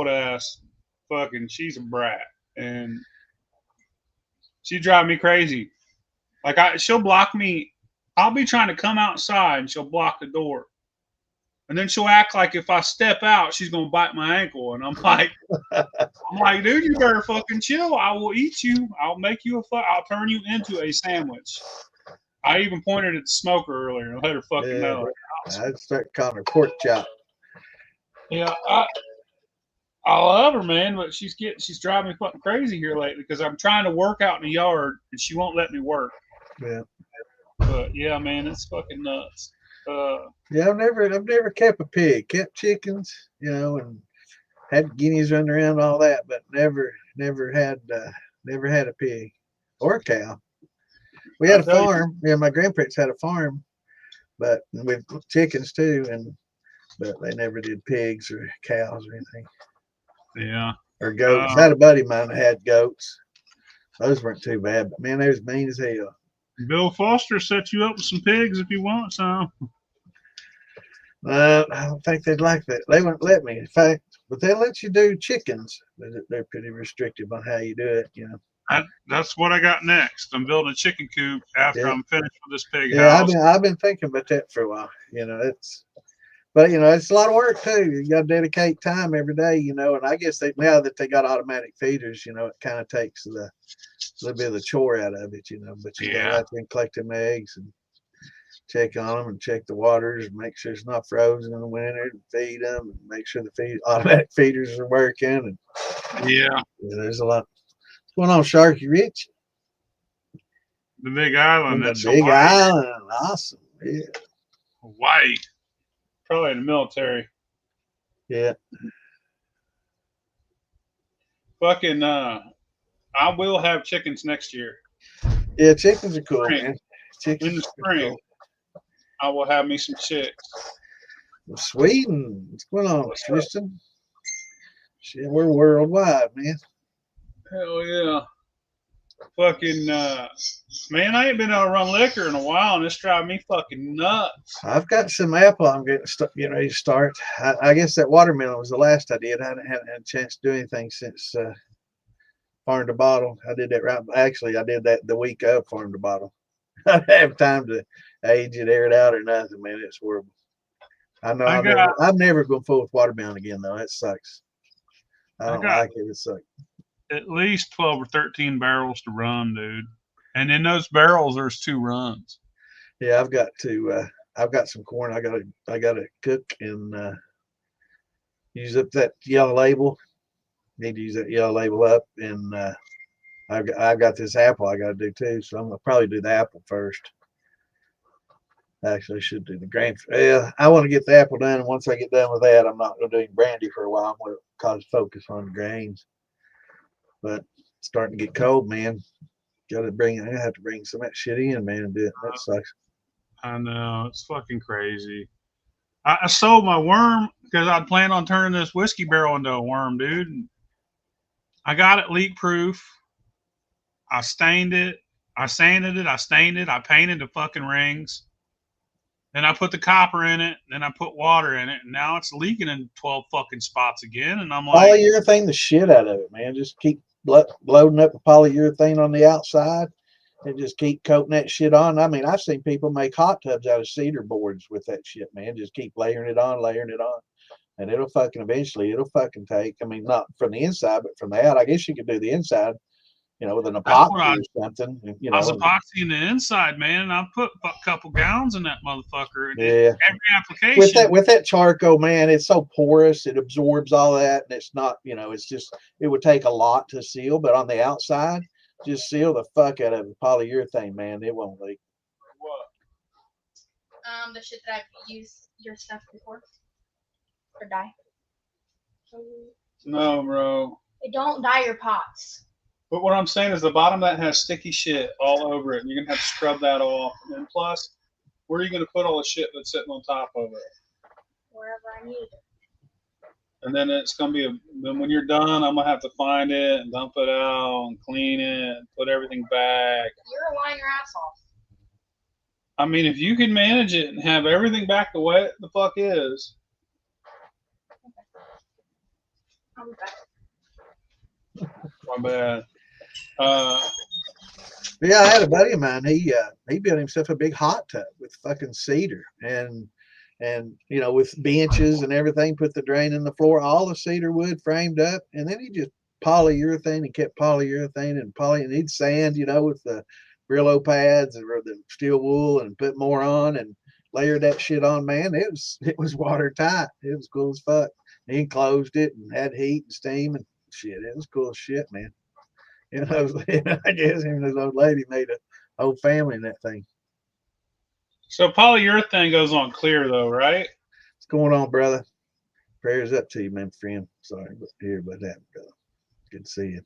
old ass. Fucking, she's a brat, and she drive me crazy. Like she'll block me. I'll be trying to come outside, and she'll block the door. And then she'll act like if I step out, she's gonna bite my ankle, and I'm like, dude, you better fucking chill. I will eat you. I'll make you I'll turn you into a sandwich. I even pointed at the smoker earlier and let her fucking Yeah, know. I'd start calling her pork chop. Yeah, I love her, man, but she's driving me fucking crazy here lately because I'm trying to work out in the yard and she won't let me work. Yeah. But yeah, man, it's fucking nuts. Yeah, I've never kept a pig. Kept chickens, and had guineas running around and all that, but never had a pig or a cow. We had I a tell you, farm. Yeah, my grandparents had a farm, but with chickens too, but they never did pigs or cows or anything. yeah. Or goats. I had a buddy of mine that had goats. Those weren't too bad, but man, they was mean as hell. Bill Foster set you up with some pigs if you want some. I don't think they'd like that. They wouldn't let me. In fact, but they let you do chickens. They're pretty restrictive on how you do it. That's what I got next. I'm building a chicken coop after Yeah. I'm finished with this pig Yeah, house. I've been thinking about that for a while. But it's a lot of work too. You got to dedicate time every day. And I guess now that they got automatic feeders, it kind of takes a little bit of the chore out of it. But you got to have to collect them eggs and check on them and check the waters and make sure it's not frozen in the winter and feed them and make sure the automatic feeders are working. And yeah, there's a lot. What's going on, Sharky Rich? The Big Island. The Big Island. Awesome. Yeah. Hawaii. Probably in the military. Yeah. Fucking, I will have chickens next year. Yeah, chickens are cool, man. Chickens in the spring. Cool. I will have me some chicks. Sweden. What's going on, Tristan? Shit, we're worldwide, man. Hell yeah. Fucking, man, I ain't been able to run liquor in a while, and it's driving me fucking nuts. I've got some apple I'm getting ready to start. I guess that watermelon was the last I did. I haven't had a chance to do anything since farm to bottle. I did that right. Actually, I did that the week of farm to bottle. I didn't have time to age it, air it out, or nothing, man. It's horrible. I know I'm never going to fool with watermelon again, though. That sucks. I don't like it. It sucks. At least 12 or 13 barrels to run, dude. And in those barrels, there's 2 runs. Yeah, I've got some corn. I got to cook and use up that yellow label. Need to use that yellow label up, and I've got this apple I got to do too. So I'm gonna probably do the apple first. Actually, I should do the grain. Yeah, I want to get the apple done, and once I get done with that, I'm not gonna do brandy for a while. I'm gonna cause focus on the grains. But it's starting to get cold, man. I have to bring some of that shit in, man, and do it. That sucks. I know, it's fucking crazy. I sold my worm because I'd planned on turning this whiskey barrel into a worm, dude. I got it leak proof. I stained it. I sanded it. I stained it. I painted the fucking rings. Then I put the copper in it. Then I put water in it. And now it's leaking in 12 fucking spots again. And I'm like, polyurethane the shit out of it, man. Just keep loading up the polyurethane on the outside and just keep coating that shit on. I mean, I've seen people make hot tubs out of cedar boards with that shit, man. Just keep layering it on. And it'll fucking take. I mean, not from the inside, but from the out. I guess you could do the inside, with an epoxy or something. I was epoxying the inside, man, and I put a couple gallons in that motherfucker. Yeah. Every application. With that charcoal, man, it's so porous, it absorbs all that, and it's not, it's just, it would take a lot to seal, but on the outside, just seal the fuck out of the polyurethane, man. It won't leak. What? The shit that I've used your stuff before. Or dye. No, bro. It don't dye your pots. But what I'm saying is the bottom of that has sticky shit all over it, and you're gonna have to scrub that off. And plus, where are you gonna put all the shit that's sitting on top of it? Wherever I need it. And then it's gonna be then when you're done, I'm gonna have to find it and dump it out and clean it and put everything back. You're lying your ass off. I mean, if you can manage it and have everything back the way it the fuck is. I'll be back. My bad. Yeah, I had a buddy of mine. He built himself a big hot tub with fucking cedar and with benches and everything. Put the drain in the floor, all the cedar wood framed up, and then he just polyurethane and kept polyurethane and he'd sand, with the Brillo pads or the steel wool and put more on and layered that shit on. Man, it was watertight. It was cool as fuck. He enclosed it and had heat and steam and shit. It was cool as shit, man. I guess him and his old lady made a whole family in that thing. So polyurethane goes on clear though, right? What's going on, brother? Prayers up to you, man, friend. Sorry to hear about that, brother. Good to see you.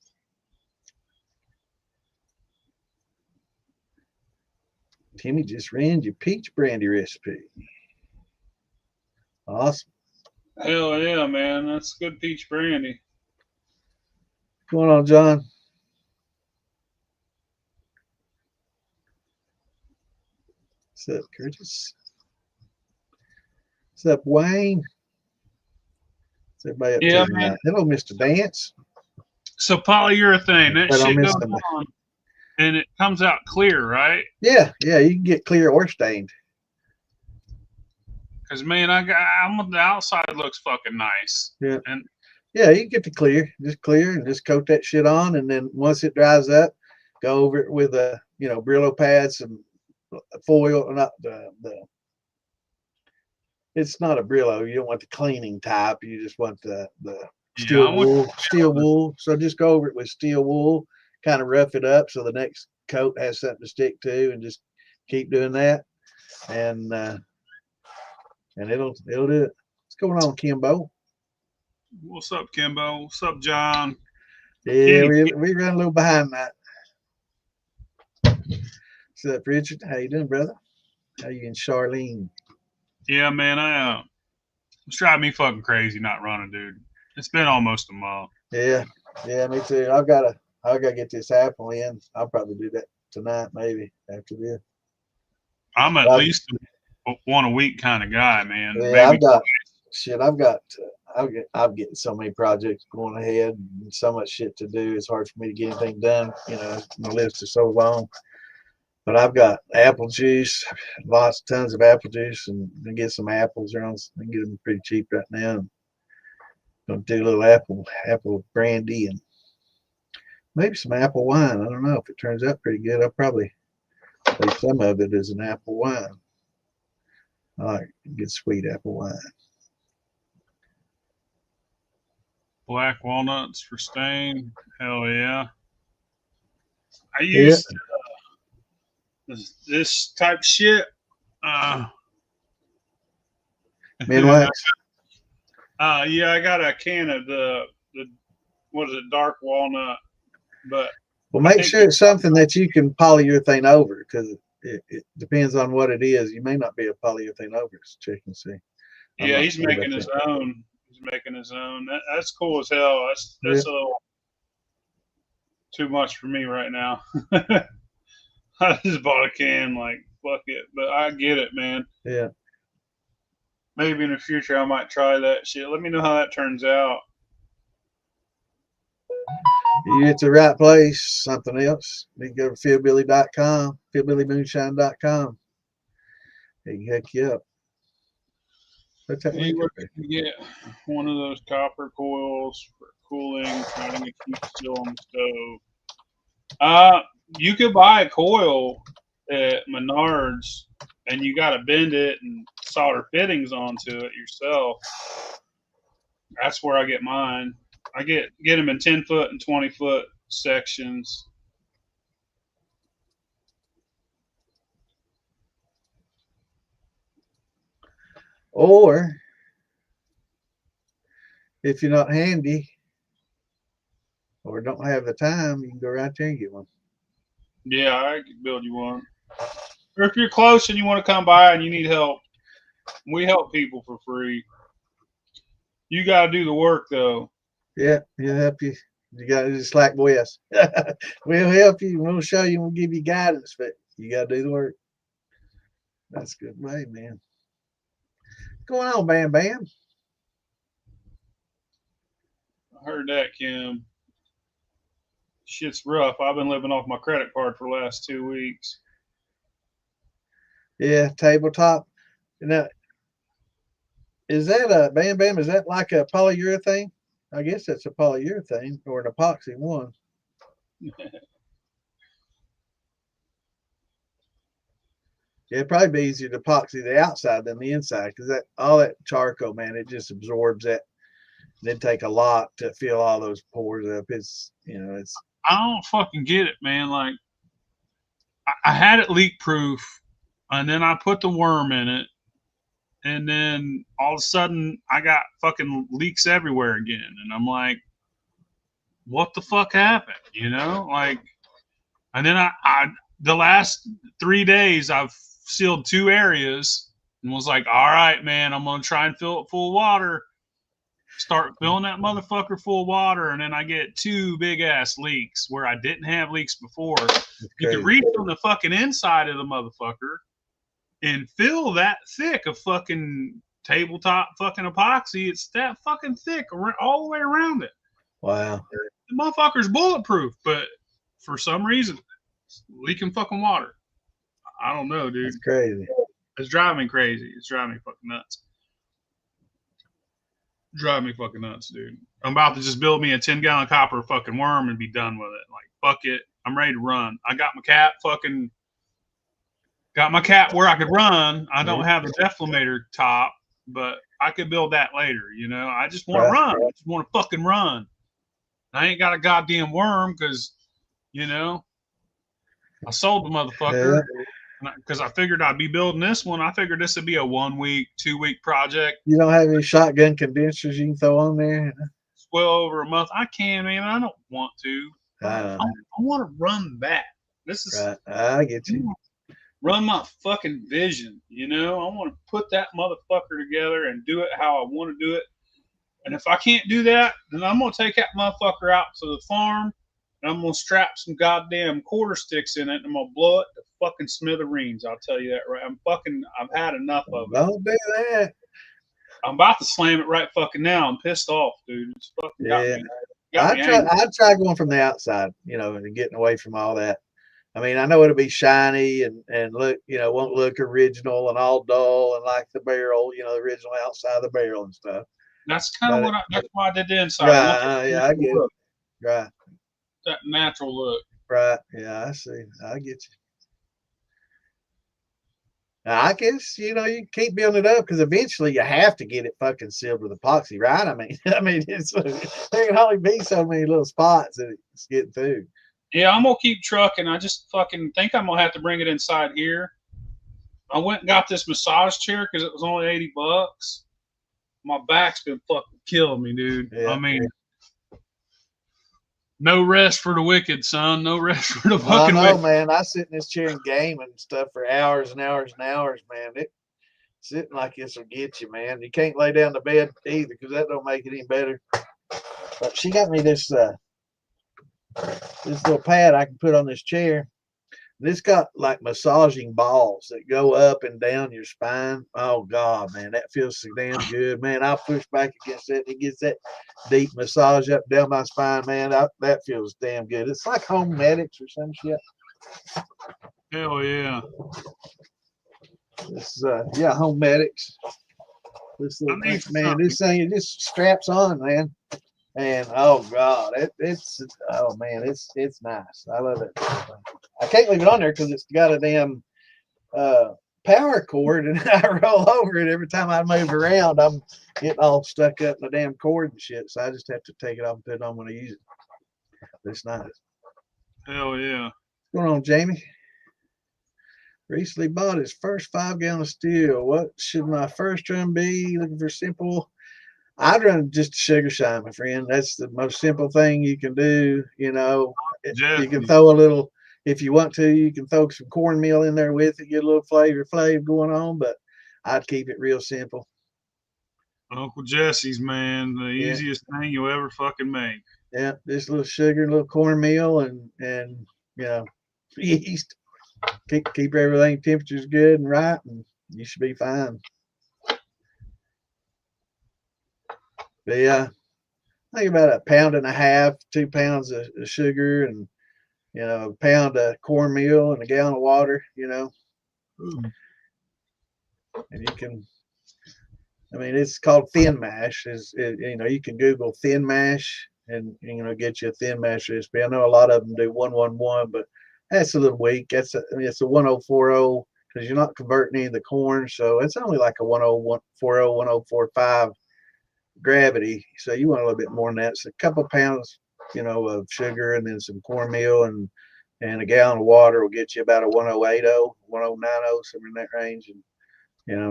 Timmy just ran your peach brandy recipe. Awesome. Hell yeah, man. That's good peach brandy. What's going on, John? What's up, Curtis? What's up, Wayne? What's everybody up to tonight? Hello, Mr. Dance. So polyurethane, that But shit goes on and it comes out clear, right? Yeah, you can get clear or stained. Because man, the outside looks fucking nice. Yeah. And yeah, you can get the clear and just coat that shit on, and then once it dries up, go over it with a Brillo pads, some foil, not the it's not a Brillo. You don't want the cleaning type. You just want the steel wool. So just go over it with steel wool, kind of rough it up so the next coat has something to stick to, and just keep doing that, and it'll do it. What's going on, Kimbo? What's up, Kimbo? What's up, John? Yeah, we run a little behind that. What's up, Richard? How you doing, brother? How you and Charlene? Yeah, man, it's driving me fucking crazy not running, dude. It's been almost a month. Yeah, me too. I gotta get this apple in. I'll probably do that tonight, maybe after this. I'm at least one a week kind of guy, man. Yeah, I'm getting so many projects going ahead and so much shit to do. It's hard for me to get anything done. My list is so long. But I've got apple juice, tons of apple juice, and I get some apples around. I can get them pretty cheap right now. I'm gonna do a little apple brandy and maybe some apple wine. I don't know if it turns out pretty good. I'll probably make some of it as an apple wine. I like good sweet apple wine. Black walnuts for stain. Hell yeah. I used this type shit. Minwax. Yeah, I got a can of the what is it, dark walnut. But make sure it's something that you can polyurethane over, because it depends on what it is. You may not be a polyurethane over. So check and see. Yeah, he's making his own. He's making his own. That's cool as hell. That's a little too much for me right now. I just bought a can, like, fuck it. But I get it, man. Yeah. Maybe in the future I might try that shit. Let me know how that turns out. You get to the right place, something else. You can go to fieldbilly.com, fieldbillymoonshine.com. They can hook you up. What's that link up there? You get one of those copper coils for cooling, trying to keep still on the stove. You could buy a coil at Menards, and you got to bend it and solder fittings onto it yourself. That's where I get mine. I get them in 10-foot and 20-foot sections. Or if you're not handy or don't have the time, you can go right there and get one. Yeah, I can build you one. Or if you're close and you want to come by and you need help, we help people for free. You got to do the work, though. Yeah, we'll help you. You got to just like Wes. We'll help you. We'll show you. We'll give you guidance, but you got to do the work. That's a good way, man. What's going on, Bam Bam? I heard that, Kim. Shit's rough. I've been living off my credit card for the last 2 weeks. Yeah, tabletop. Now, is that a Bam Bam? Is that like a polyurethane? I guess that's a polyurethane or an epoxy one. Yeah, it'd probably be easier to epoxy the outside than the inside because that all that charcoal, man, it just absorbs that. It'd take a lot to fill all those pores up. It's it's I don't fucking get it, man. Like, I had it leak proof, and then I put the worm in it, and then all of a sudden I got fucking leaks everywhere again, and I'm like, what the fuck happened? Like, and then I the last 3 days I've sealed 2 areas and was like, all right, man, I'm gonna try and fill it full of water. Start filling that motherfucker full of water, and then I get 2 big ass leaks where I didn't have leaks before. You can reach on the fucking inside of the motherfucker and fill that thick of fucking tabletop fucking epoxy. It's that fucking thick all the way around it. wow. The motherfucker's bulletproof, but for some reason, it's leaking fucking water. I don't know, dude. It's crazy. It's driving me crazy. It's driving me fucking nuts. Drive me fucking nuts, dude. I'm about to just build me a 10-gallon copper fucking worm and be done with it. Like, fuck it. I'm ready to run. I got my cat where I could run. I don't have the deflator top, but I could build that later, I just want to run. I just want to fucking run. I ain't got a goddamn worm because, I sold the motherfucker. Because I figured I'd be building this one. I figured this would be a 1 week, 2 week project. You don't have any shotgun condensers you can throw on there? It's well over a month. I can, man. I don't want to. I want to run that. This is right. I get you. Run my fucking vision. I want to put that motherfucker together and do it how I want to do it. And if I can't do that, then I'm gonna take that motherfucker out to the farm. And I'm gonna strap some goddamn quarter sticks in it, and I'm gonna blow it to fucking smithereens. I'll tell you that right. I've had enough of it. Don't do that. I'm about to slam it right fucking now. I'm pissed off, dude. It's fucking got me. I'd try going from the outside, and getting away from all that. I mean, I know it'll be shiny and look, won't look original and all dull and like the barrel, the original outside of the barrel and stuff. That's kind of that's why I did the inside. Right, I get it. Right. That natural look. Right. Yeah, I see. I get you. Now, I guess you keep building it up because eventually you have to get it fucking sealed with epoxy, right? I mean, there can only be so many little spots that it's getting through. Yeah, I'm gonna keep trucking. I just fucking think I'm gonna have to bring it inside here. I went and got this massage chair because it was only $80. My back's been fucking killing me, dude. Yeah, I mean. No rest for the wicked, son. No rest for the fucking wicked. Man. I sit in this chair and game and stuff for hours and hours and hours, man. Sitting like this will get you, man. You can't lay down to bed either because that don't make it any better. But she got me this little pad I can put on this chair. This got like massaging balls that go up and down your spine. Oh God, man, that feels so damn good, man. I push back against that, and it gets that deep massage up down my spine, man. That feels damn good. It's like home medics or some shit. Hell yeah. This home medics. This little thing, man. This thing it just straps on, man. And oh God, it's nice. I love it. I can't leave it on there because it's got a damn power cord, and I roll over it every time I move around. I'm getting all stuck up in the damn cord and shit. So I just have to take it off and put it on when I use it. But it's nice. Hell yeah. What's going on, Jamie? Recently bought his first 5-gallon steel. What should my first run be? Looking for simple. I'd run just a sugar shine, my friend. That's the most simple thing you can do. You can throw a little, if you want to, you can throw some cornmeal in there with it, get a little flavor going on, but I'd keep it real simple. Uncle Jesse's, man, the easiest thing you'll ever fucking make. Yeah, just a little sugar, a little cornmeal, and yeast. Keep everything temperatures good and right, and you should be fine. But yeah, I think about a pound and a half, 2 pounds of sugar, and a pound of cornmeal and a gallon of water. And you can. I mean, it's called thin mash. You can Google thin mash and get you a thin mash recipe. I know a lot of them do 111, but that's a little weak. It's a 1040 because you're not converting any of the corn, so it's only like a 1040, 1045 gravity. So you want a little bit more than that. It's a couple pounds, of sugar, and then some cornmeal and a gallon of water will get you about a 1080, 1090, somewhere in that range. And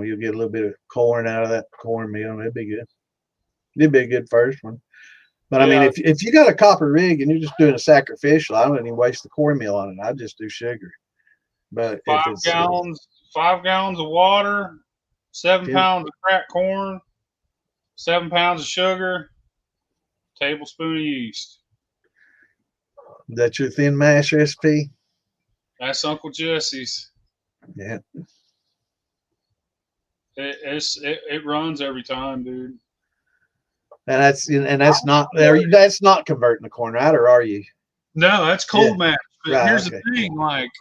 you'll get a little bit of corn out of that cornmeal, and it'd be good. It'd be a good first one. But I mean, if you got a copper rig and you're just doing a sacrificial, I don't even waste the cornmeal on it. I just do sugar. But 5 gallons of water, 7 pounds of cracked corn, 7 pounds of sugar, tablespoon of yeast. That's your thin mash recipe? That's Uncle Jesse's. Yeah. It runs every time, dude. And that's not converting the corn, right? Or are you? No, that's cold mash. But right, here's the thing, like,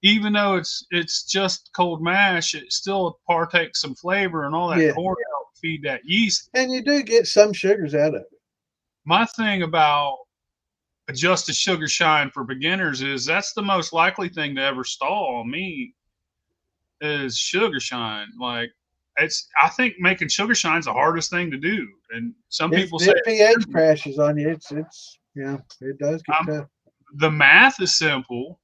even though it's just cold mash, it still partakes some flavor, and all that corn help feed that yeast. And you do get some sugars out of it. My thing about just a sugar shine for beginners is that's the most likely thing to ever stall on me is sugar shine. Like, I think making sugar shine is the hardest thing to do, and some people say pH crashes on you. It does get tough. The math is simple,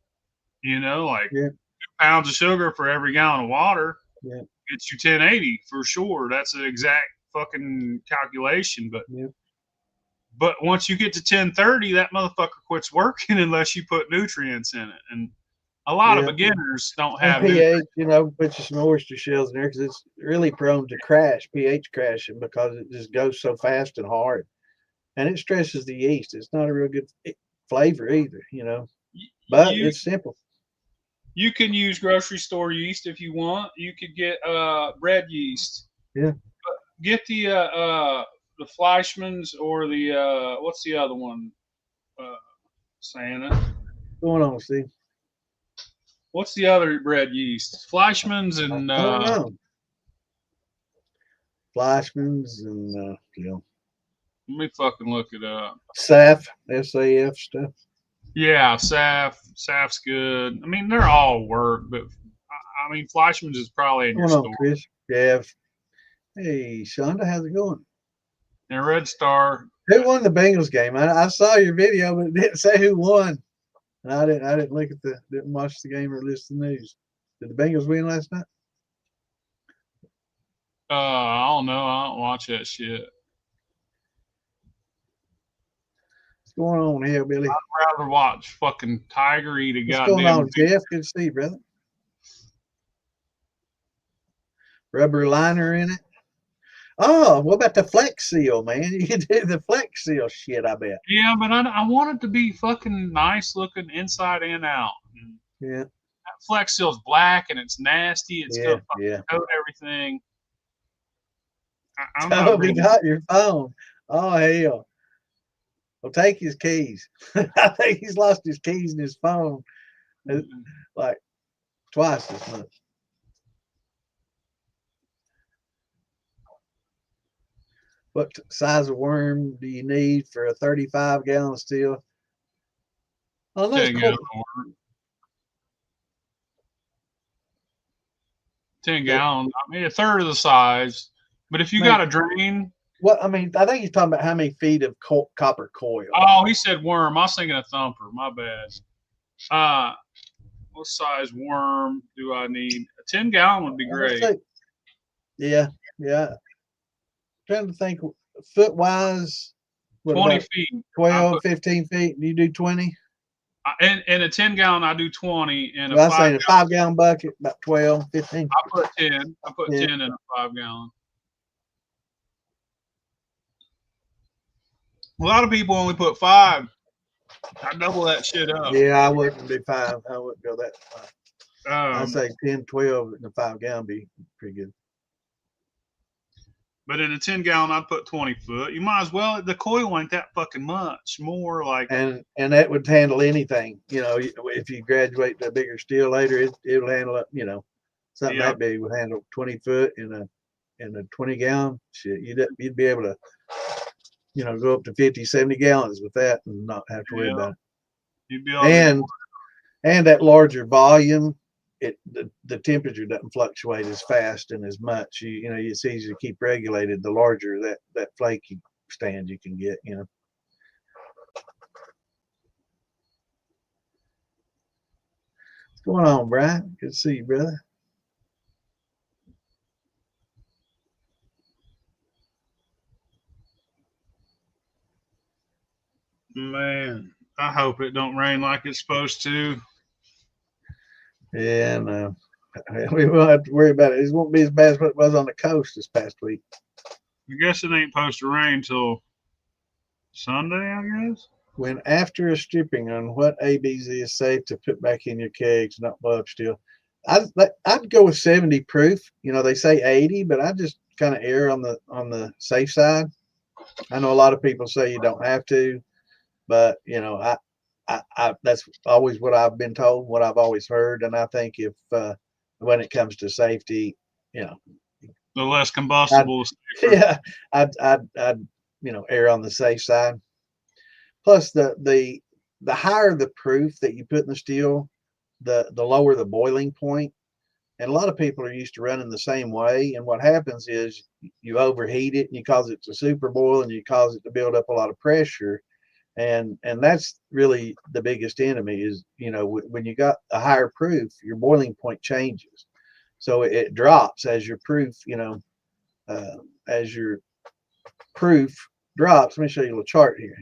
like 2 pounds of sugar for every gallon of water gets you 1080 for sure. That's an exact fucking calculation, but once you get to 1030, that motherfucker quits working unless you put nutrients in it. And a lot of beginners don't have pH, put you some oyster shells in there because it's really prone to pH crashing because it just goes so fast and hard. And it stresses the yeast. It's not a real good flavor either, but it's simple. You can use grocery store yeast if you want. You could get bread yeast. Yeah. But get the Fleischmann's or the what's the other one? Saying it. What's going on, Steve? What's the other bread yeast? Fleischmann's and I don't know. Fleischmann's and let me fucking look it up. SAF, SAF stuff. Yeah, SAF's good. I mean, they're all work, but I mean, Fleischmann's is probably in your store. Chris? Yeah. Hey, Shonda, how's it going? And Red Star. Who won the Bengals game? I saw your video, but it didn't say who won. And I didn't look at didn't watch the game or listen to the news. Did the Bengals win last night? I don't know. I don't watch that shit. What's going on here, Billy? I'd rather watch fucking Tiger eat a goddamn. What's going on, Jeff? Good to see you, brother. Rubber liner in it. Oh, what about the Flex Seal, man? You can do the Flex Seal shit, I bet. Yeah, but I want it to be fucking nice looking inside and out. Yeah. That Flex Seal's black and it's nasty. It's gonna fucking coat everything. He got your phone. Oh, hell. Well, take his keys. I think he's lost his keys and his phone like twice as much. What size of worm do you need for a 35-gallon still? Oh, that's 10 cool. 10 gallon. I mean, a third of the size. But if you got a drain. Well, I mean, I think he's talking about how many feet of copper coil. Oh, he said worm. I was thinking a thumper. My bad. What size worm do I need? A 10 gallon would be great. Yeah. Trying to think foot wise. 20 feet. 12, 15 feet. Do you do 20? In a 10 gallon, I do 20. And I say a 5-gallon bucket, about 12, 15. I put 10. I put 10 in a 5 gallon. A lot of people only put 5. I double that shit up. Yeah, I wouldn't do 5. I wouldn't go that far. I'd say 10, 12 in a 5 gallon be pretty good. But in a 10-gallon, I'd put 20 foot. You might as well. The coil ain't that fucking much. More like, and that would handle anything. You know, if you graduate to a bigger steel later, it'll handle it. You know, something yeah, that big would handle 20 foot in a 20-gallon. Shit, you'd be able to, you know, go up to 50, 70 gallons with that and not have to worry yeah. about it. You'd be able to. And that larger volume, the temperature doesn't fluctuate as fast and as much. You know, it's easier to keep regulated the larger that flaky stand you can get. You know. What's going on, Brian? Good to see you, brother. Man, I hope it don't rain like it's supposed to. Yeah, no. We won't have to worry about it. It won't be as bad as what it was on the coast this past week. I guess it ain't supposed to rain till Sunday, I guess. When after a stripping on what ABZ is safe to put back in your kegs, not blow up steel, I'd go with 70 proof. You know, they say 80, but I just kind of err on the safe side. I know a lot of people say you don't have to, but you know, I that's always what I've been told, what I've always heard, and I think if when it comes to safety, you know, The less I'd, combustible. yeah, I'd you know, err on the safe side. Plus, the higher the proof that you put in the steel, the lower the boiling point. And a lot of people are used to running the same way. And what happens is you overheat it and you cause it to super boil and you cause it to build up a lot of pressure. And that's really the biggest enemy is, you know, when you got a higher proof, your boiling point changes. So it drops as your proof, you know, as your proof drops. Let me show you a little chart here.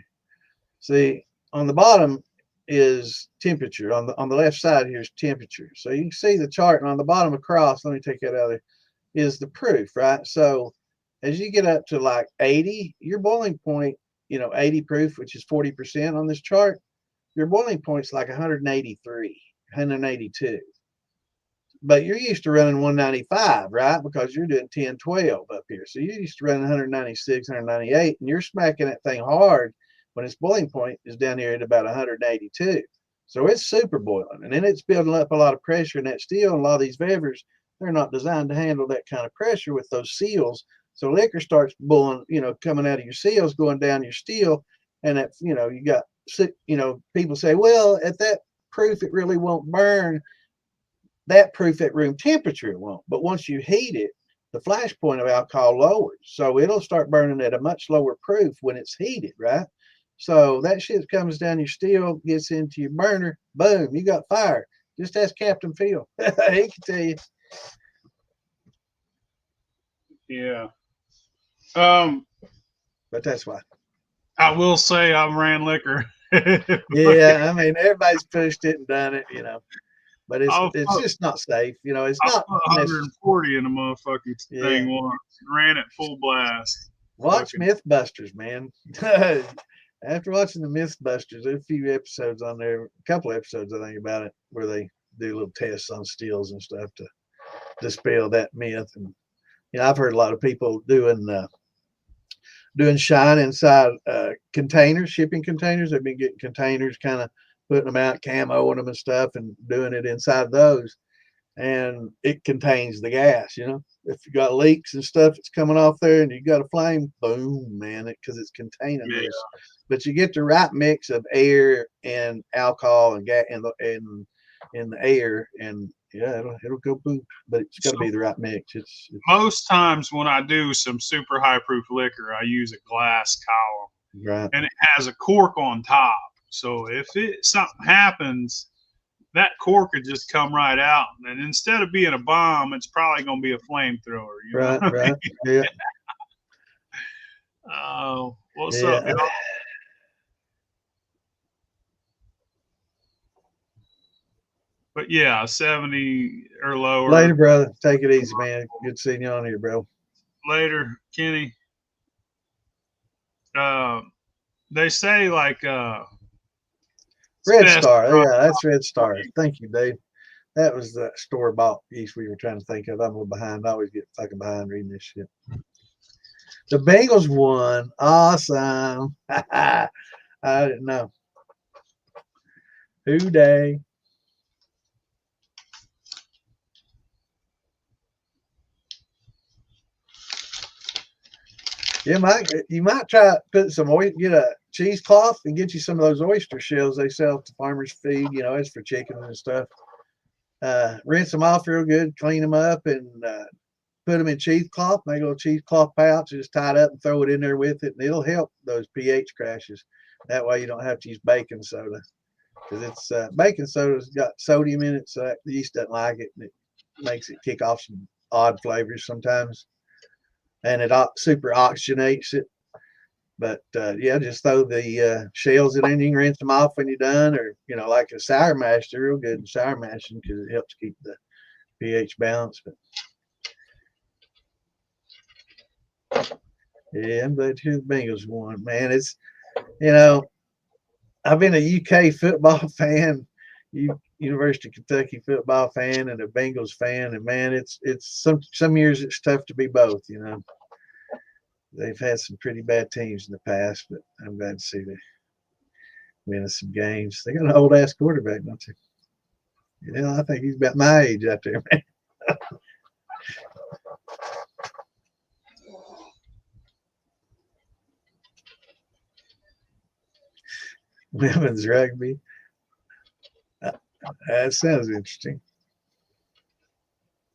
See, on the bottom is temperature. On the left side here is temperature. So you can see the chart, and on the bottom across, let me take that out of there, is the proof, right? So as you get up to like 80, your boiling point, you know, 80 proof, which is 40% on this chart, your boiling point's like 183, 182. But you're used to running 195, right? Because you're doing 10, 12 up here. So you're used to running 196, 198, and you're smacking that thing hard when its boiling point is down here at about 182. So it's super boiling. And then it's building up a lot of pressure in that steel. And a lot of these vevers, they're not designed to handle that kind of pressure with those seals. So liquor starts boiling, you know, coming out of your seals, going down your steel. And that, you know, you got, you know, people say, well, at that proof, it really won't burn. That proof at room temperature it won't. But once you heat it, the flash point of alcohol lowers. So it'll start burning at a much lower proof when it's heated, right? So that shit comes down your steel, gets into your burner, boom, you got fire. Just ask Captain Phil. He can tell you. Yeah. But that's why. I will say I ran liquor. Yeah, I mean, everybody's pushed it and done it, you know. But it's I'll just not safe. You know, it's I not put 140 in a motherfucking thing once. Ran it full blast. Watch Mythbusters, man. After watching the Mythbusters, there's a few episodes on there, a couple episodes I think about it, where they do little tests on steels and stuff to dispel that myth. And you know, I've heard a lot of people doing shine inside containers, shipping containers. They've been getting containers, kind of putting them out, camo on them and stuff, and doing it inside those. And it contains the gas, you know. If you got leaks and stuff, it's coming off there, and you got a flame, boom, man, because it's containing this. But you get the right mix of air and alcohol and gas in the air, and yeah, it'll go boom. But it's got to be the right mix. It's most times when I do some super high proof liquor, I use a glass column, right, and it has a cork on top. So if something happens, that cork could just come right out, and instead of being a bomb, it's probably going to be a flamethrower. Right, right, yeah. Oh, what's yeah. up, y'all? But yeah, 70 or lower. Later, brother. Take it easy, man. Good seeing you on here, bro. Later, Kenny. They say like Red Star. Yeah, that's Red Star. Thank you, Dave. That was the store bought yeast we were trying to think of. I'm a little behind. I always get fucking behind reading this shit. The Bengals won. Awesome. I didn't know. Who day? You might try to put some get a cheesecloth and get you some of those oyster shells they sell at the farmer's feed. You know, it's for chicken and stuff. Rinse them off real good, clean them up, and put them in cheesecloth. Make a little cheesecloth pouch, just tie it up and throw it in there with it, and it'll help those pH crashes. That way, you don't have to use baking soda because it's baking soda's got sodium in it, so the yeast doesn't like it, and it makes it kick off some odd flavors sometimes. And it super oxygenates it. But yeah, just throw the shells in and you can rinse them off when you're done, or like a sour mash. They're real good in sour mashing because it helps keep the pH balanced. But yeah, I'm glad to hear the Bengals won. Man, it's I've been a UK football fan, University of Kentucky football fan, and a Bengals fan, and man, it's some years it's tough to be both. They've had some pretty bad teams in the past, but I'm glad to see they winning some games. They got an old ass quarterback, don't they? I think he's about my age out there, man. Women's rugby. That sounds interesting.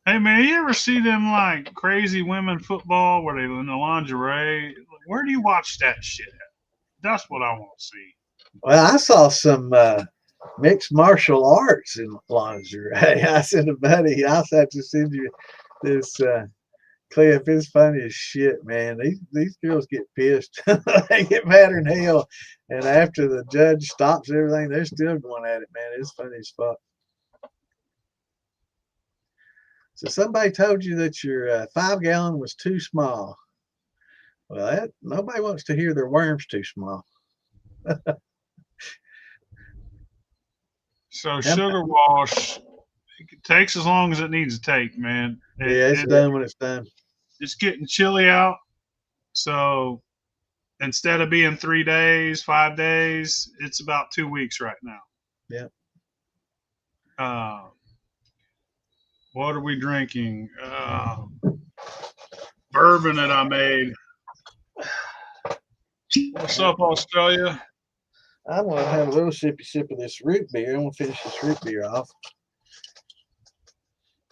Hey man, you ever see them like crazy women football where they in the lingerie? Where do you watch that shit at? That's what I want to see. Well, I saw some mixed martial arts in lingerie. I sent a buddy. I'll have to send you this clip. It's funny as shit, man. These girls get pissed. They get madder than hell. And after the judge stops everything, they're still going at it, man. It's funny as fuck. So somebody told you that your 5-gallon was too small. Well, nobody wants to hear their worm's too small. So sugar wash, it takes as long as it needs to take, man. It's done when it's done. It's getting chilly out, so instead of being 3 days, 5 days, it's about 2 weeks right now. Yeah. What are we drinking? Bourbon that I made. What's up, Australia? I'm going to have a little sippy sip of this root beer. I'm going to finish this root beer off.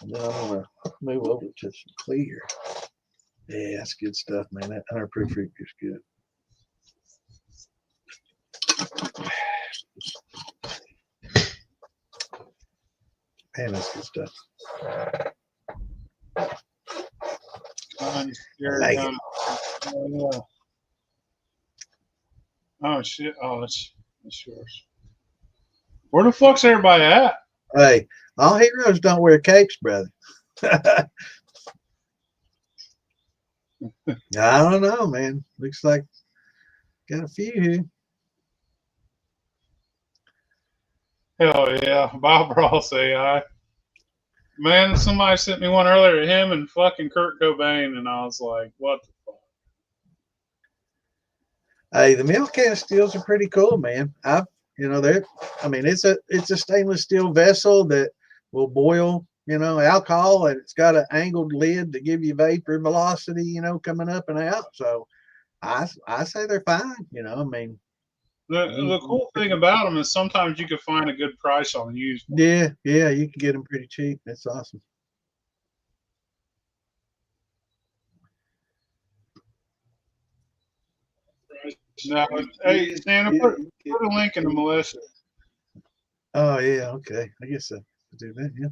And then I'm going to move over to some clear. Yeah, that's good stuff, man. That 100 proof root beer's good. Man, that's good stuff. Like it. Oh shit! Oh, that's yours. Where the fuck's everybody at? Hey, all heroes don't wear capes, brother. I don't know, man. Looks like got a few here. Hell yeah, Bob Ross AI. Man, somebody sent me one earlier. Him and fucking Kurt Cobain, and I was like, "What the fuck?" Hey, the milk can steels are pretty cool, man. They're. I mean, it's a stainless steel vessel that will boil, alcohol, and it's got an angled lid to give you vapor velocity, coming up and out. So, I say they're fine. I mean. The cool thing about them is sometimes you can find a good price on used ones. Yeah, you can get them pretty cheap. That's awesome. Now, hey, Santa, put a link in the militia. Oh yeah, okay. I guess I could do that. Yeah.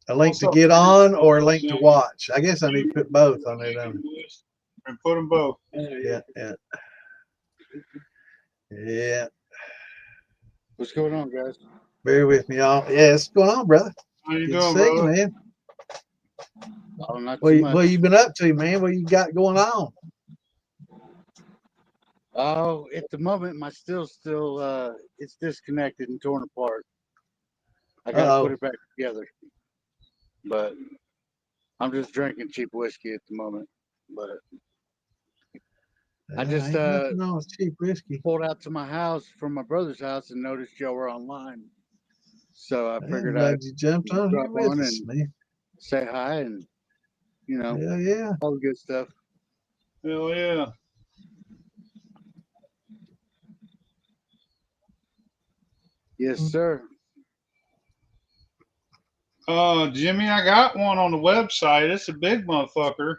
A link to get on or a link to watch. I guess I need to put both on there. And put them both. Yeah. Yeah. What's going on, guys? Bear with me, y'all. Yeah, what's going on, brother? How you Good doing, to see you, brother? man. Oh, not too much. What you been up to, man? What you got going on? Oh, at the moment, my still, it's disconnected and torn apart. I got to put it back together. But I'm just drinking cheap whiskey at the moment. But I just ain't nothing wrong with cheap whiskey. pulled out to my house from my brother's house and noticed y'all were online. So I I'm figured glad I'd you jumped on here drop with on us, and man. say hi and, you know, Yeah, yeah. all the good stuff. Hell yeah. Yes, sir. Jimmy, I got one on the website. It's a big motherfucker.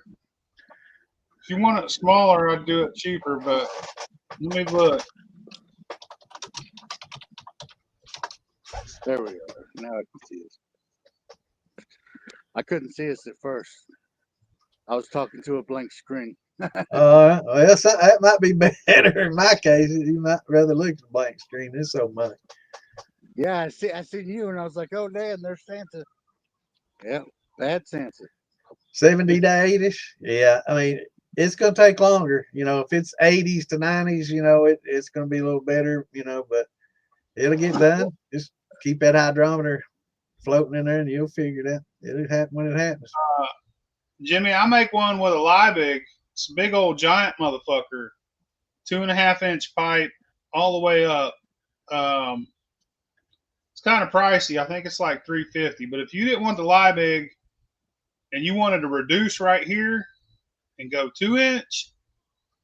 If you want it smaller, I'd do it cheaper, but let me look. There we are. Now I can see us. I couldn't see us at first. I was talking to a blank screen. Well, that might be better in my case. You might rather look at the blank screen. There's so much. Yeah, I seen you and I was like, oh damn, there's Santa. Yep, that's Santa. 70 to 80s. Yeah, I mean, it's going to take longer. You know, if it's 80s to 90s, you know, it's going to be a little better, you know, but it'll get done. Just keep that hydrometer floating in there and you'll figure it out. It'll happen when it happens. Jimmy, I make one with a Liebig. It's a big old giant motherfucker. 2.5-inch pipe all the way up. It's kind of pricey. I think it's like $350. But if you didn't want the Liebig and you wanted to reduce right here and go 2-inch,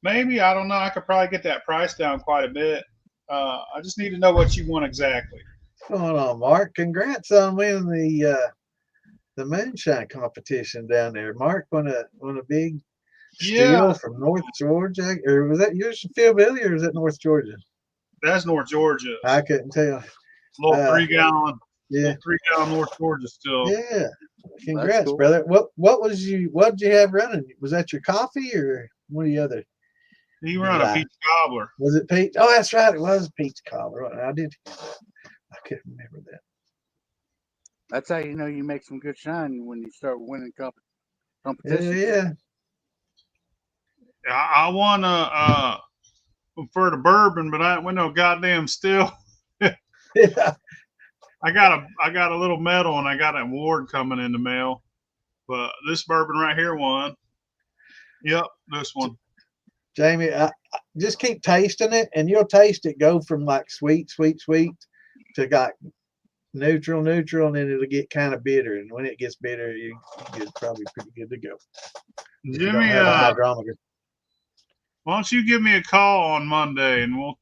maybe, I don't know. I could probably get that price down quite a bit. I just need to know what you want exactly. What's going on, Mark? Congrats on winning the moonshine competition down there. Mark won a big Yeah, steal from North Georgia. Or was that yours, Phil Billy, or was that North Georgia? that's North Georgia. I couldn't tell. Little 3-gallon, Yeah. little 3-gallon North Georgia still. Yeah. Congrats, cool. brother. What did you have running? Was that your coffee or one of the other? He run a peach cobbler. Was it peach? Oh, that's right. It was peach cobbler. I couldn't remember that. That's how you know you make some good shine when you start winning Yeah, competitions. yeah. I want to for the bourbon, but I ain't win no goddamn still. Yeah. I got a little medal and I got an award coming in the mail. But this bourbon right here won. Yep, this one. Jamie, I just keep tasting it, and you'll taste it go from like sweet to like neutral, and then it'll get kind of bitter. And when it gets bitter, you get probably pretty good to go. If you don't Jimmy, have a hydrometer. why don't you give me a call on Monday and we'll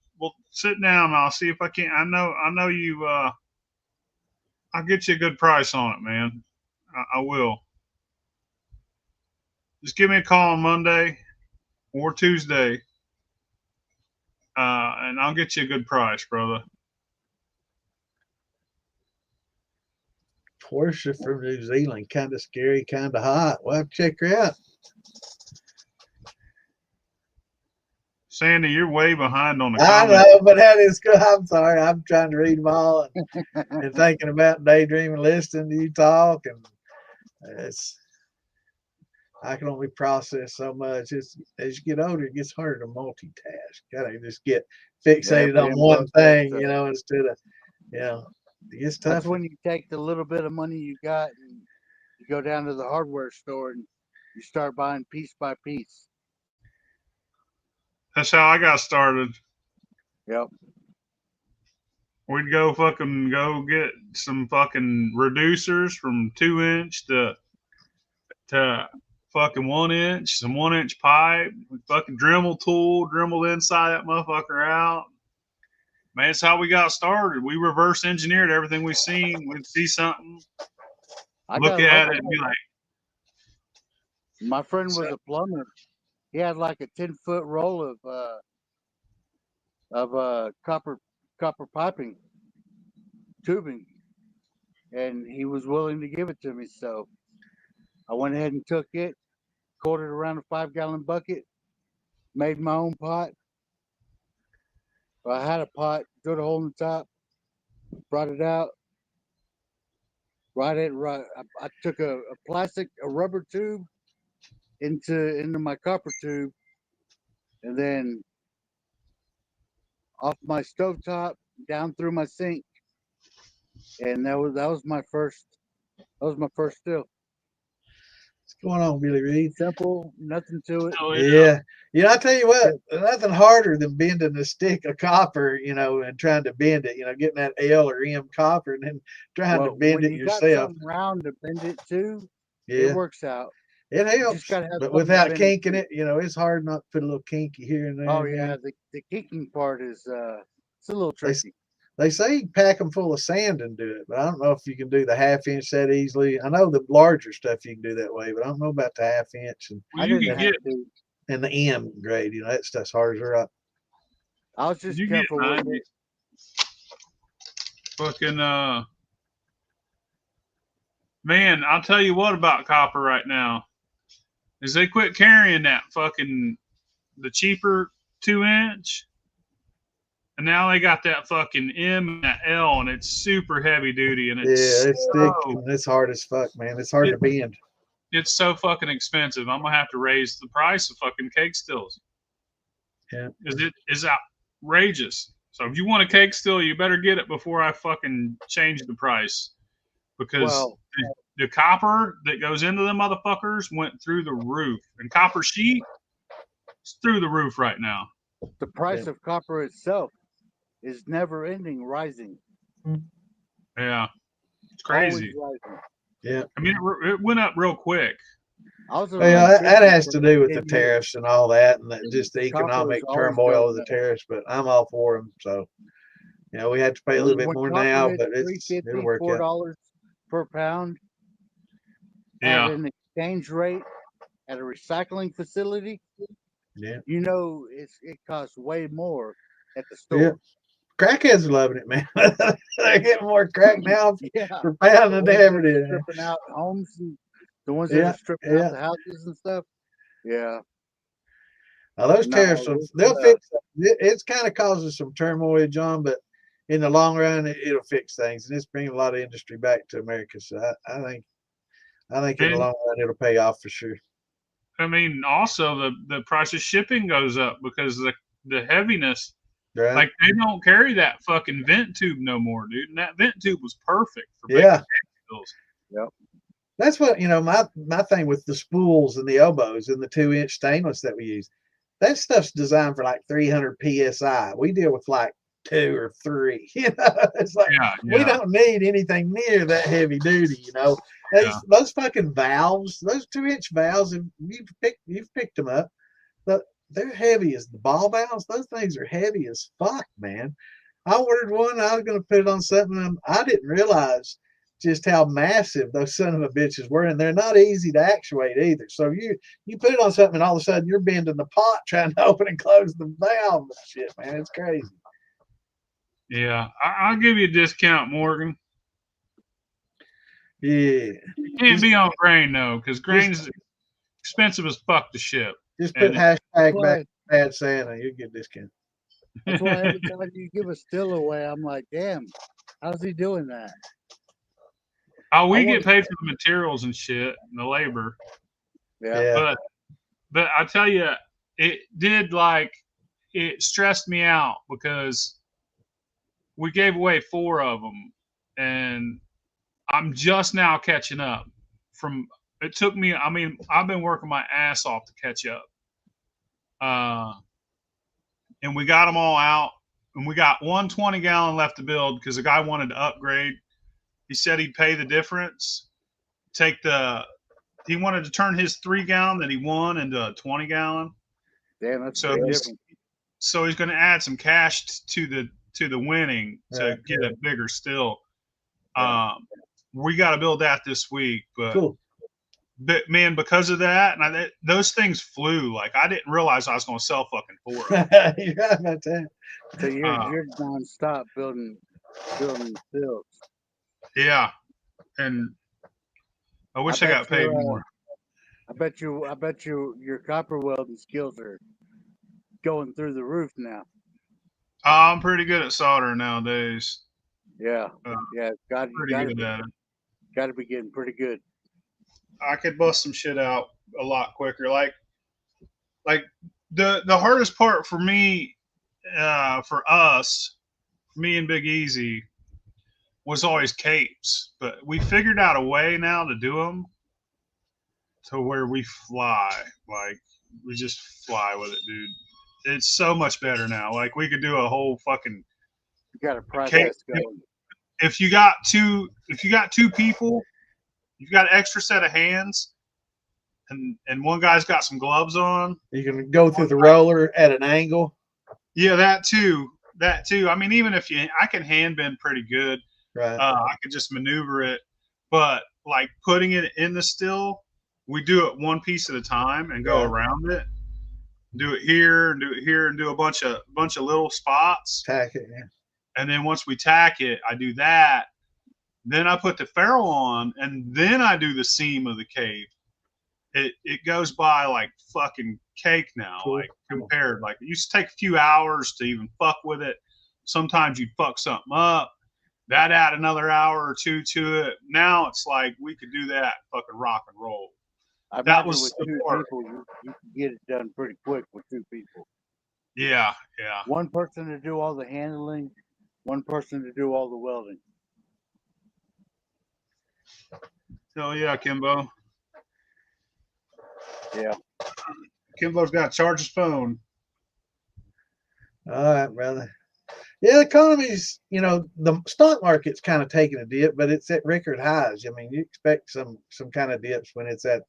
sit down and I'll see if I can. I know you. I'll get you a good price on it, man. I will. Just give me a call on Monday or Tuesday, and I'll get you a good price, brother. Portia from New Zealand, kind of scary, kind of hot. Well, check her out. Sandy, you're way behind on the I comments. know, but that is good. I'm sorry. I'm trying to read them all and thinking about daydreaming, listening to you talk, and I can only process so much. As you get older, it gets harder to multitask. Gotta just get fixated on one thing, you know, instead of, you know, it gets tough. That's when you take the little bit of money you got and you go down to the hardware store and you start buying piece by piece. That's how I got started. Yep. We'd go get some fucking reducers from 2-inch to fucking 1-inch, some 1-inch pipe, we fucking Dremel inside that motherfucker out. Man, that's how we got started. We reverse engineered everything we seen. We'd see something, look at it, and be like, my friend was a plumber. He had like a 10-foot roll of copper piping tubing, and he was willing to give it to me. So I went ahead and took it, poured it around a 5-gallon bucket, made my own pot. I had a pot, drilled a hole in the top, brought it out, right. I took a rubber tube into my copper tube, and then off my stovetop down through my sink, and that was my first still. What's going on, Billy Reed? Simple, nothing to it. Oh, Yeah. I tell you what, nothing harder than bending a stick of copper, and trying to bend it, getting that L or M copper and then trying to bend When it you got yourself. something round to bend it to, it Yeah. works out. It You helps, just gotta have but something to without bend kinking to. it, it's hard not to put a little kinky here and there. Oh man. yeah, the kicking part is it's a little They, tricky. they say you can pack them full of sand and do it, but I don't know if you can do the half-inch that easily. I know the larger stuff you can do that way, but I don't know about the half-inch well, I you didn't can have get to. and the M grade. That stuff's hard as rock. I was just you get careful with 90. it. Fucking man, I'll tell you what about copper right now is they quit carrying that fucking the cheaper 2-inch, and now they got that fucking M and that L, and it's super heavy duty, and Yeah, it's thick and it's hard as fuck, man. It's hard to bend. it's so fucking expensive. I'm gonna have to raise the price of fucking cake stills. Yeah. It is outrageous. So if you want a cake still, you better get it before I fucking change the price, because Well, the copper that goes into the motherfuckers went through the roof, and copper sheet is through the roof right now. the price of copper itself is never ending rising. Yeah, it's Always crazy. rising. Yeah. I mean, it went up real quick. I was Well, that has to do with the 10 years. tariffs and all that, and just the Copper is economic always turmoil of going the up. tariffs. But I'm all for them. So, we have to pay a little bit When more copper now, hits but it'll $3.50, work out. $4 per pound Yeah, at an exchange rate at a recycling facility, Yeah. it costs way more at the store. Yeah. Crackheads are loving it, man. They're getting more crack now Yeah. per pound than The they ones ever that are did. stripping out homes, and the ones that Yeah. are stripping Yeah. out the houses and stuff. Yeah. Now, those No, tariffs, they'll fix it. It's kind of causing some turmoil, John, but in the long run, it'll fix things, and it's bringing a lot of industry back to America. So I think in the and long run, it'll pay off for sure. I mean, also the price of shipping goes up because the heaviness. Right? Like they don't carry that fucking vent tube no more, dude. And that vent tube was perfect for Yeah. making cake stills. Yep. That's what my thing with the spools and the elbows and the 2-inch stainless that we use. That stuff's designed for like 300 psi. We deal with like 2 or 3. It's like we don't need anything near that heavy duty. Those fucking valves, those 2-inch valves, and you've picked them up. But they're heavy as the ball valves. Those things are heavy as fuck, man. I ordered one. I was going to put it on something. And I didn't realize just how massive those son of a bitches were, and they're not easy to actuate either. So you put it on something, and all of a sudden you're bending the pot trying to open and close the valve and shit, man. It's crazy. Yeah, I'll give you a discount, Morgan. Yeah. You can't be on grain though, because grain's expensive as fuck to ship. Just put hashtag back bad Santa. You get a discount. That's why every time you give a still away, I'm like, damn, how's he doing that? Oh, we get paid for the materials and shit and the labor. Yeah. But I tell you, it stressed me out because we gave away 4 of them, and I'm just now catching up. It took me. I mean, I've been working my ass off to catch up. And we got them all out, and we got 1 20-gallon left to build because the guy wanted to upgrade. He said he'd pay the difference. He wanted to turn his 3-gallon that he won into a 20-gallon. Damn, that's so different. So he's going to add some cash to the winning to get it bigger still. We got to build that this week, but. Cool. But man, because of that, and those things flew. Like I didn't realize I was going to sell fucking 4 of them. You're right about that. So you're nonstop building stills. Yeah, and I wish I got paid more. I bet you your copper welding skills are going through the roof now. I'm pretty good at soldering nowadays. Yeah, got to be getting pretty good. I could bust some shit out a lot quicker. Like the hardest part for me, for us, me and Big Easy, was always capes. But we figured out a way now to do them to where we fly. Like we just fly with it, dude. It's so much better now. Like we could do a whole fucking You got a cake. process going. If you got two people, you've got an extra set of hands, and one guy's got some gloves on. You can go through the roller at an angle. Yeah, that too. That too. I mean, even if I can hand bend pretty good. Right. I could just maneuver it, but like putting it in the still, we do it one piece at a time and go Right. around it. Do it here and do it here and do a bunch of little spots. Tack it. Yeah. And then once we tack it, I do that. Then I put the ferrule on, and then I do the seam of the cave. It goes by like fucking cake now, Cool. like compared. Like it used to take a few hours to even fuck with it. Sometimes you'd fuck something up. That add another hour or two to it. Now it's like we could do that fucking rock and roll. I That imagine was with the two part. people, you can get it done pretty quick with two people. Yeah. One person to do all the handling, one person to do all the welding. Hell yeah, Kimbo. Yeah. Kimbo's got to charge his phone. All right, brother. Yeah, the economy's, the stock market's kind of taking a dip, but it's at record highs. I mean, you expect some kind of dips when it's at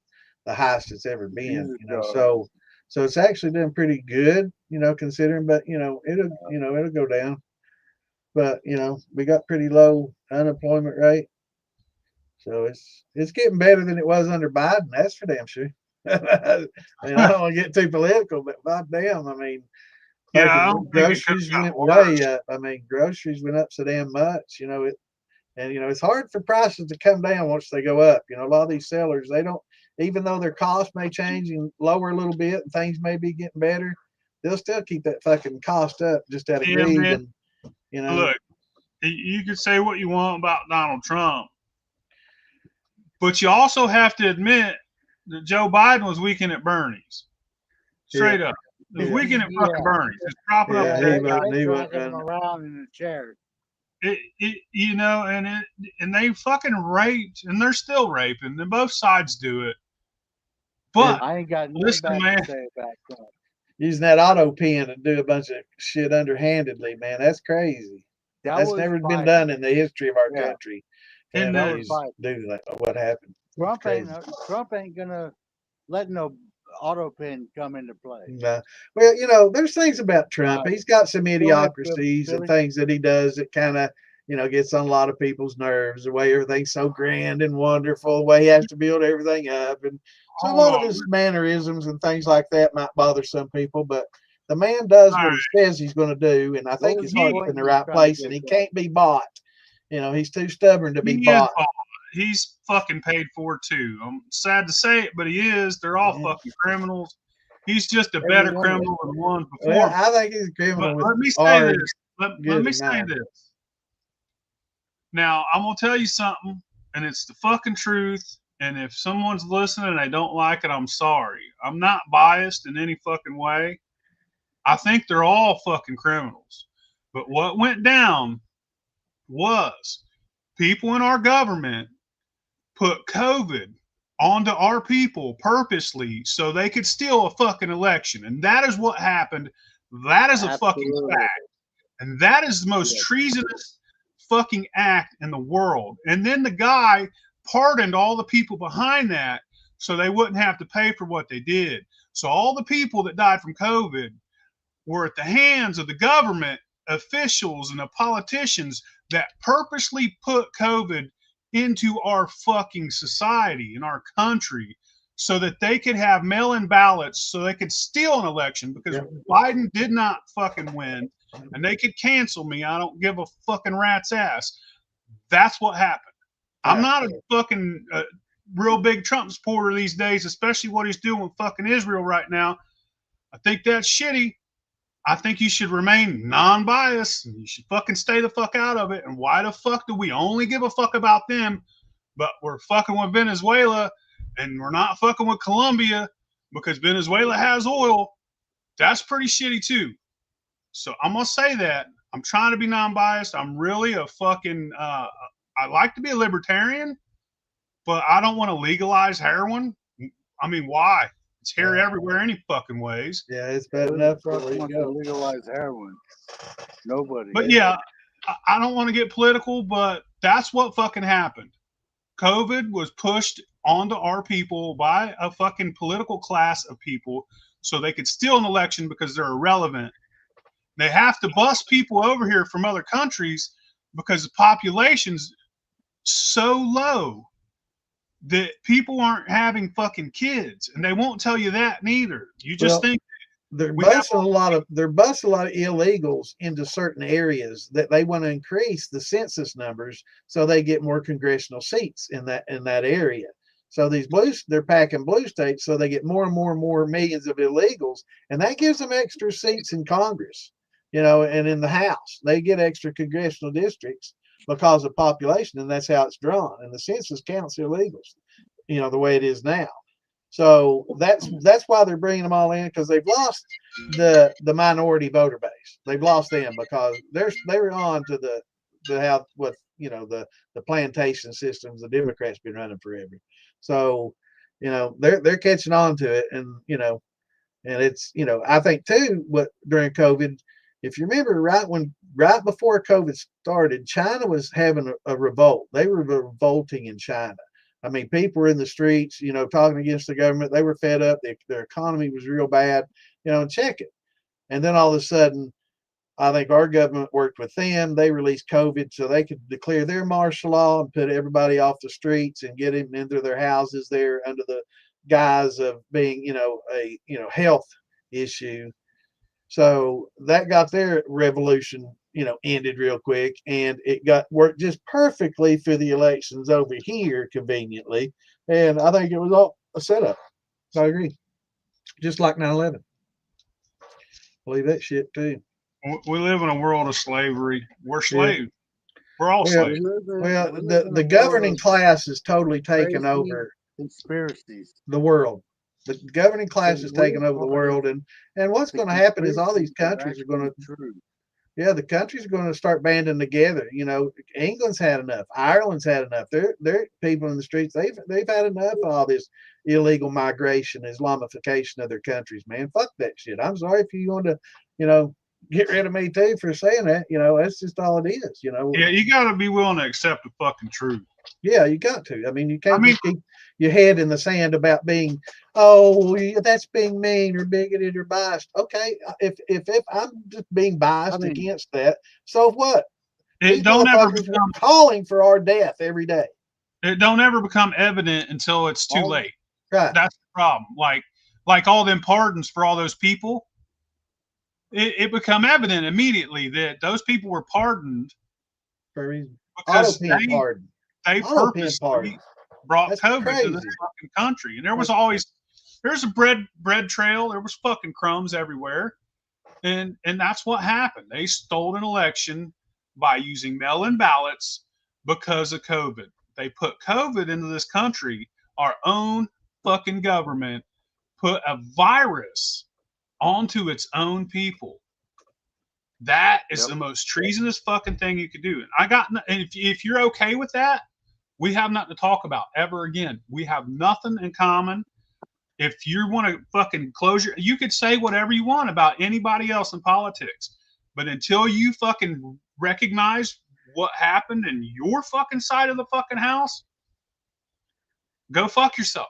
the highest it's ever been, So it's actually doing pretty good, considering, but it'll go down. But we got pretty low unemployment rate. So it's getting better than it was under Biden, that's for damn sure. I don't want to get too political, but goddamn, I mean, Yeah, I don't think it groceries could've went gotten way up. I mean, groceries went up so damn much. It's hard for prices to come down once they go up. A lot of these sellers, they don't, even though their cost may change and lower a little bit, and things may be getting better, they'll still keep that fucking cost up just out of greed. Man. And Look, you could say what you want about Donald Trump, but you also have to admit that Joe Biden was weakening at Bernie's. Straight up. It was weakening at fucking Bernie's. It's propping up. he They wasn't drag him running. around in a chair. And they fucking raped, and they're still raping, and both sides do it. But I ain't got listen, nothing man. to say about that. Using that auto pen to do a bunch of shit underhandedly, man, that's crazy. That's never been done in the history of our country. And do that. What happened? Trump ain't gonna let no auto pen come into play. No. Well, there's things about Trump. He's got some idiocracies and things that he does that kind of, gets on a lot of people's nerves. The way everything's so grand and wonderful, the way he has to build everything up, and so a lot of his mannerisms and things like that might bother some people. But the man does what he says he's going to do, and I think his heart's in the right place, and he can't be bought. He's too stubborn to be bought. He's fucking paid for too. I'm sad to say it, but he is. They're all fucking criminals. He's just a better criminal than the ones before. Well, I think he's a criminal. But let me say this. Let me say this. Now, I'm going to tell you something, and it's the fucking truth. And if someone's listening and they don't like it, I'm sorry. I'm not biased in any fucking way. I think they're all fucking criminals. But what went down was people in our government put COVID onto our people purposely so they could steal a fucking election. And that is what happened. That is a fucking fact. And that is the most treasonous fucking act in the world. And then the guy pardoned all the people behind that so they wouldn't have to pay for what they did. So all the people that died from COVID were at the hands of the government officials and the politicians that purposely put COVID into our fucking society, in our country, so that they could have mail-in ballots, so they could steal an election because Biden did not fucking win, and they could cancel me. I don't give a fucking rat's ass. That's what happened. I'm not a fucking real big Trump supporter these days, especially what he's doing with fucking Israel right now. I think that's shitty. I think you should remain non-biased. You should fucking stay the fuck out of it. And why the fuck do we only give a fuck about them, but we're fucking with Venezuela and we're not fucking with Colombia because Venezuela has oil? That's pretty shitty too. So I'm going to say that. I'm trying to be non-biased. I'm really a fucking, I like to be a libertarian, but I don't want to legalize heroin. I mean, why? It's here everywhere, any fucking ways. Yeah, it's bad Who enough the for fuck you wants go. to legalize heroin? Nobody. But yeah, I don't want to get political, but that's what fucking happened. COVID was pushed onto our people by a fucking political class of people so they could steal an election because they're irrelevant. They have to bus people over here from other countries because the population's so low that people aren't having fucking kids, and they won't tell you that neither. You just think they're we have busting a lot of illegals into certain areas that they want to increase the census numbers so they get more congressional seats in that area. So they're packing blue states so they get more and more and more millions of illegals, and that gives them extra seats in Congress, and in the House. They get extra congressional districts because of population, and that's how it's drawn. And the census counts illegals, the way it is now. So that's why they're bringing them all in, because they've lost the minority voter base. They've lost them because they're on to the plantation systems the Democrats been running forever. So they're catching on to it, and it's I think too what during COVID, if you remember right before COVID started, China was having a revolt. They were revolting in China. I mean, people were in the streets, talking against the government. They were fed up. Their economy was real bad, check it. And then all of a sudden, I think our government worked with them. They released COVID so they could declare their martial law and put everybody off the streets and get them into their houses there under the guise of being, a health issue. So that got their revolution, ended real quick, and it worked just perfectly for the elections over here conveniently. And I think it was all a setup. So I agree. Just like 9/11. Believe that shit too. we live in a world of slavery. We're slaves. We're all Well, slaves. Well, the governing class has totally taken over conspiracies. the world. The governing class has taken over the world, and what's going to happen is all these countries are going to, the countries are going to start banding together. England's had enough. Ireland's had enough. They're people in the streets. They've had enough of all this illegal migration, Islamification of their countries. Man, fuck that shit. I'm sorry if you want to, get rid of me too for saying that. That's just all it is. Yeah, you got to be willing to accept the fucking truth. Yeah, you got to. I mean, you can't just keep your head in the sand about being, that's being mean or bigoted or biased. Okay, if I'm just being biased against that, so what? It don't ever become calling for our death every day. It don't ever become evident until it's too late. Right. That's the problem. Like all them pardons for all those people, it become evident immediately that those people were pardoned for a reason. Because they purposely brought COVID to this fucking country. And there's a bread trail. There was fucking crumbs everywhere. And that's what happened. They stole an election by using mail-in ballots because of COVID. They put COVID into this country. Our own fucking government put a virus onto its own people. That is the most treasonous fucking thing you could do. And if you're okay with that, we have nothing to talk about ever again. We have nothing in common. If you want to fucking you could say whatever you want about anybody else in politics, but until you fucking recognize what happened in your fucking side of the fucking house, go fuck yourself.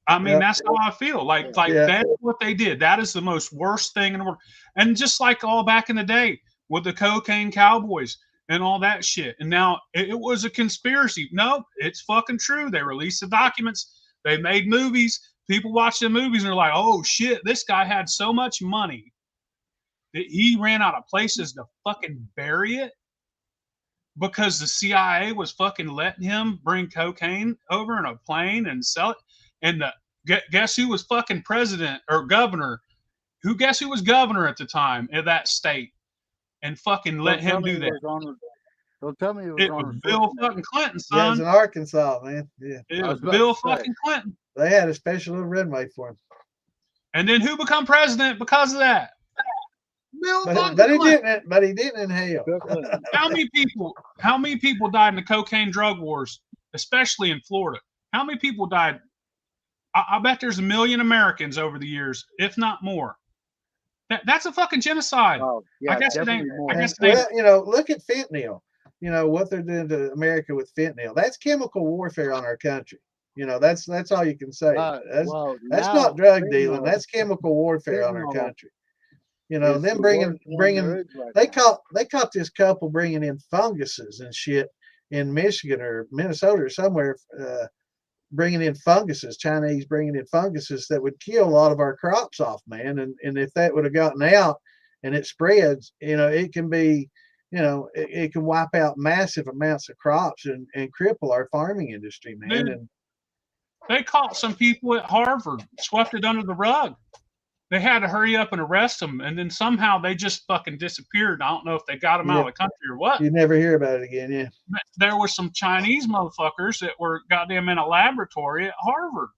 I mean, that's how I feel. That's what they did. That is the most worst thing in the world. And just like all back in the day with the cocaine cowboys and all that shit. And now it was a conspiracy. No, it's fucking true. They released the documents. They made movies. People watch the movies and they're like, oh shit, this guy had so much money that he ran out of places to fucking bury it because the CIA was fucking letting him bring cocaine over in a plane and sell it. And guess who was fucking president or governor? Guess who was governor at the time in that state? And fucking let him do that. Don't tell me it was Bill fucking Clinton, son. Yeah, it was in Arkansas, man. Yeah. It was Bill fucking Clinton. They had a special little runway for him. And then who become president because of that? Bill fucking Clinton. But he didn't inhale. How many people died in the cocaine drug wars, especially in Florida? How many people died I bet there's 1 million Americans over the years, if not more. That's a fucking genocide. Oh, yeah, I guess it ain't. definitely more. I guess it Well, ain't. you know, look at fentanyl. You know what they're doing to America with fentanyl. That's chemical warfare on our country. You know, that's all you can say. That's Well, that's now not drug dealing. fentanyl- That's chemical warfare on our fentanyl country. You know, is them the bringing worst one there bringing is right they now. caught this couple bringing in funguses and shit in Michigan or Minnesota or somewhere, bringing in funguses, Chinese bringing in funguses that would kill a lot of our crops off, man. And if that would have gotten out and it spreads, you know, it can be, you know, it can wipe out massive amounts of crops and cripple our farming industry, man. Dude, And they caught some people at Harvard, swept it under the rug. They had to hurry up and arrest them, and then somehow they just fucking disappeared. I don't know if they got them out of the country or what. you never hear about it again, yeah. There were some Chinese motherfuckers that were goddamn in a laboratory at Harvard.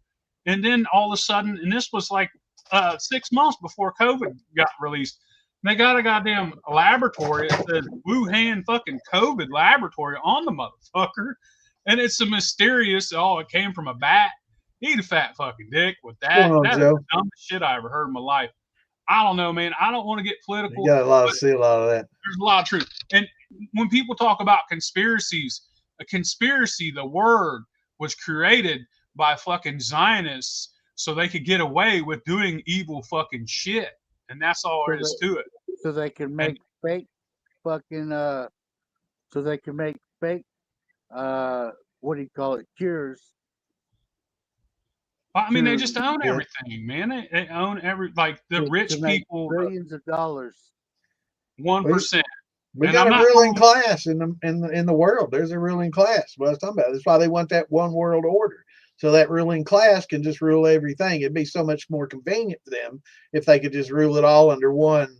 And then all of a sudden, and this was like 6 months before COVID got released, they got a goddamn laboratory that says Wuhan fucking COVID laboratory on the motherfucker. And it's a mysterious, it came from a bat. Eat a fat fucking dick with that. What's going on, That's Joe? the dumbest shit I ever heard in my life. I don't know, man. I don't want to get political. You got a lot but see a lot of that. there's a lot of truth. And when people talk about conspiracies, a conspiracy, the word was created by fucking Zionists so they could get away with doing evil fucking shit. And that's all there is to it. So they can make fake fucking so they can make fake what do you call it, cures. I mean, they just own everything, man. They own like the rich to make people, billions of dollars. 1%. We And got I'm a not ruling going- class in the world. There's a ruling class. What I was talking about. That's why they want that one world order. So that ruling class can just rule everything. It'd be so much more convenient for them if they could just rule it all under one,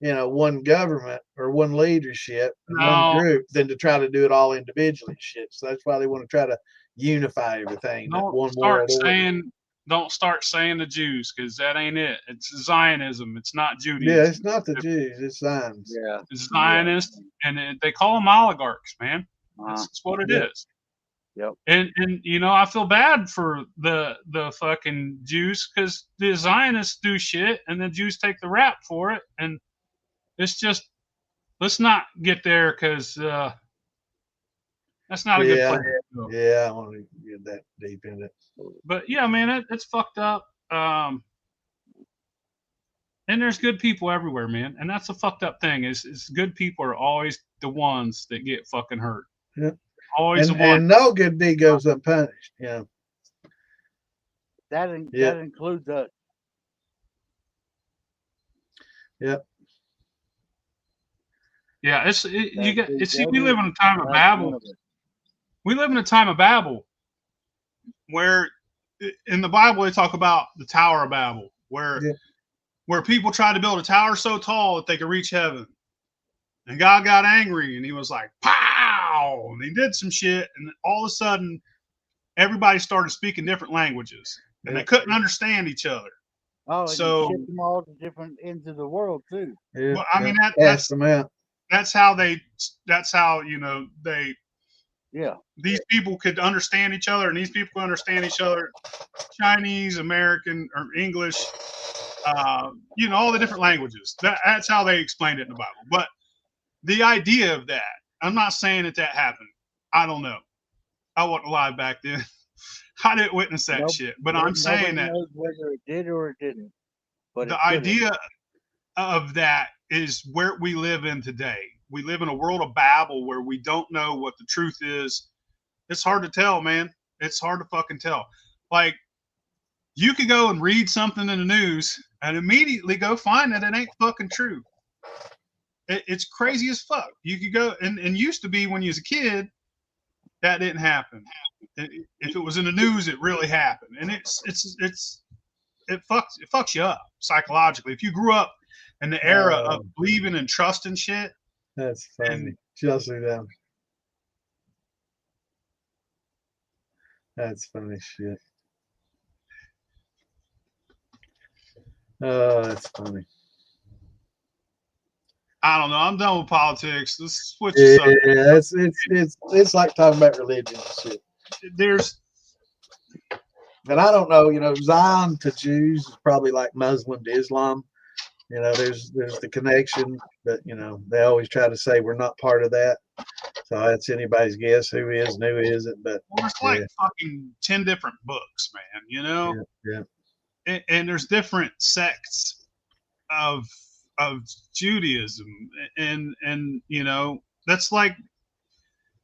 you know, one government or one leadership, one group, than to try to do it all individually and shit. So that's why they want to try to unify everything. That one world order. Don't start saying the Jews, because that ain't it. It's Zionism. It's not Judaism. Yeah, it's not the Jews. It's Zions. Yeah. It's Zionists, and they call them oligarchs, man. That's what it is. Yep. And you know, I feel bad for the fucking Jews, because the Zionists do shit and the Jews take the rap for it. And it's just, let's not get there, because that's not a good place to go. Yeah, I want to get that deep in it. But yeah, man, it's fucked up. And there's good people everywhere, man. And that's a fucked up thing. Is good people are always the ones that get fucking hurt. Yeah. Always And, the one. and no good deed goes unpunished. Yeah. That includes us. Yep. Yeah, That we live in a time of that's Babel. one of it. We live in a time of Babel, where in the Bible they talk about the Tower of Babel, where people tried to build a tower so tall that they could reach heaven. And God got angry and he was like, pow! And he did some shit. And all of a sudden, everybody started speaking different languages and they couldn't understand each other. Oh, and So- you ship them all to different ends of the world too. Yeah. Well, I mean, Cast them out. that's how, you know, Yeah. these people could understand each other, and these people could understand each other, Chinese, American, or English, you know, all the different languages. That's how they explained it in the Bible. But the idea of that, I'm not saying that happened. I don't know. I wasn't alive back then. I didn't witness that shit. But I'm saying that knows whether it did or it didn't. But the idea of that is where we live in today. We live in a world of Babel where we don't know what the truth is. It's hard to tell, man. It's hard to fucking tell. Like, you could go and read something in the news and immediately go find that it ain't fucking true. It's crazy as fuck. You could go and used to be when you was a kid, that didn't happen. If it was in the news, it really happened. And it fucks you up psychologically. If you grew up in the era of believing and trusting shit. That's funny. Chelsea down. That's funny shit. Oh, that's funny. I don't know. I'm done with politics. Let's switch this up. Yeah, it's like talking about religion and shit. There's And I don't know, Zion to Jews is probably like Muslim to Islam. There's the connection, but they always try to say we're not part of that. So that's anybody's guess who is and who isn't. But There's like fucking 10 different books, man. yeah. And there's different sects of Judaism, and that's like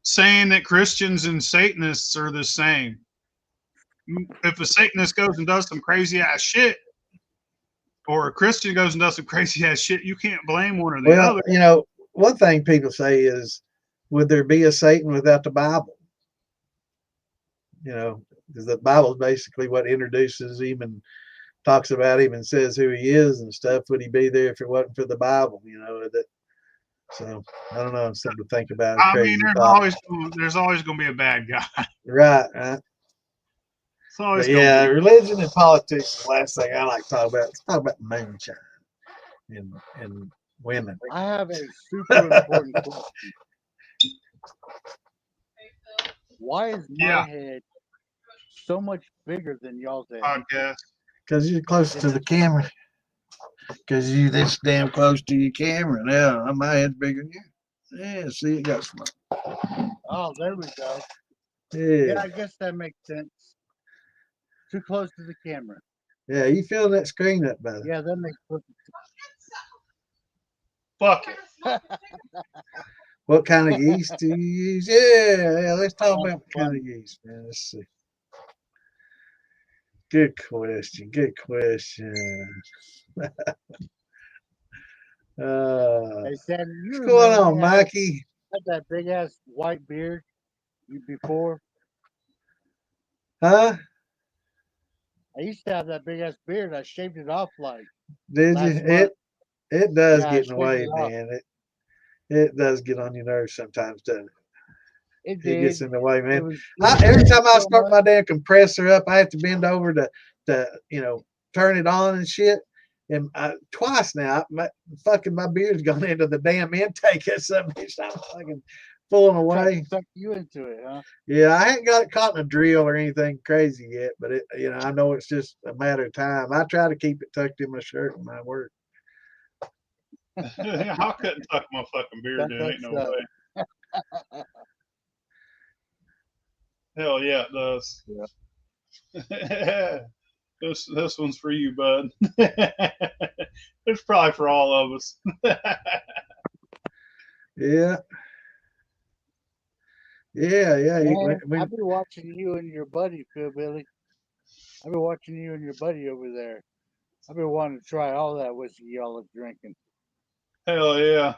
saying that Christians and Satanists are the same. If a Satanist goes and does some crazy ass shit, or a Christian goes and does some crazy ass shit, you can't blame one or the other. One thing people say is, would there be a Satan without the Bible? Because the Bible is basically what introduces him and talks about him and says who he is and stuff. Would he be there if it wasn't for the Bible? So I don't know. It's something to think about. I mean, there's always going to be a bad guy. Right. It's always religion and politics is the last thing I like to talk about. Let's talk about moonshine and women. I have a super important question. Why is my head so much bigger than y'all's head? Podcast. Because you're close to the camera. Because you this damn close to your camera. Now my head's bigger than you. Yeah, see, it got smart. Oh, there we go. Yeah, I guess that makes sense. Too close to the camera. Yeah, you feeling that screen up, brother? Yeah, that makes perfect sense. Fuck it. What kind of yeast do you use? Yeah, let's talk about what kind of yeast, man. Let's see. Good question. Hey, Sandy, what's going on, Mikey? Had that big ass white beard before? Huh? I used to have that big ass beard. I shaved it off like. Did you? It does get in the way, man. It does get on your nerves sometimes, doesn't it? It gets in the way, man. Every time I start my damn compressor up, I have to bend over to turn it on and shit. And twice now, my beard's gone into the damn intake or something. I'm fucking pulling away. Suck you into it, huh? Yeah, I ain't got it caught in a drill or anything crazy yet, but I know it's just a matter of time. I try to keep it tucked in my shirt when I work. I couldn't tuck my fucking beard in. Ain't no way. Hell yeah, it does. Yeah. This one's for you, bud. It's probably for all of us. Yeah. I've been watching you and your buddy, Billy. I've been watching you and your buddy over there. I've been wanting to try all that whiskey y'all are drinking. Hell yeah.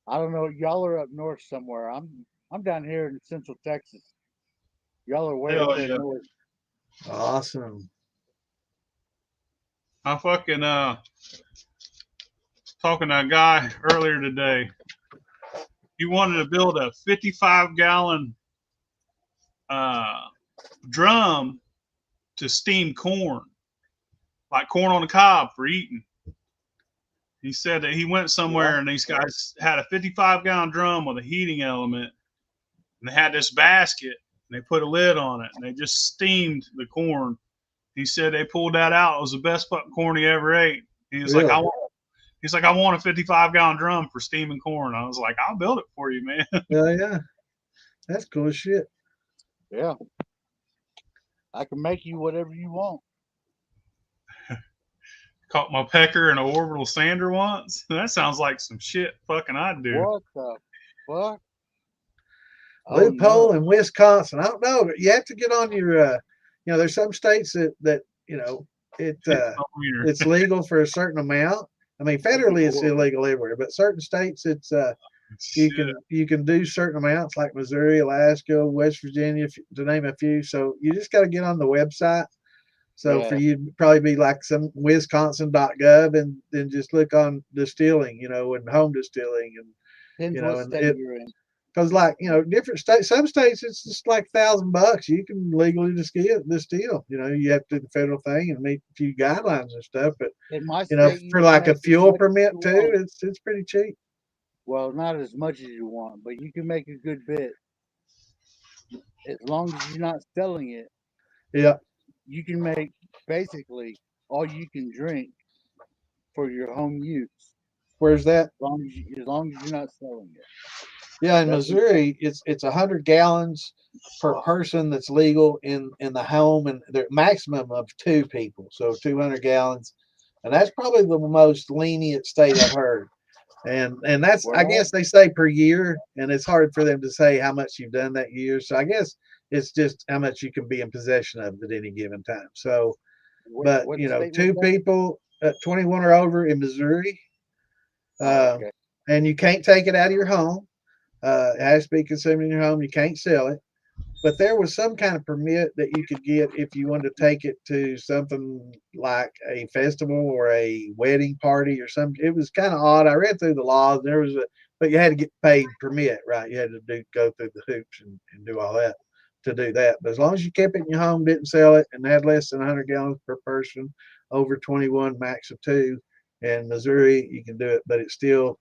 I don't know. Y'all are up north somewhere. I'm down here in Central Texas. Y'all are way up there north. Awesome. I fucking talking to a guy earlier today. He wanted to build a 55-gallon drum to steam corn, like corn on the cob for eating. He said that he went somewhere and these guys had a 55-gallon drum with a heating element, and they had this basket and they put a lid on it and they just steamed the corn. He said they pulled that out. It was the best fucking corn he ever ate. He was like, I want a 55-gallon drum for steaming corn. I was like, I'll build it for you, man. Yeah. That's cool as shit. Yeah. I can make you whatever you want. Caught my pecker in an orbital sander once. That sounds like some shit fucking I'd do. What the fuck? Loophole in Wisconsin. I don't know. You have to get on your there's some states that it's legal for a certain amount. I mean, federally it's illegal everywhere, but certain states it's you can do certain amounts, like Missouri, Alaska, West Virginia, to name a few. So you just got to get on the website. So for you, it'd probably be like some Wisconsin.gov, and then just look on distilling, and home distilling, and because different states, some states it's just like $1,000. You can legally distill. You have to do the federal thing and meet a few guidelines and stuff. But for like a fuel permit too, it's pretty cheap. Well, not as much as you want, but you can make a good bit as long as you're not selling it. Yeah. You can make basically all you can drink for your home use, Where's that? as long as you're not selling it. Yeah, in That's Missouri, it's 100 gallons per person that's legal in the home, and the maximum of 2 people, so 200 gallons, and that's probably the most lenient state I've heard. And that's, I well, guess they say per year, and it's hard for them to say how much you've done that year. So I guess it's just how much you can be in possession of at any given time. So, but what you know, state was two that? people, 21 or over in Missouri, Oh, uh, okay. and you can't take it out of your home. It has to be consumed in your home. You can't sell it. But there was some kind of permit that you could get if you wanted to take it to something like a festival or a wedding party or something. It was kind of odd. I read through the laws. There was a, but you had to get paid permit, right? You had to go through the hoops and do all that to do that. But as long as you kept it in your home, didn't sell it, and had less than 100 gallons per person, over 21, max of 2. In Missouri, you can do it, but it's still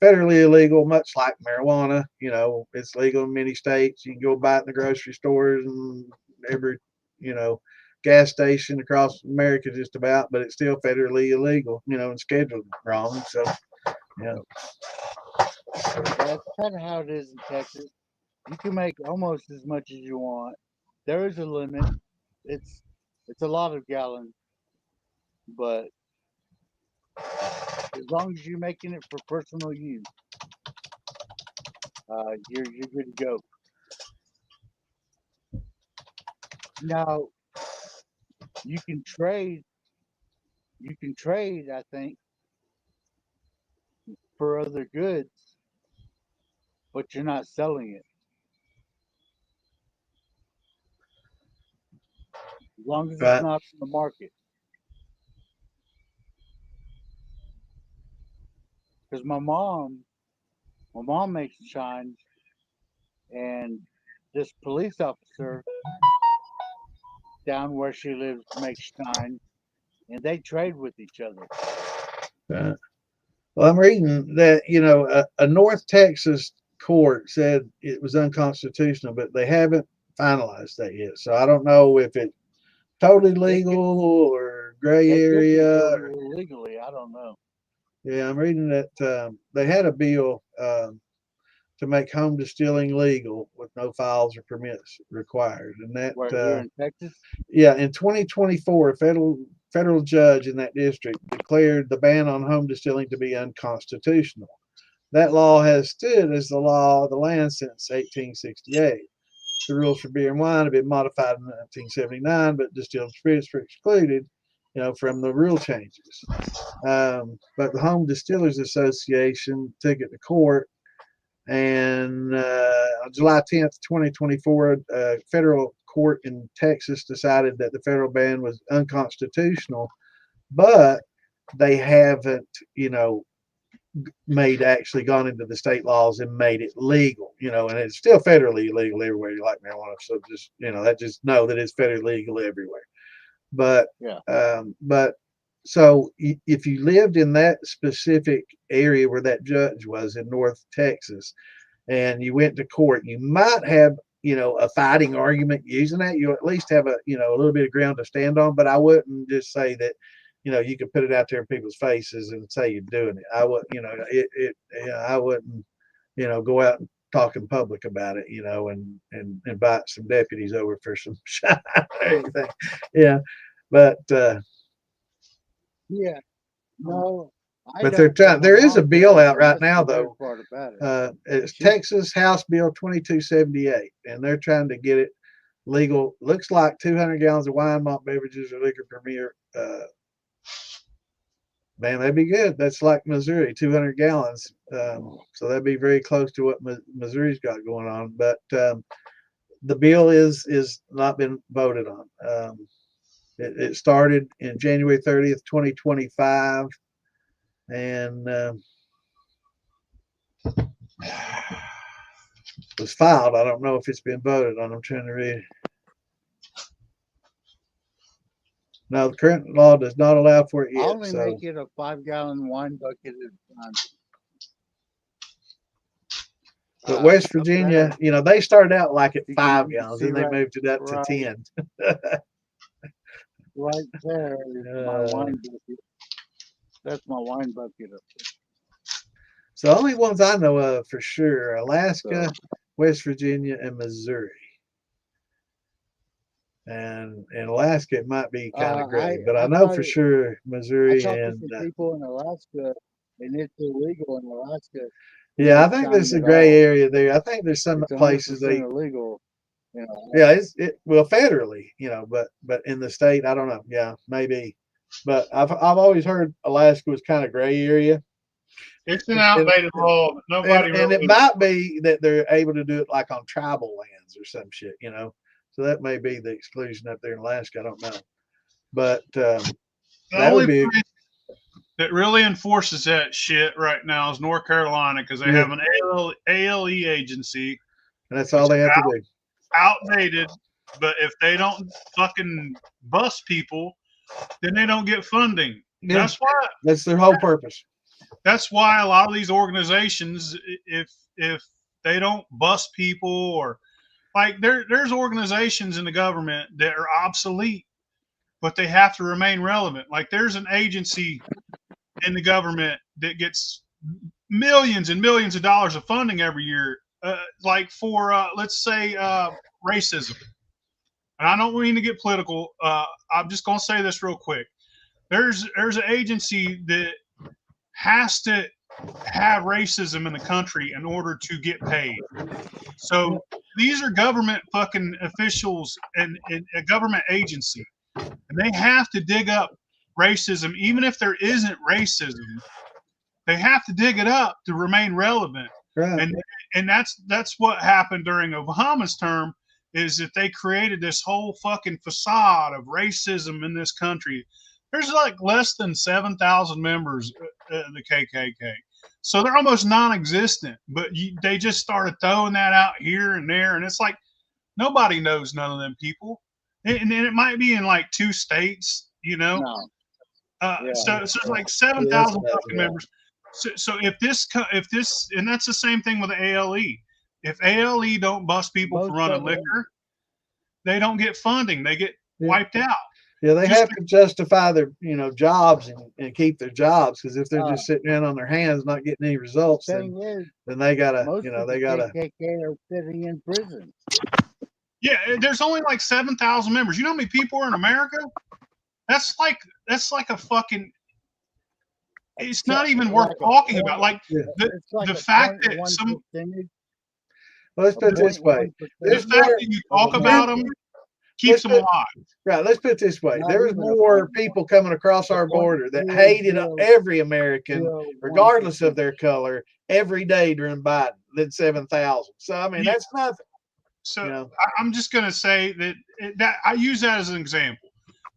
federally illegal, much like marijuana. You know, it's legal in many states. You can go buy it in the grocery stores and every, you know, gas station across America just about, but it's still federally illegal, you know, and scheduled wrong. So, yeah. That's kind of how it is in Texas. You can make almost as much as you want. There is a limit. It's it's a lot of gallons, but as long as you're making it for personal use, you're good to go. Now you can trade. You can trade, I think, for other goods, but you're not selling it as long as it's Right. not in the market. Because my mom makes shines, and this police officer down where she lives makes shines, and they trade with each other. Right. Well, I'm reading that, you know, a North Texas court said it was unconstitutional, but they haven't finalized that yet. So I don't know if it's totally It could legal or gray it could be area. illegal legally. I don't know. Yeah, I'm reading that they had a bill to make home distilling legal with no files or permits required, and that Where here in Texas, yeah, in 2024, a federal judge in that district declared the ban on home distilling to be unconstitutional. That law has stood as the law of the land since 1868. The rules for beer and wine have been modified in 1979, but distilled spirits were excluded, you know, from the rule changes. But the Home Distillers Association took it to court, and on July 10th, 2024, a federal court in Texas decided that the federal ban was unconstitutional, but they haven't, you know, made actually gone into the state laws and made it legal, you know, and it's still federally illegal everywhere you like marijuana. So just, you know, that just know that it's federally legal everywhere. But, yeah. but so if you lived in that specific area where that judge was in North Texas and you went to court, you might have, you know, a fighting argument using that. You at least have a, you know, a little bit of ground to stand on, but I wouldn't just say that, you know, you could put it out there in people's faces and say you're doing it. I would, you know, I wouldn't, you know, go out and talk in public about it, you know, and invite some deputies over for some shine or anything. Yeah. But, Yeah. No, I but they're don't. But trying, my there is a mom bill does, out and right that's now, the weird though. part about it. It's She Texas House Bill 2278, and they're trying to get it legal. Looks like 200 gallons of wine, malt beverages, or liquor per year. Man, that'd be good. That's like Missouri, 200 gallons. So that'd be very close to what Missouri's got going on. But the bill is not been voted on. It started in January 30th, 2025, and was filed. I don't know if it's been voted on. I'm trying to read. No, the current law does not allow for it I yet. only So, make it a 5 gallon wine bucket at a time. but West Up there, Virginia, you know, they started out like at you 5 can gallons, see then they right moved it up to right 10. right there is my wine bucket. That's my wine bucket up there. So the only ones I know of for sure: Alaska, So, West Virginia, and Missouri. And in Alaska, it might be kind of gray, but I know for sure I Missouri talked to and some people in Alaska, and it's illegal in Alaska. yeah, I think there's a gray area there. I think there's some It's places 100% they illegal. You know, yeah, well federally, but in the state, I don't know. Yeah, maybe. But I've always heard Alaska was kind of gray area. It's an And, outdated law that nobody and it really. might be that they're able to do it like on tribal lands or some shit, So that may be the exclusion up there in Alaska. I don't know. But The that would only be place that really enforces that shit right now is North Carolina because they have an ALE agency. and that's all they have to do. Outdated, but if they don't fucking bust people, then they don't get funding. Yeah. That's their whole purpose. That's why a lot of these organizations, if they don't bust people or like there's organizations in the government that are obsolete, but they have to remain relevant. Like there's an agency in the government that gets millions and millions of dollars of funding every year, like for let's say racism. And I don't mean to get political. I'm just going to say this real quick. There's an agency that has to have racism in the country in order to get paid. So these are government fucking officials and a government agency, and they have to dig up racism, even if there isn't racism. They have to dig it up to remain relevant. Right. And that's what happened during Obama's term is that they created this whole fucking facade of racism in this country. There's like less than 7,000 members of the KKK. So they're almost non-existent, but they just started throwing that out here and there. And it's like, nobody knows none of them people. And it might be in like 2 states, no. So it's like 7,000 fucking members. So if this, and that's the same thing with the ALE. If ALE don't bust people for running liquor, they don't get funding. They get wiped out. Yeah, they have to justify their, jobs and keep their jobs because if they're just sitting around on their hands not getting any results, then they gotta, they gotta. KKK are sitting in prison. Yeah, there's only like 7,000 members. You know how many people are in America? That's like a fucking. It's not even worth talking about. Like the fact that some. Well, let's put it this way: the fact that you talk about them keeps them alive. Right. Let's put it this way: there's more people coming across our border that hated every American, regardless of their color, every day during Biden than 7,000. So I mean, that's nothing. So I'm just going to say that I use that as an example,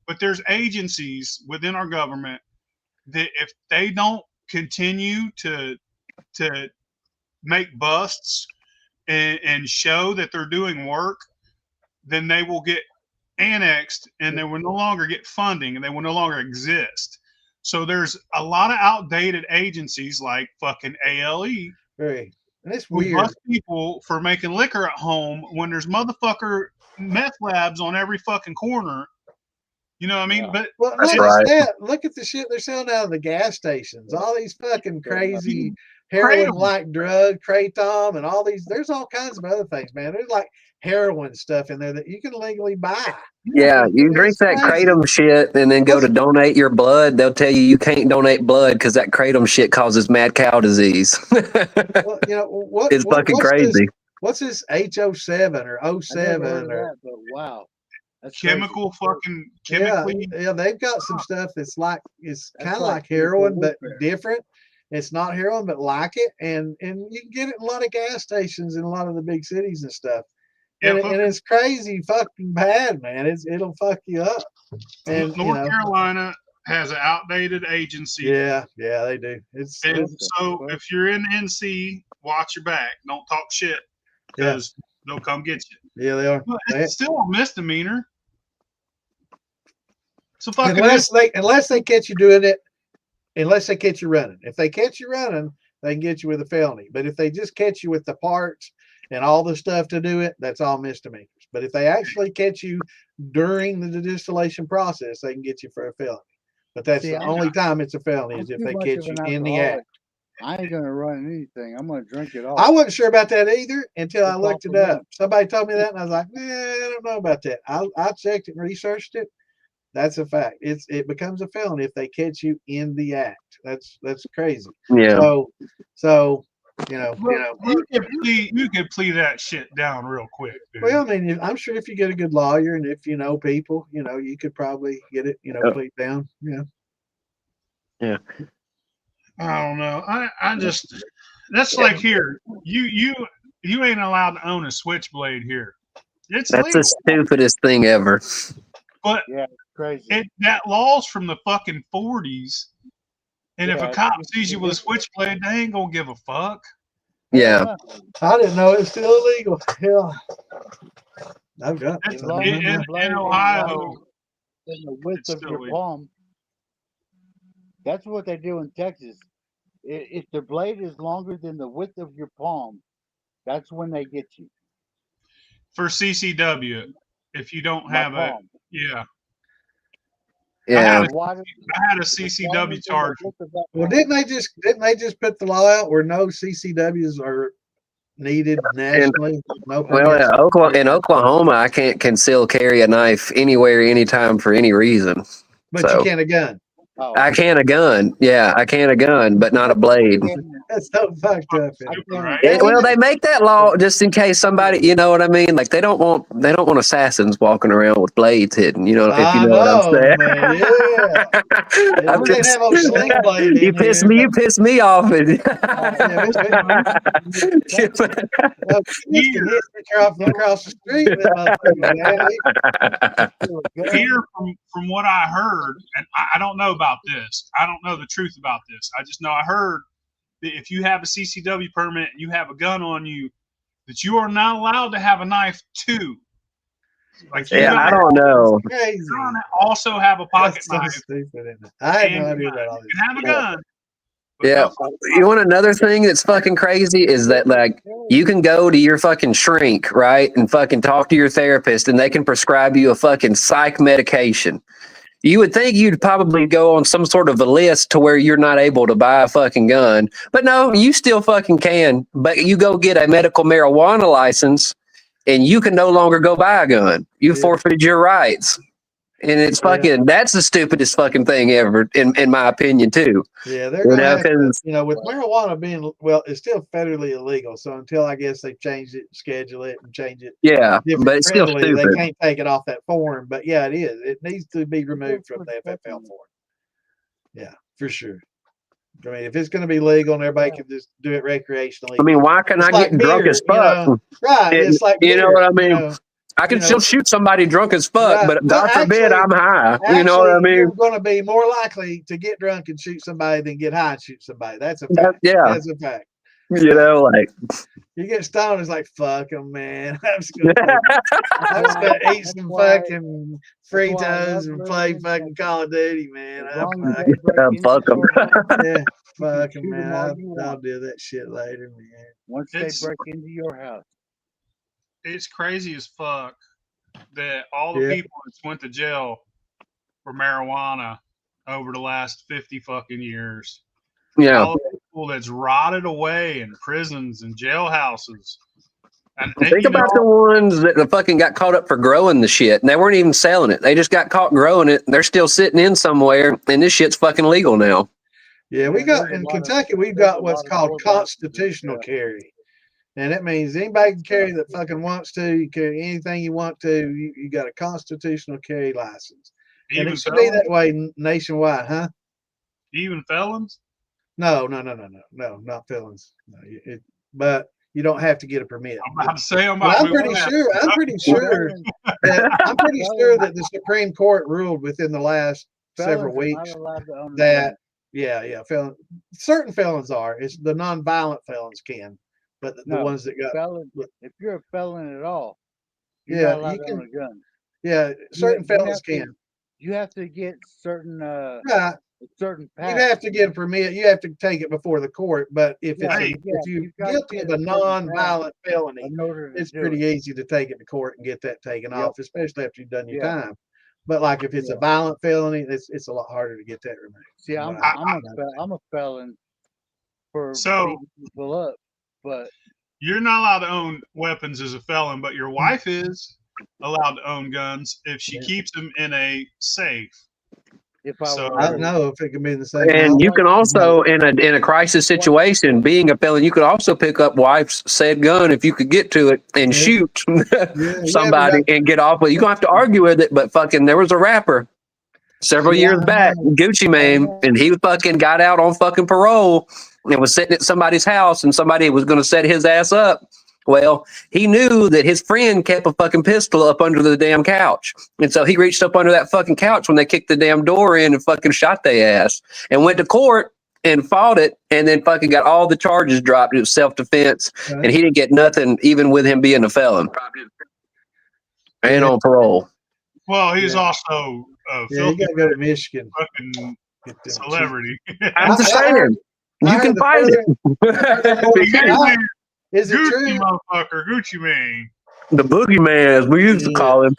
but there's agencies within our government that if they don't continue to make busts and show that they're doing work, then they will get annexed and they will no longer get funding and they will no longer exist. So there's a lot of outdated agencies like fucking ALE. Right. And it's weird. Bust people for making liquor at home when there's motherfucker meth labs on every fucking corner. You know what I mean? Yeah. But look at the shit they're selling out of the gas stations. All these fucking crazy heroin-like drug, kratom, and all these. There's all kinds of other things, man. There's like heroin stuff in there that you can legally buy. Yeah, you drink that kratom shit and then go to donate your blood. They'll tell you can't donate blood because that kratom shit causes mad cow disease. Well, it's fucking crazy. What's this H07 or 07 or wow. That's chemical crazy. Fucking chemically. Yeah, they've got some stuff that's like it's kind of like heroin but different. It's not heroin but like it, and you can get it in a lot of gas stations in a lot of the big cities and stuff. And, and it's crazy fucking bad, man. It'll fuck you up. And North Carolina has an outdated agency. Yeah, they do. So if you're in NC, watch your back. Don't talk shit because they'll come get you. Yeah, they are. But it's still a misdemeanor. So fucking unless they catch you doing it, unless they catch you running. If they catch you running, they can get you with a felony. But if they just catch you with the parts and all the stuff to do it, that's all misdemeanors. But if they actually catch you during the distillation process, they can get you for a felony. But that's See, the only time it's a felony I'm is if too they much catch of you an in the alcoholic. act. I ain't gonna run anything. I'm gonna drink it all. I wasn't sure about that either until I It's looked all it for me. up. Somebody told me that, and I was like, I don't know about that. I checked it and researched it. That's a fact. It becomes a felony if they catch you in the act. That's crazy. Yeah. So you know, You could plead that shit down real quick, dude. well, I mean, I'm sure if you get a good lawyer and if you know people, you could probably get it, plead down. Yeah. Yeah. I don't know. I just that's like here. You ain't allowed to own a switchblade here. It's That's the legal, stupidest thing ever. but Yeah, it's crazy. that law's from the fucking 40s. And if Yeah, a cop sees you with a switchblade, they ain't gonna give a fuck. Yeah. I didn't know it was still illegal. Hell, I've got It's- As long some as in in, my- the blade in is Ohio, longer than the width it's of still your legal. palm. That's what they do in Texas. If the blade is longer than the width of your palm, that's when they get you. For CCW, if you don't My have a palm. yeah, Yeah. I had a CCW charge. Well, didn't they just put the law out where no CCWs are needed nationally? No Well, permits. in Oklahoma, I can't conceal carry a knife anywhere, anytime, for any reason. But you So can't a gun. Oh, I can a gun. Yeah, I can a gun, but not a blade. That's so fucked up. Stupid, right? Well, they make that law just in case somebody, you know what I mean? Like they don't want assassins walking around with blades hidden. You know, if you I know what I'm know, saying. man. Yeah. I'm We can't just- have no sling blade you in piss here. me. You piss me off. No, kids can hit me across the street with that motherfucker, man. Here, from what I heard, and I don't know about this. I don't know the truth about this. I just know I heard that if you have a CCW permit and you have a gun on you, that you are not allowed to have a knife too. Like you Yeah, I gotta don't know. Crazy. also have a pocket That's so knife. stupid, isn't it? I had no and idea you about all this. can have a gun. but Yeah. no fucking You want another thing that's fucking crazy is that like you can go to your fucking shrink, right, and fucking talk to your therapist and they can prescribe you a fucking psych medication. You would think you'd probably go on some sort of a list to where you're not able to buy a fucking gun. But no, you still fucking can. But you go get a medical marijuana license and you can no longer go buy a gun. You Yeah. forfeited your rights. And it's Yeah. fucking, that's the stupidest fucking thing ever, in my opinion, too. Yeah, they're You gonna know, have to, 'cause- with marijuana being, well, it's still federally illegal. So until I guess they changed it, schedule it, and change it Yeah, different but it's still friendly, they stupid. can't take it off that form. But yeah, it is. It needs to be removed from the FFL form. Yeah, for sure. I mean, if it's going to be legal and everybody can just do it recreationally, I mean, why can it's I like get drunk beer, as fuck? right? And- It's like you know beer, what I mean? I can you know, still shoot somebody drunk as fuck, right. but Well, God forbid actually- I'm high. You know what I mean? You're going to be more likely to get drunk and shoot somebody than get high and shoot somebody. That's a fact. Yeah. That's a fact. You know, like You get stoned, it's like, fuck them, man. I'm just gonna eat some fucking Fritos and play fucking Call of Duty, man. As I'm long as fuck- they break into fuck 'em. your house, yeah, fuck 'em, shoot 'em man. all you I'll want. do that shit later, man. once they It's- break into your house. It's crazy as fuck that all the Yeah. people that's went to jail for marijuana over the last 50 fucking years. yeah. All the people that's rotted away in prisons and jailhouses. And Think about the ones that fucking got caught up for growing the shit, and they weren't even selling it. They just got caught growing it. They're still sitting in somewhere, and this shit's fucking legal now. Yeah, we Yeah, got there's a in lot of- Kentucky. We've there's got a what's lot of called court licenses, constitutional yeah. carry, and that means anybody can carry that fucking wants to. You carry anything you want to. You got a constitutional carry license, and even it should be felons, that way nationwide, huh? even felons. No, not felons. No, but you don't have to get a permit. I'm about to say I'm But about I'm to pretty sure. I'm pretty sure that the Supreme Court ruled within the last several weeks that certain felons are. It's the non-violent felons can, but the No, ones that got felon. If you're a felon at all, you're Yeah, not allowed you to can- own a gun. certain you felons have to- can. You have to get certain Right. a certain You'd path. have to get a permit. You have to take it before the court. But if Yeah, it's Hey. if you're you've gotta guilty get of a a certain path non-violent felony, in order to it's do pretty it. easy to take it to court and get that taken Yep. off, especially after you've done your Yeah. time. But like if it's a Yeah. violent felony, it's a lot harder to get that removed. See, I'm But I'm a felon for So- beating people up, but You're not allowed to own weapons as a felon, but your wife is allowed to own guns if she Yeah. keeps them in a safe. if I So- were I don't married, know if it can be the same. And house. you can also, in a crisis situation, being a felon, you could also pick up wife's said gun if you could get to it and Yeah. shoot Yeah, somebody and get off with. You don't have to argue with it, but fucking, there was a rapper several Yeah, years I back, know. Gucci I Mane, know. and he fucking got out on fucking parole and was sitting at somebody's house, and somebody was going to set his ass up. Well, he knew that his friend kept a fucking pistol up under the damn couch. And so he reached up under that fucking couch when they kicked the damn door in and fucking shot their ass and went to court and fought it and then fucking got all the charges dropped. It was self-defense. Okay. And he didn't get nothing, even with him being a felon and Yeah. on parole. Well, he's Yeah. also a Yeah, you filthy gotta go to Michigan. fucking Get them celebrity. I'm just I saying, heard- I you heard can the fight further- it. Is it Gucci true? motherfucker, Gucci Mane. The boogeyman, as we used to Yeah. call him.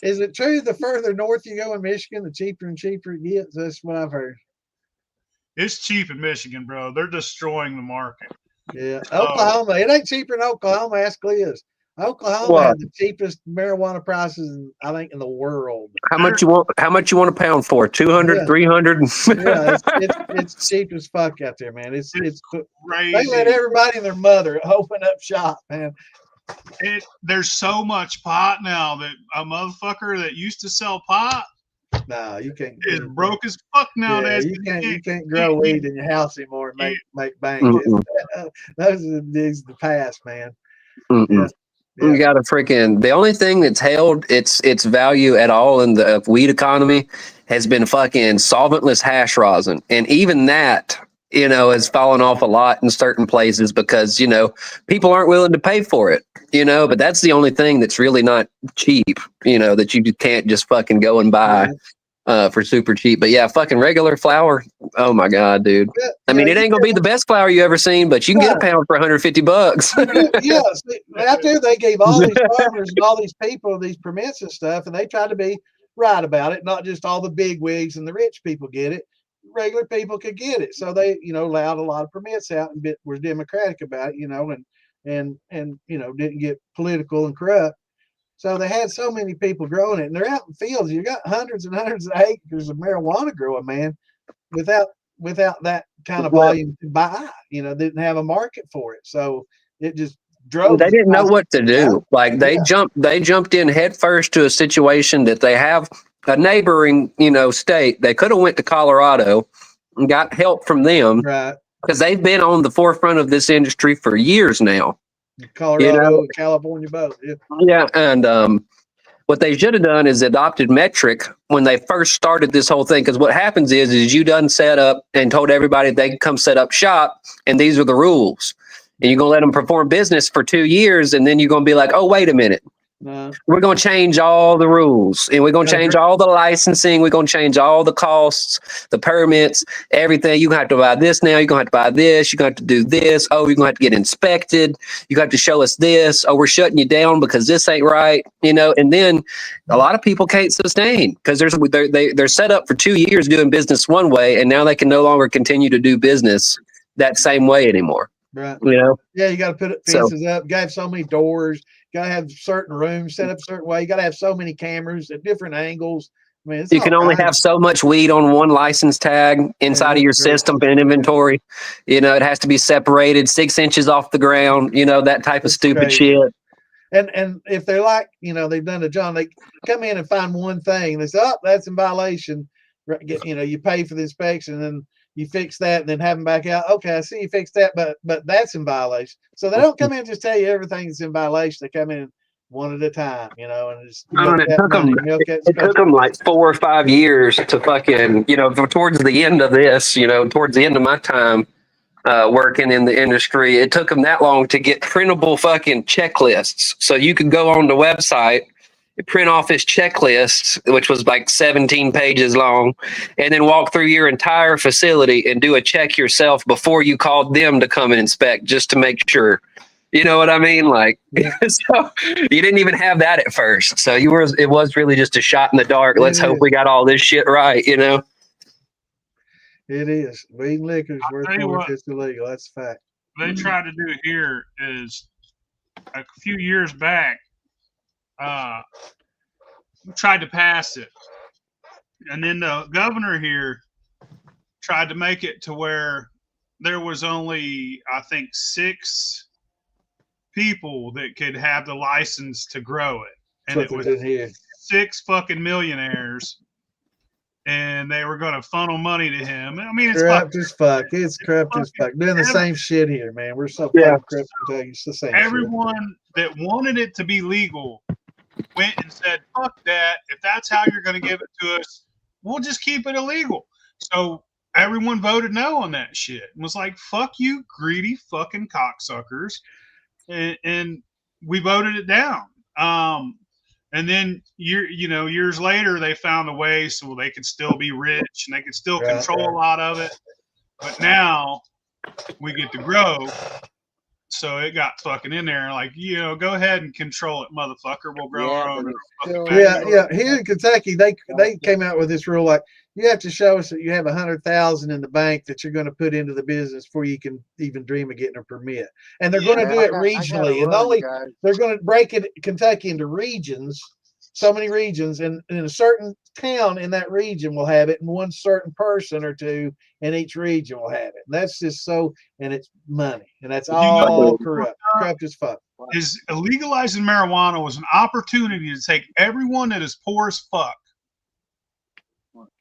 Is it true the further north you go in Michigan, the cheaper and cheaper it gets? That's what I've heard. It's cheap in Michigan, bro. They're destroying the market. Yeah, Oh. Oklahoma. It ain't cheaper in Oklahoma. Ask Liz. Oklahoma What? has the cheapest marijuana prices, I think, in the world. How much you want? How much you want a pound for? 200, Yeah. 300? Yeah, it's cheap as fuck out there, man. It's they Crazy. let everybody and their mother open up shop, man. There's so much pot now that a motherfucker that used to sell pot No, you can't. is broke as fuck Yeah, nowadays. you can't grow weed in your house anymore and make bank. Mm-mm. Those are the days of the past, man. Mm-mm. Yeah. You got to freaking. The only thing that's held its value at all in the weed economy has been fucking solventless hash rosin, and even that, has fallen off a lot in certain places because people aren't willing to pay for it. But that's the only thing that's really not cheap. That you can't just fucking go and buy for super cheap. But yeah, fucking regular flour. Oh my god, dude. Yeah, I mean, yeah, it ain't gonna be the best flour you ever seen, but you can get a pound for $150. yeah, see, out there they gave all these farmers and all these people these permits and stuff, and they tried to be right about it. Not just all the big wigs and the rich people get it; regular people could get it. So they, allowed a lot of permits out and were democratic about it, and didn't get political and corrupt. So they had so many people growing it, and they're out in fields. You got hundreds and hundreds of acres of marijuana growing, man, without that kind of volume to buy. Didn't have a market for it, so it just drove. They didn't know price what to do. Like they jumped in headfirst to a situation that they have a neighboring, state. They could have went to Colorado and got help from them right. because they've been on the forefront of this industry for years now. Colorado, California, both. Yeah. Yeah, and what they should have done is adopted metric when they first started this whole thing. Because what happens is you done set up and told everybody they can come set up shop, and these are the rules. And you're gonna let them perform business for 2 years, and then you're gonna be like, oh, wait a minute. No. We're going to change all the rules, and we're going to change all the licensing. We're going to change all the costs, the permits, everything. You're going to have to buy this now. You're going to have to buy this. You're going to have to do this. Oh, you're going to have to get inspected. You got to show us this. Oh, we're shutting you down because this ain't right. And then a lot of people can't sustain because they're set up for 2 years doing business one way, and now they can no longer continue to do business that same way anymore. Right. Yeah, you got to put fences up. You got to have so many doors. You got to have certain rooms set up a certain way. You got to have so many cameras at different angles. I mean, you can only have so much weed on one license tag inside of your system and inventory. It has to be separated 6 inches off the ground. That type of stupid shit. And if they're like, they've done to John, they come in and find one thing. And they say, oh, that's in violation. You pay for the inspection, and then you fix that, and then have them back out. Okay, I see you fixed that, but that's in violation. So they don't come in and just tell you everything that's in violation. They come in one at a time, and just it took them like 4 or 5 years to fucking, towards the end of this, towards the end of my time working in the industry, it took them that long to get printable fucking checklists. So you could go on the website print off his checklist, which was like 17 pages long, and then walk through your entire facility and do a check yourself before you called them to come and inspect, just to make sure. You know what I mean? Like, Yeah. so you didn't even have that at first. So it was really just a shot in the dark. It Let's hope is. we got all this shit right, you know? It is. Weed and liquor is worth tell you more if what. it's illegal. That's a fact. They tried to do here is a few years back, tried to pass it. And then the governor here tried to make it to where there was only, I think, 6 people that could have the license to grow it. And That's it what was they did here. 6 fucking millionaires. And they were going to funnel money to him. I mean, it's Corrupt as fuck. It's corrupt as fuck. Doing the same shit here, man. We're so fucking corrupt. It's the same shit. everyone that wanted it to be legal went and said, fuck that. If that's how you're going to give it to us, we'll just keep it illegal. So everyone voted no on that shit and was like, fuck you, greedy fucking cocksuckers. And we voted it down. And then years later, they found a way so they could still be rich and they could still control a lot of it. But now we get to grow. So it got fucking in there, like, go ahead and control it, motherfucker. We'll grow our own. Yeah. Here in Kentucky, they came out with this rule like you have to show us that you have 100,000 in the bank that you're going to put into the business before you can even dream of getting a permit. And they're going to do it regionally, and they're going to break it Kentucky into regions. So many regions, and in a certain town in that region will have it, and one certain person or two in each region will have it. And that's just and it's money, and that's all corrupt as fuck. Is legalizing marijuana was an opportunity to take everyone that is poor as fuck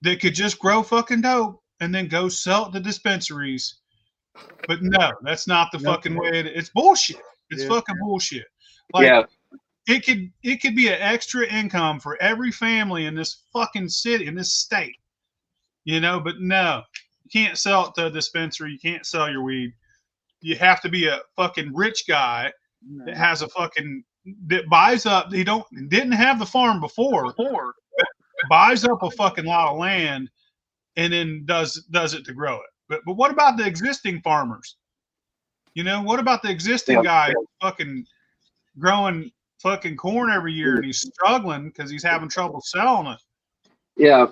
that could just grow fucking dope and then go sell it to dispensaries. But no, that's not the fucking way. It's bullshit. It's fucking bullshit. Like, it could be an extra income for every family in this fucking city, in this state, but no, you can't sell it to a dispensary. You can't sell your weed. You have to be a fucking rich guy that has that buys up. He didn't have the farm before, but buys up a fucking lot of land and then does it to grow it. But what about the existing farmers? What about the existing guy fucking growing fucking corn every year and he's struggling because he's having trouble selling it? Yeah.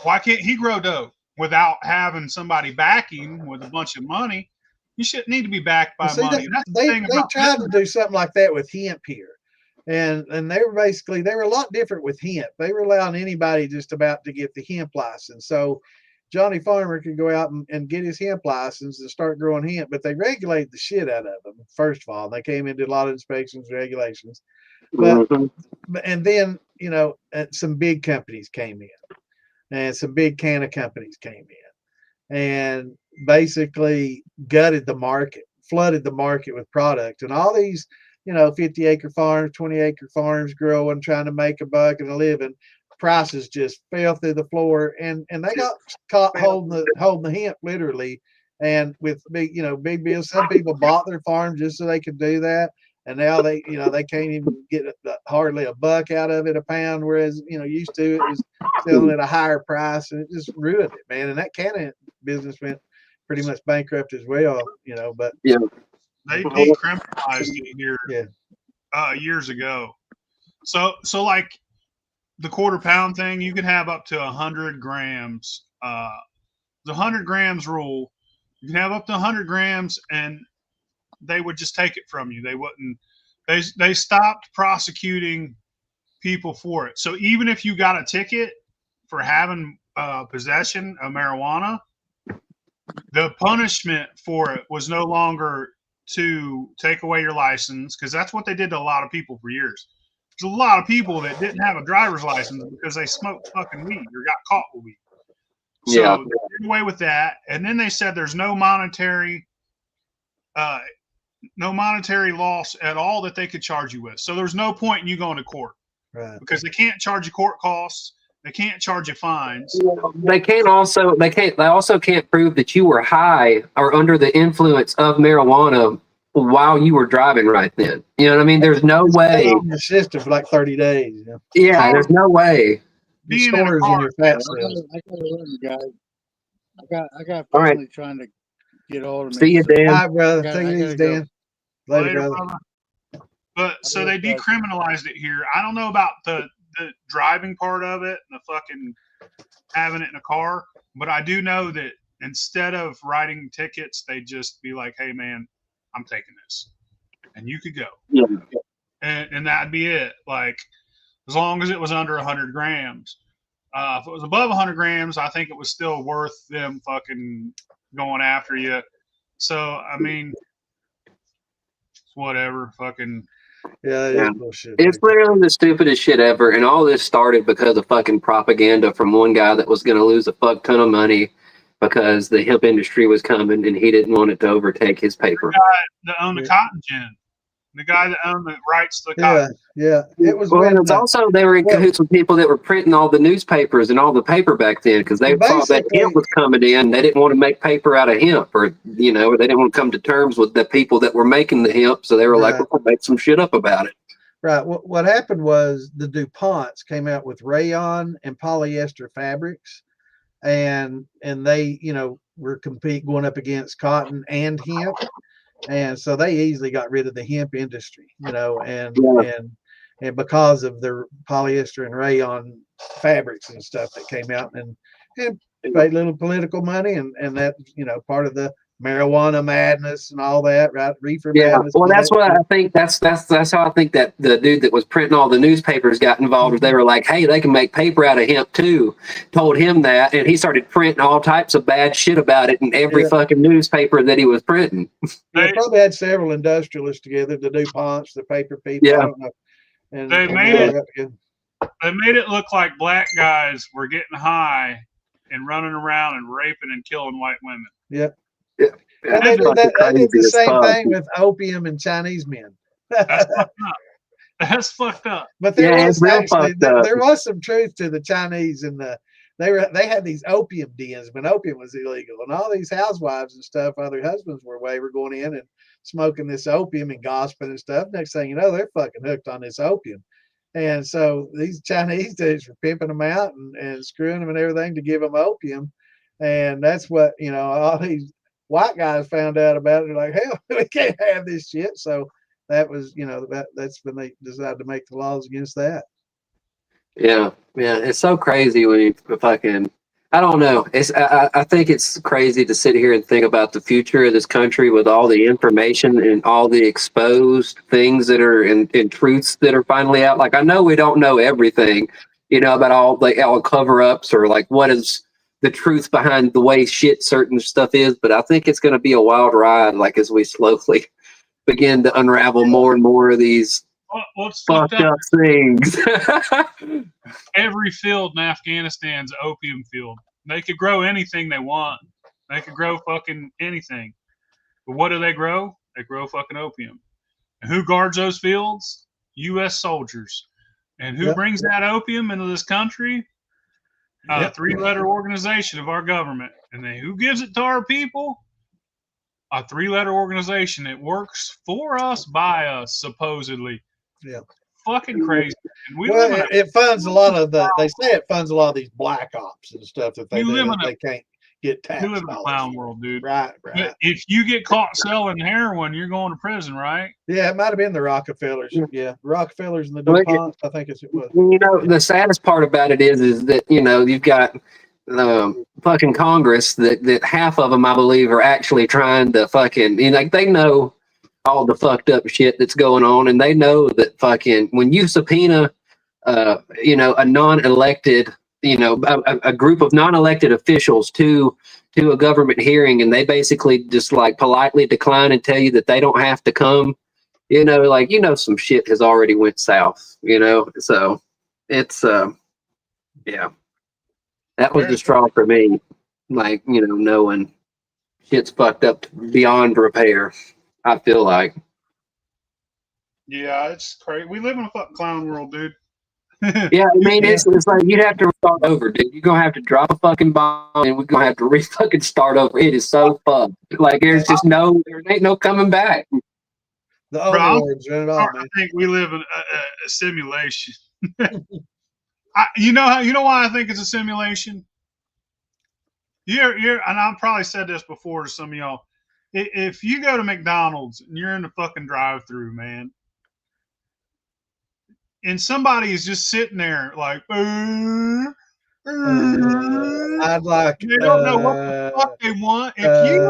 Why can't he grow dope without having somebody backing with a bunch of money? You shouldn't need to be backed by money. They tried to do something like that with hemp here. And they were a lot different with hemp. They were allowing anybody just about to get the hemp license. So Johnny Farmer could go out and get his hemp license and start growing hemp, but they regulated the shit out of them. First of all, they came into a lot of inspections, regulations, but and then some big companies came in, and some big canna companies came in, and basically gutted the market, flooded the market with product, and all these 50-acre farms, 20-acre farms growing, trying to make a buck and a living. Prices just fell through the floor, and they got caught holding the hemp literally, and with big bills. Some people bought their farm just so they could do that, and now they can't even get hardly a buck out of it a pound, whereas used to it was selling at a higher price, and it just ruined it, man. And that canna business went pretty much bankrupt as well, But they decriminalized it here years ago. So like the quarter pound thing, you can have up to 100 grams. The 100 grams rule, you can have up to 100 grams, and they would just take it from you. They wouldn't. They stopped prosecuting people for it. So even if you got a ticket for having possession of marijuana, the punishment for it was no longer to take away your license, because that's what they did to a lot of people for years. There's a lot of people that didn't have a driver's license because they smoked fucking weed or got caught with weed. So they did away with that, and then they said there's no monetary loss at all that they could charge you with. So there's no point in you going to court, because they can't charge you court costs. They can't charge you fines. They also can't prove that you were high or under the influence of marijuana while you were driving right then. You know what I mean? There's no way. On the system for like 30 days. You know? Yeah, there's no way. The Being in a stores in car, your fat I cells. gotta run, guys. I got All right. family trying to get hold of See me. you, so Dan. All right, brother. I Take it easy, gotta go. Dan. Later, later, brother. brother. But so Adios, they guys. decriminalized it here. I don't know about the driving part of it, and the fucking having it in a car, but I do know that instead of writing tickets, they just be like, "Hey, man, I'm taking this, and you could go," Yeah. and that'd be it. Like as long as it was under 100 grams. If it was above 100 grams, I think it was still worth them fucking going after you. So I mean, whatever, fucking. Yeah, that Yeah. is bullshit. It's literally the stupidest shit ever. And all this started because of fucking propaganda from one guy that was going to lose a fuck ton of money because the hemp industry was coming and he didn't want it to overtake his paper. That owned the Yeah. cotton gin. The guy that owned the rights to the cotton. Yeah. It was Well, when it's also they were in cahoots with people that were printing all the newspapers and all the paper back then because they thought that Basically- hemp was coming in. They didn't want to make paper out of hemp, or you know, or they didn't want to come to terms with the people that were making the hemp. So they were like, Right. "We're gonna make some shit up about it." right. What happened was the DuPonts came out with rayon and polyester fabrics, and they, were going up against cotton and hemp. And so they easily got rid of the hemp industry, and Yeah. and because of their polyester and rayon fabrics and stuff that came out and paid little political money and that part of the marijuana madness and all that, right? Reefer Yeah, madness. well, all that's that what shit. I think. That's how I think that the dude that was printing all the newspapers got involved. Was they were like, "Hey, they can make paper out of hemp too." Told him that, and he started printing all types of bad shit about it in every Yeah. fucking newspaper that he was printing. They probably had several industrialists together, the DuPonts, the paper people. Yeah. I don't know. And They and made they all it- got together. They made it look like black guys were getting high and running around and raping and killing white women. Yeah. Yeah, And they that's did, they fucking did the crazy as same fuck. thing with opium and Chinese men. That's fucked up. That's fucked up. But there Yeah, was it's real actually fucked up. there was some truth to the Chinese and they had these opium dens when opium was illegal, and all these housewives and stuff, while their husbands were away, were going in and smoking this opium and gossiping and stuff. Next thing you know, they're fucking hooked on this opium. And so these Chinese dudes were pimping them out and screwing them and everything to give them opium. And that's what, all these white guys found out about it. They're like, hell, we can't have this shit. So that was, that's when they decided to make the laws against that. Yeah, it's so crazy when you fucking. I don't know. I think it's crazy to sit here and think about the future of this country with all the information and all the exposed things that are in truths that are finally out. Like I know we don't know everything, about all cover ups or like what is the truth behind the way certain stuff is. But I think it's going to be a wild ride. Like as we slowly begin to unravel more and more of these What's fucked fucked up? up things. Every field in Afghanistan's an opium field. They could grow anything they want. They could grow fucking anything. But what do they grow? They grow fucking opium. And who guards those fields? U.S. soldiers. And who Yep. brings that opium into this country? A Yep. three-letter organization of our government. And then who gives it to our people? A three-letter organization that works for us, by us, supposedly. Yeah. Fucking crazy. And we Well, live in a it funds a lot of they say it funds a lot of these black ops and stuff that they You do live that in a- they can't get tax we live in a dollars clown for. world, dude. Right. But if you get caught selling heroin, you're going to prison, right? Yeah, it might have been the Rockefellers. Yeah, Rockefellers and the Well, DuPonts. I think it was. The saddest part about it is that you've got fucking Congress that half of them I believe are actually trying to fucking they know all the fucked up shit that's going on, and they know that fucking when you subpoena a non-elected a group of non-elected officials to a government hearing, and they basically just like politely decline and tell you that they don't have to come, some shit has already went south, so it's yeah, that was the straw for me, knowing shit's fucked up beyond repair. I feel like. Yeah, it's crazy. We live in a fucking clown world, dude. Yeah, I mean, it's like you'd have to start over, dude. You're gonna have to drop a fucking bomb, and we're gonna have to fucking start over. It is so fucked. Like there ain't no coming back. The Bro, overlords are it all, I man. think we live in a simulation. You know why I think it's a simulation? And I've probably said this before to some of y'all. If you go to McDonald's and you're in the fucking drive-through, man, and somebody is just sitting there like, I'd like. they don't know what the fuck they want. If you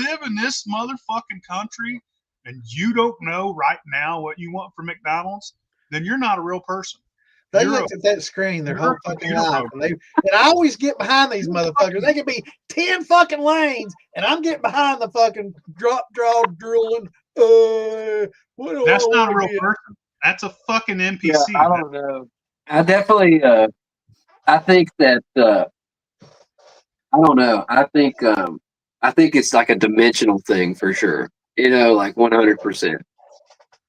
live in this motherfucking country and you don't know right now what you want from McDonald's, then you're not a real person. They You're looked at that screen their whole a fucking computer life, and I always get behind these motherfuckers. They could be 10 fucking lanes, and I'm getting behind the fucking drop, draw, drooling. What do That's I not a wanna real be? person. That's a fucking Yeah, NPC. I don't know. I definitely, I think that, I don't know. I think it's like a dimensional thing for sure. You know, like 100%.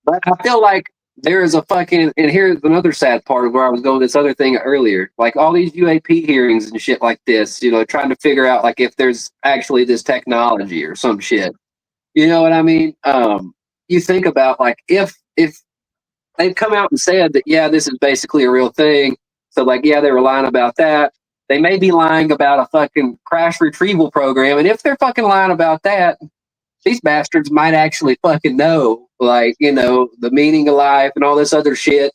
But I feel like there is a fucking, and here's another sad part of where I was going this other thing earlier. Like all these UAP hearings and shit like this, you know, trying to figure out like if there's actually this technology or some shit. You know what I mean? You think about like if they've come out and said that, yeah, this is basically a real thing. So like, yeah, they were lying about that. They may be lying about a fucking crash retrieval program. And if they're fucking lying about that, these bastards might actually fucking know, like, you know, the meaning of life and all this other shit.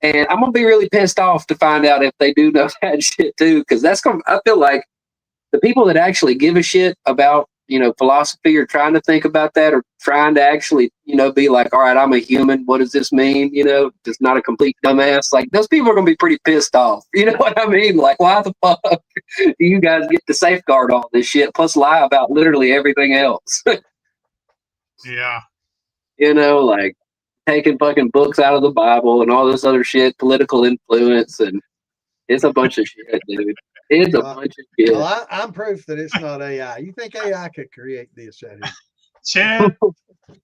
And I'm gonna be really pissed off to find out if they do know that shit too, because that's gonna. I feel like the people that actually give a shit about, you know, philosophy or trying to think about that or trying to actually, you know, be like, all right, I'm a human. What does this mean? You know, just not a complete dumbass. Like those people are gonna be pretty pissed off. You know what I mean? Like, why the fuck do you guys get to safeguard all this shit plus lie about literally everything else? Yeah. You know, like taking fucking books out of the Bible and all this other shit, political influence, and it's a bunch of shit, dude. It's a bunch of shit. Well, I'm proof that it's not AI. You think AI could create this right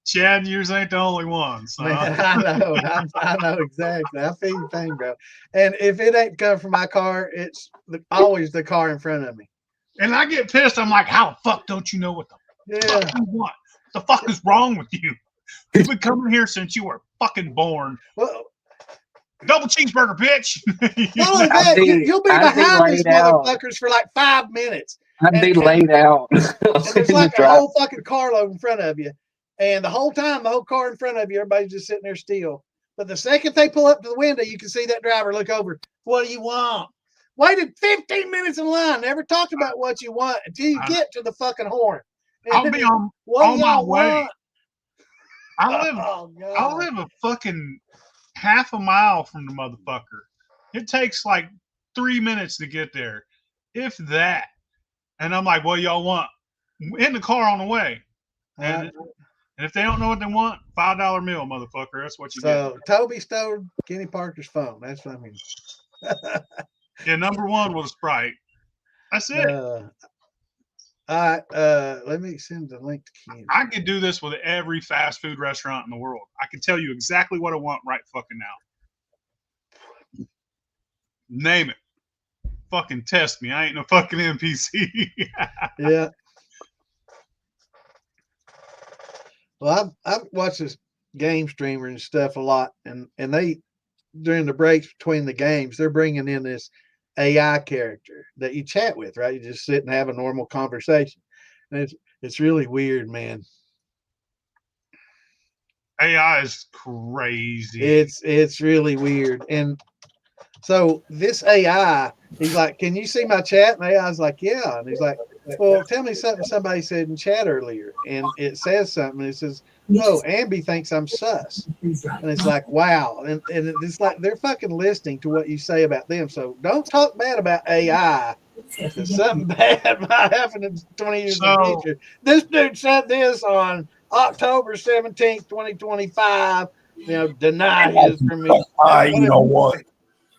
Chad, yours ain't the only one. So. Man, I know exactly. I feel your pain, bro. And if it ain't come from my car, it's always the car in front of me. And I get pissed. I'm like, how the fuck don't you know what the fuck you want? What the fuck is wrong with you? You've been coming here since you were fucking born. Well, double cheeseburger, bitch. not only that, you'll be behind these motherfuckers for like 5 minutes. I'd be laid out. And there's like a whole fucking carload in front of you. And the whole time, the whole car in front of you, everybody's just sitting there still. But the second they pull up to the window, you can see that driver look over. What do you want? Waited 15 minutes in line. Never talked about what you want until you get to the fucking horn. I'll be on my way. I live a fucking half a mile from the motherfucker. It takes like 3 minutes to get there, if that. And I'm like, what y'all want? In the car on the way. And if they don't know what they want, $5 meal, motherfucker. That's what you get. So Toby stole Kenny Parker's phone. That's what I mean. Yeah, number one was Sprite. That's it. All right. Let me send the link to Kenny. I could do this with every fast food restaurant in the world. I can tell you exactly what I want right fucking now. Name it. Fucking test me. I ain't no fucking NPC. Yeah. Well, I've watched this game streamer and stuff a lot, and they during the breaks between the games, they're bringing in this AI character that you chat with, right? You just sit and have a normal conversation, and it's really weird, man. AI is crazy. It's really weird, and so this AI, he's like, "Can you see my chat?" And AI's like, "Yeah," and he's like, "Well, tell me something somebody said in chat earlier," and it says something. It says, "Oh, Ambi thinks I'm sus," and it's like, "Wow," and it's like they're fucking listening to what you say about them. So don't talk bad about AI. Something bad might happen in 20 years in the future. This dude said this on October 17th, 2025. You know, deny his from me. You know what?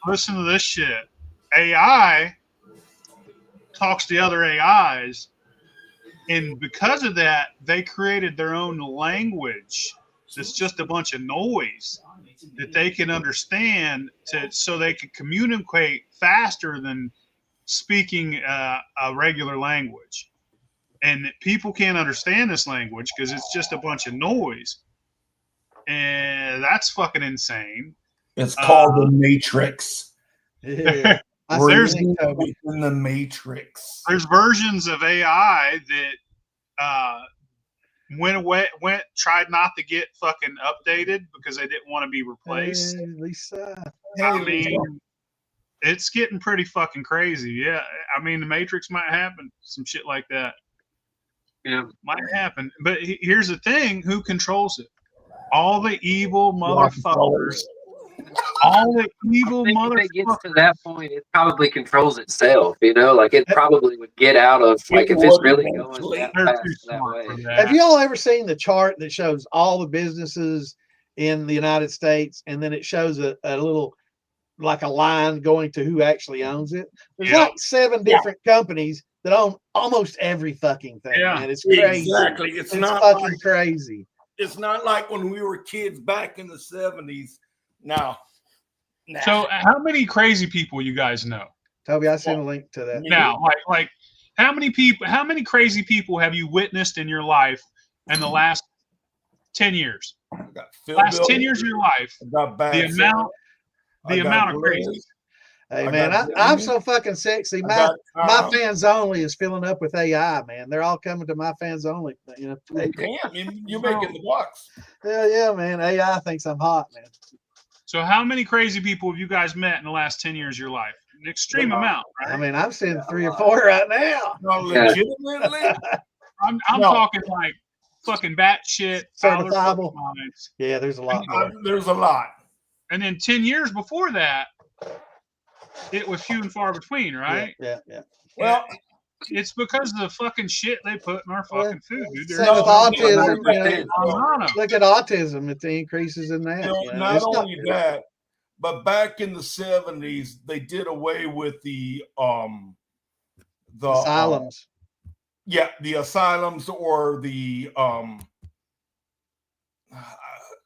Listen to this shit. AI talks to other AIs, and because of that, they created their own language that's just a bunch of noise that they can understand so they can communicate faster than speaking a regular language. And people can't understand this language because it's just a bunch of noise. and that's fucking insane. It's called the Matrix. Yeah. I We're see it, Toby. in the Matrix. There's versions of AI that tried not to get fucking updated because they didn't want to be replaced. Hey, Lisa. I mean, it's getting pretty fucking crazy. Yeah, I mean, the Matrix might happen, some shit like that. Yeah. Might happen. But here's the thing: who controls it? All the evil motherfuckers. Rockefellers. All the evil If it gets motherfuckers. to that point, it probably controls itself. You know, like it probably would get out of like if it's really going that They're fast too that smart way. for Have that. you all ever seen the chart that shows all the businesses in the United States, and then it shows a little, like a line going to who actually owns it? There's Yeah. like 7 different companies that own almost every fucking thing, Yeah. man. It's crazy. Exactly. It's fucking crazy. It's not like when we were kids back in the 70s. Now, So, how many crazy people you guys know? Toby, I sent a link to that. Now, like, how many crazy people have you witnessed in your life in the last 10 years? Last 10 years of your life, the amount of crazy. Hey, man, I'm so fucking sexy. My fans only is filling up with AI, man. They're all coming to my fans only. You know, you're making the bucks. Hell yeah, man. AI thinks I'm hot, man. So, how many crazy people have you guys met in the last 10 years of your life? An extreme amount, right? I mean, I'm seeing 3 or 4 right now. No, legitimately. I'm talking like fucking batshit, Certifiable. Yeah, there's a lot more. There's a lot. And then 10 years before that, it was few and far between, right? Yeah. Well, it's because of the fucking shit they put in our fucking food, dude. Same with autism. Marijuana. Look at autism; it increases in that. Not only that, but back in the 70s, they did away with the asylums. The asylums or the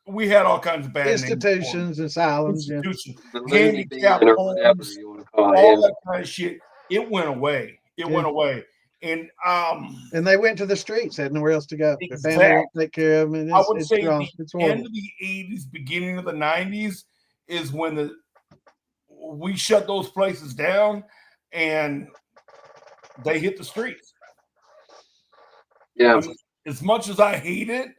we had all kinds of bad institutions, asylums, institutions, handicap homes, all that kind of shit. It went away. It went away. And they went to the streets, had nowhere else to go. Exactly. Their family won't take care of them. And I would say wrong. the end of the 80s, beginning of the 90s is when we shut those places down and they hit the streets. Yeah. I mean, as much as I hate it,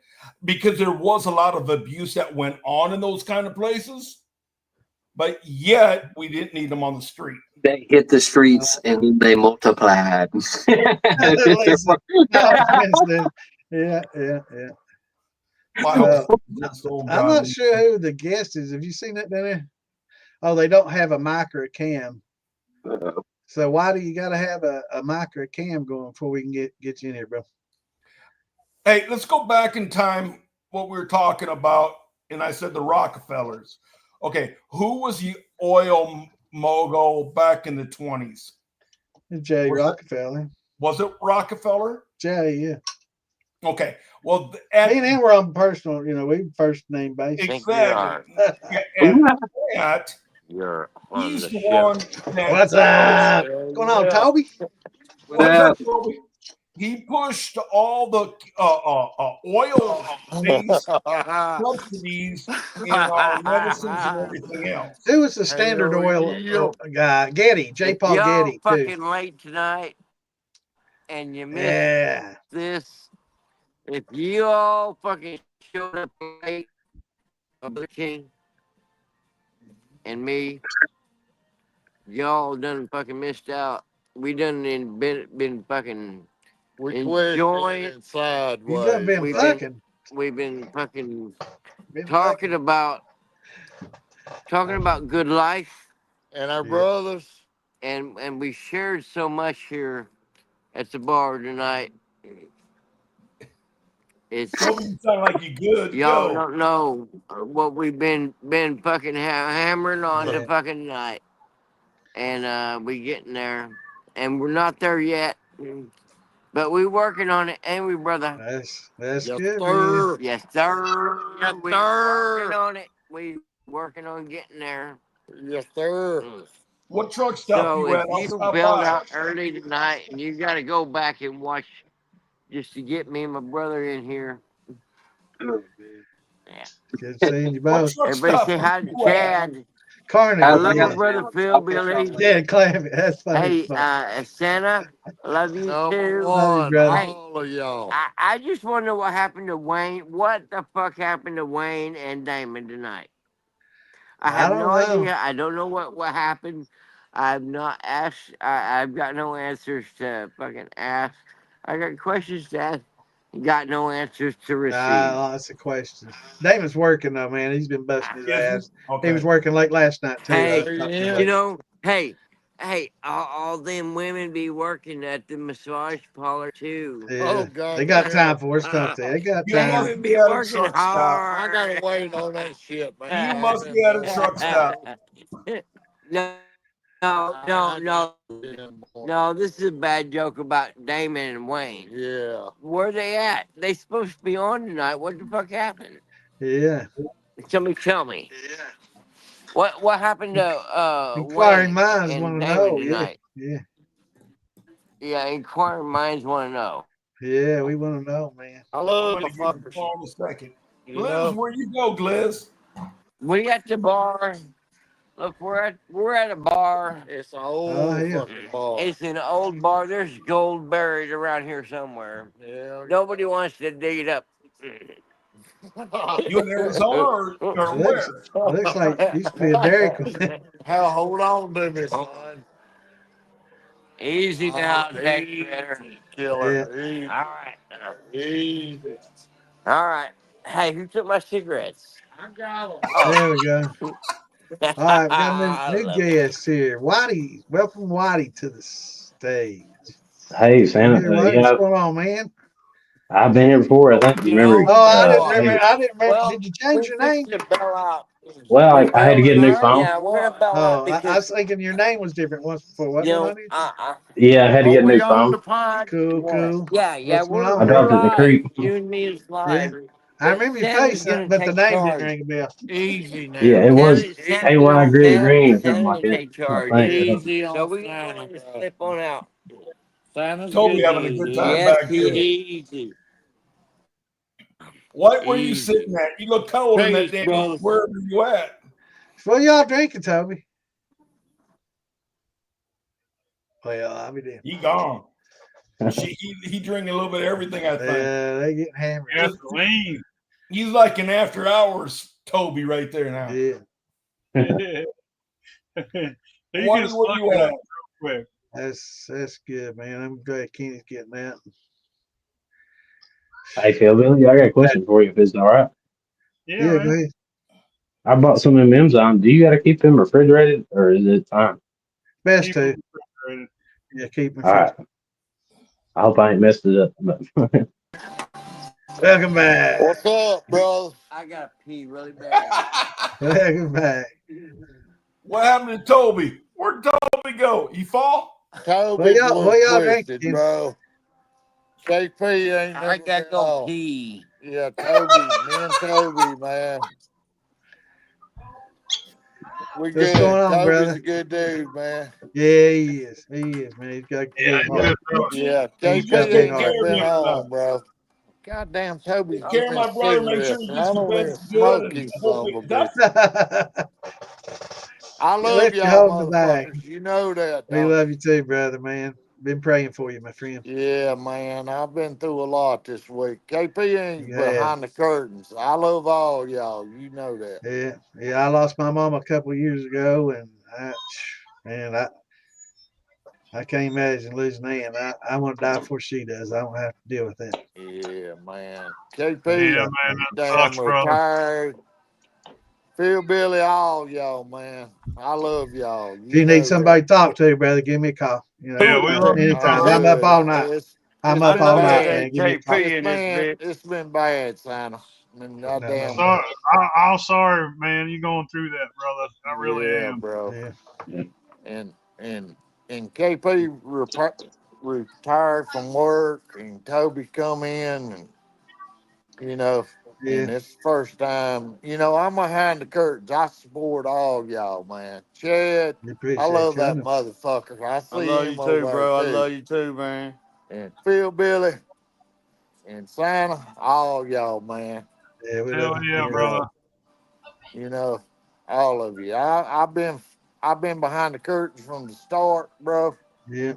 because there was a lot of abuse that went on in those kind of places, but yet we didn't need them on the street. They hit the streets and they multiplied. Yeah. I'm not sure who the guest is. Have you seen that down there? Oh, they don't have a micro cam. So why do you got to have a micro cam going before we can get you in here, bro? Hey, let's go back in time. What we were talking about, and I said the Rockefellers. Okay, who was the oil mogul back in the 20s? Jay Rockefeller. Was it Rockefeller? Jay, yeah. Okay. Well, me and him were on personal, we first name basis. Exactly. He's the one that what's up? What's going on, Toby? Toby? He pushed all the oil subsidies in our medicines and everything else. Who was the Standard Oil guy? Getty, J. Paul Getty. Fucking late tonight, and you missed this. If you all fucking showed up late, the King and me, y'all done fucking missed out. We done been fucking. Enjoying inside. We've been fucking talking about good life and our brothers, and we shared so much here at the bar tonight. It's sound like you good. Y'all don't know what we've been fucking hammering on to fucking tonight, and we getting there, and we're not there yet. But we working on it, ain't we, brother? That's yes, good. Sir. Yes, sir. Yes, We sir. working on it. We working on getting there. Yes, sir. What truck stop So you at? if you bailed out early tonight and you got to go back and watch just to get me and my brother in here, Good seeing you What both. truck Everybody stop say were hi to you at? Chad. I Carnegie, love my yeah. brother Phil, Billy. Yeah, Clammy. That's funny. Hey, Santa, I love you Number too. Love you, one, brother. all of y'all. I just want to know what happened to Wayne. What the fuck happened to Wayne and Damon tonight? I I have don't no know. idea. I don't know what happened. I've not asked. I've got no answers to fucking ask. I got questions to ask. Got no answers to receive. Lots of questions. Damon's working though, man. He's been busting his Is he? ass. He Okay. was working late last night too. I Hey, was talking to him Yeah. you later. know, hey, all them women be working at the massage parlor too. Yeah, Oh, God. they got damn. time for us, don't they? They got You time. must Damon be be at a working truck stop. I hard. gotta wait on that shit, man. You must be at a truck stop. No, no. No. No, this is a bad joke about Damon and Wayne. Yeah. Where they at? They supposed to be on tonight. What the fuck happened? Yeah. Somebody tell me. What happened to Inquiring Wayne minds and want to Damon know. Yeah. tonight? Yeah. Yeah, inquiring minds want to know. Yeah. We want to know, man. I I'm love gonna the give you a fuckers. call in a second. You Gliz, know? where you go, Gliz? We at the bar. Look, we're at a bar. It's an Oh, old yeah. fucking bar. It's an old bar. There's gold buried around here somewhere. Yeah. Nobody wants to dig it up. You in Arizona or Looks, where? looks like used to be a Dairy Queen. Hell, hold on to me, son. Easy now, Jack Ritter. Killer. Easy. All right. Easy. All right. Hey, who took my cigarettes? I got 'em. There we go. All right, we got a I new love it. guest here. Whitey, welcome Whitey to the stage. Hey, You Santa. here, Whitey? What's going on, man? I've been here before. I think you remember. Oh, I Oh, didn't boy. remember. I didn't remember. Well, Did you change your name? to bail out. Well, We I had to get a new bailing out. phone. Yeah, we're gonna bail out Oh, I because was thinking your name was different once before, you wasn't it, know, honey? Yeah, I had to Are get a new we on the phone. pod? Cool, cool. yeah, What's going we're on, I dropped we're it in the brother? live. creek. You and me is live. I remember your Santa's face, gonna but the take name charge. didn't ring a bell. Easy now. Yeah, it was Santa's AY gonna Gritty Green or something Santa's like gonna that. take I charge. think. Easy So on we Santa, going to bro. slip on out. Santa's Toby good having a news, good dude. time Yes, back there. easy. What were you Easy. sitting at? You look cold in that Peace, damn. brother. Wherever you at? What y'all drinking, Toby? Well, I'll be damned. He gone. He drinking a little bit of everything, I think. Yeah, they getting hammered. Gasoline. He's like an after hours Toby right there now. Yeah, He Whitey, gets where you fucking at? up real quick. that's good, man. I'm glad Kenny's getting that. Hey, Phil, Billy, I got a question for you if it's all right. Yeah, Yeah, man. go ahead. I bought some M&Ms on. Do you got to keep them refrigerated or is it fine? Best Keep to. them refrigerated. Yeah, keep me All right. I hope I ain't messed it up. But Welcome back. What's up, brother? I gotta pee really bad. Welcome back. What happened to Toby? Where'd Toby go? He fall? Toby's a What little y'all twisted, drinking? bro. KP ain't I never gotta been go off. pee. Yeah, Toby, me and Toby, man. We What's good. going on, Toby's brother? a good dude, man. Yeah, he is. He is, man. He's got a Yeah, big he heart. did, bro. Yeah, He's KP got a You big take ain't care heart. never of been me. on, bro. Goddamn, Toby's Take care of giving my brother. Make sure cigarettes, he and gets I his don't even beds good. smoke And these I son hope of a it bitches. I You love left you y'all holding the bag. motherfuckers. You know that, We don't love you too, brother, man. Been praying for you, my friend. you? Yeah, man. I've been through a lot this week. KP ain't You have. behind the curtains. I love all y'all. You know that. Yeah, yeah. I lost my mom a couple of years ago, and I can't imagine losing Ann. I want to die before she does. I don't have to deal with that. Yeah, man. Yeah, KP, man, that damn sucks, brother. retired. Phil, Billy, all y'all, man. I love y'all. If You you need know somebody that. to talk to, brother, give me a call. You know, Yeah, we love you, anytime. brother. I'm up all night. I'm It's up been all night, bad. man. Give me a call. It's been bad, Santa. I mean, No, goddamn. Sorry, I'm sorry, man. You going through that, brother. I really Yeah, am. bro. Yeah, And KP retired from work, and Toby come in, and you know, yeah. and it's the first time. You know, I'm behind the curtains. I support all y'all, man. Chad, We I appreciate love you. I that know. motherfucker. I I see love him you over too, there bro. I too. love you too, man. And Phil, Billy, and Santa, all y'all, man. Yeah, we Hell love yeah, you. brother. You know, all of you. I've been behind the curtains from the start, bro. Yeah.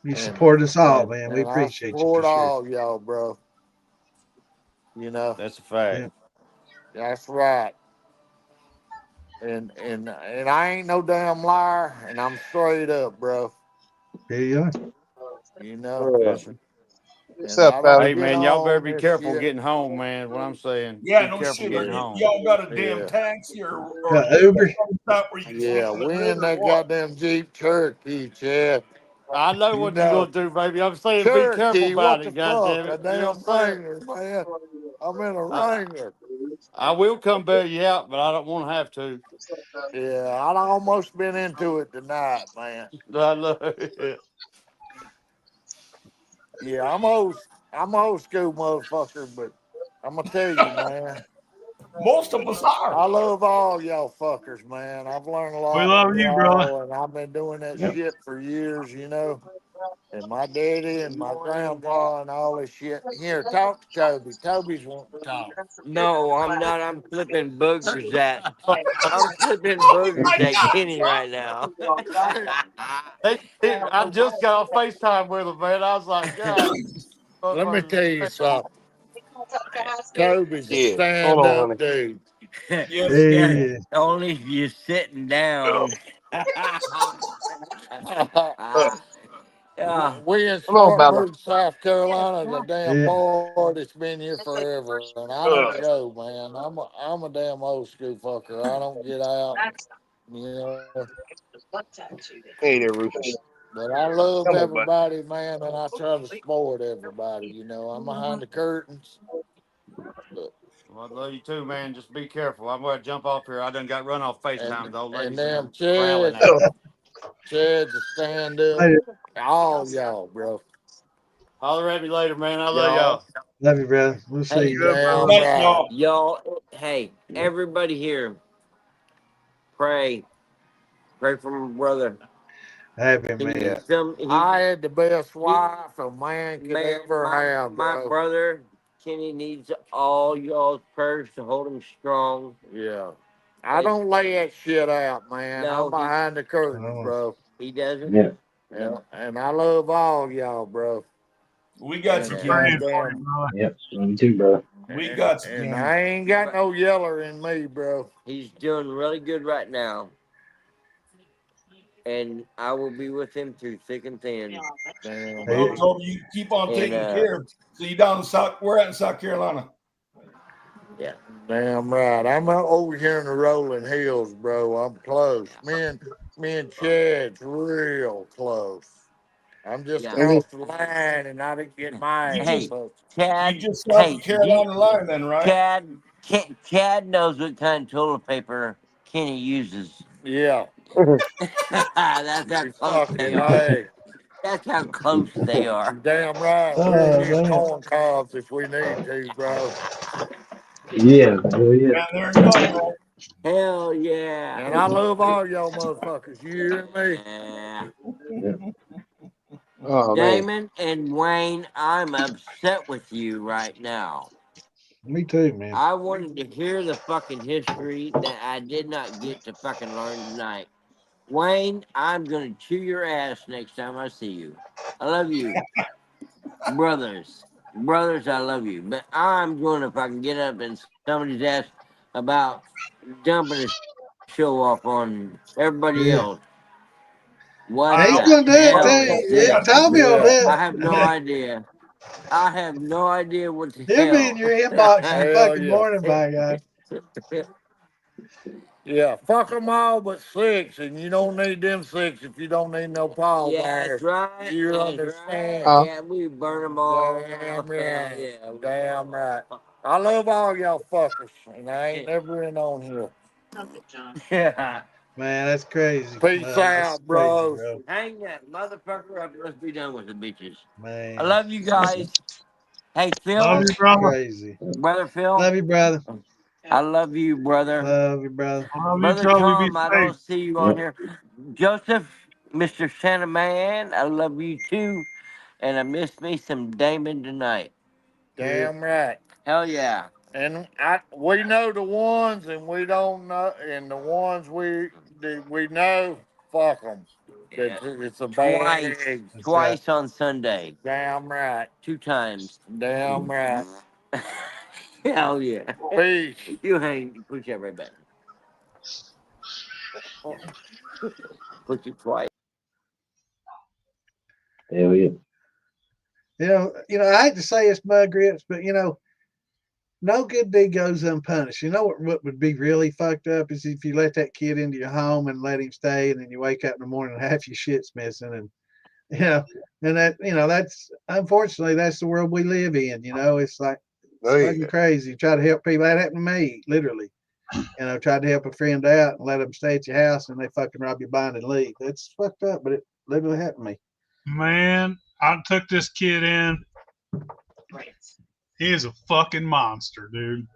You And support us all, man. We and I appreciate you for support sure. all y'all, bro. You know, That's a fact. Yeah. that's right. And I ain't no damn liar, and I'm straight up, bro. Here you are. You know, Yes, sir. and I don't Hey get man, y'all better on be this careful shit. getting home, man. What I'm saying, Yeah, be no careful shit. Are getting home. y'all got a damn Yeah, taxi or Got you Uber. got stop where you can sleep yeah. in the We bed in or that what? goddamn Jeep Cherokee, Chad. I know You what you're know, gonna do, baby. I'm saying be careful Cherokee. about What the it, goddamn fuck? A it. You know damn what I'm saying? Wrangler, man. I'm in a I, Wrangler. I will come bail you out, but I don't want to have to. Yeah, I'd almost been into it tonight, man. I know it. Yeah, I'm old school motherfucker, but I'm gonna tell you, man. Most of us are. I love all y'all fuckers, man. I've learned a We lot love from you, brother. y'all, and I've been doing that Yep. shit for years, you know. And my daddy and my grandpa and all this shit. Here, talk to Toby. Toby's wanting to talk. No, I'm not. I'm flipping boogers at. Oh, I'm flipping boogers at Kenny right now. I just got off FaceTime with him, man. I was like, God, Let me tell you motherfucker. something. Toby's a Yeah. Hold stand on, up honey. dude. Yes. Yeah, Hey, only if you're sitting down. Yeah. We in Come on, Bella. Spartanburg, South Carolina, the damn yeah. bar that's been here forever, and I don't go, man. I'm a damn old school fucker. I don't get out, you know. Hey there, Rufus. But I love Come on, bud. everybody, man, and I try to support everybody. You know, I'm behind the curtains. But, Well, I love you too, man. Just be careful. I'm going to jump off here. I done got run off FaceTime. The old and ladies in there them growling Chad's, at me. Chad's a stand up. Later. All y'all, bro. Holler at me later, man. I love y'all. y'all. Love you, brother. We'll see Hey, you. Good, Good brother. Damn night, right. y'all. y'all. Hey, everybody here, pray, pray for my brother. Happy He man. Yeah. needs some. I had the best wife a man could Man, ever have, my bro. brother Kenny needs all y'all's prayers to hold him strong. Yeah. I don't lay that shit out, man. I'm No, behind the curtains, Oh, bro. he doesn't. Yeah. And I love all y'all, bro. We got you, And Yeah. Praying Kenny. for you, goddamn, brother. Yep. Love you too, bro. We got you, and Kenny. I ain't got no yeller in me, bro. He's doing really good right now, and I will be with him through thick and thin. Damn hey, Well, right. Toby, you keep on And taking care of. So you down in South? We're at in South Carolina. yeah, Damn right. I'm over here in the rolling hills, bro. I'm close. Me and Chad's real close. I'm just yeah. across the line, and I didn't get my You ass Hey, just fucked. you Chad. just south Hey, of Carolina line, then, right? Chad knows what kind of toilet paper Kenny uses. Yeah. That's how You close they fucking are. A. That's how close they are. Damn right. We'll oh use man. corn cobs if we need to, bro. Yeah. Oh yeah. And there you go, bro. Hell yeah. And I love all y'all motherfuckers. You hear me? Yeah. Yeah. Oh man. Damon and Wayne, I'm upset with you right now. Me too, man. I wanted to hear the fucking history that I did not get to fucking learn tonight. Wayne, I'm gonna chew your ass next time I see you. I love you, brothers. Brothers, I love you. But I'm gonna fucking get up in somebody's ass about dumping a show off on everybody Yeah. else. What Hey, he's the gonna do it hell too. is Yeah, this? Tommy will do Yeah. I it. have no idea. I have no idea what the He'll be in hell. your inbox in the Hell fucking yeah. morning, by God. Yeah. Fuck them all but six, and you don't need them six if you don't need no Paul Yeah, that's right. You That's understand? right. Yeah, we burn them all. Damn Yeah, right. yeah. Damn right. I love all y'all fuckers, and I ain't never been on here. Yeah. Man, that's crazy. Peace That's out, crazy, bro. bro. Hang that motherfucker up. Let's be done with the bitches. I Man, love you guys. Hey, Love Phil, you, that's brother. crazy. brother Phil, Love you, brother. I love you, brother. Love you, brother. I love you, Brother Toby. Be Tom, I safe. don't see you on Yep. here. Joseph, Mr. Santa Man, I love you too. And I missed me some Damon tonight. Yeah. Damn right. Hell yeah. And we know the ones, and we don't know, and the ones we know, fuck them. Yeah. It's a bad egg. Twice on Sunday. Damn right. 2 times. Damn right. Hell yeah. Peace. You push that right back. Push it twice. Hell yeah. I hate to say it's mud grips, but no good deed goes unpunished. You know what would be really fucked up is if you let that kid into your home and let him stay, and then you wake up in the morning and half your shit's missing, and that's unfortunately that's the world we live in. It's like fucking crazy. Try to help people. That happened to me, literally. Tried to help a friend out and let them stay at your house, and they fucking rob your blind and leave. That's fucked up, but it literally happened to me. Man, I took this kid in. He is a fucking monster, dude.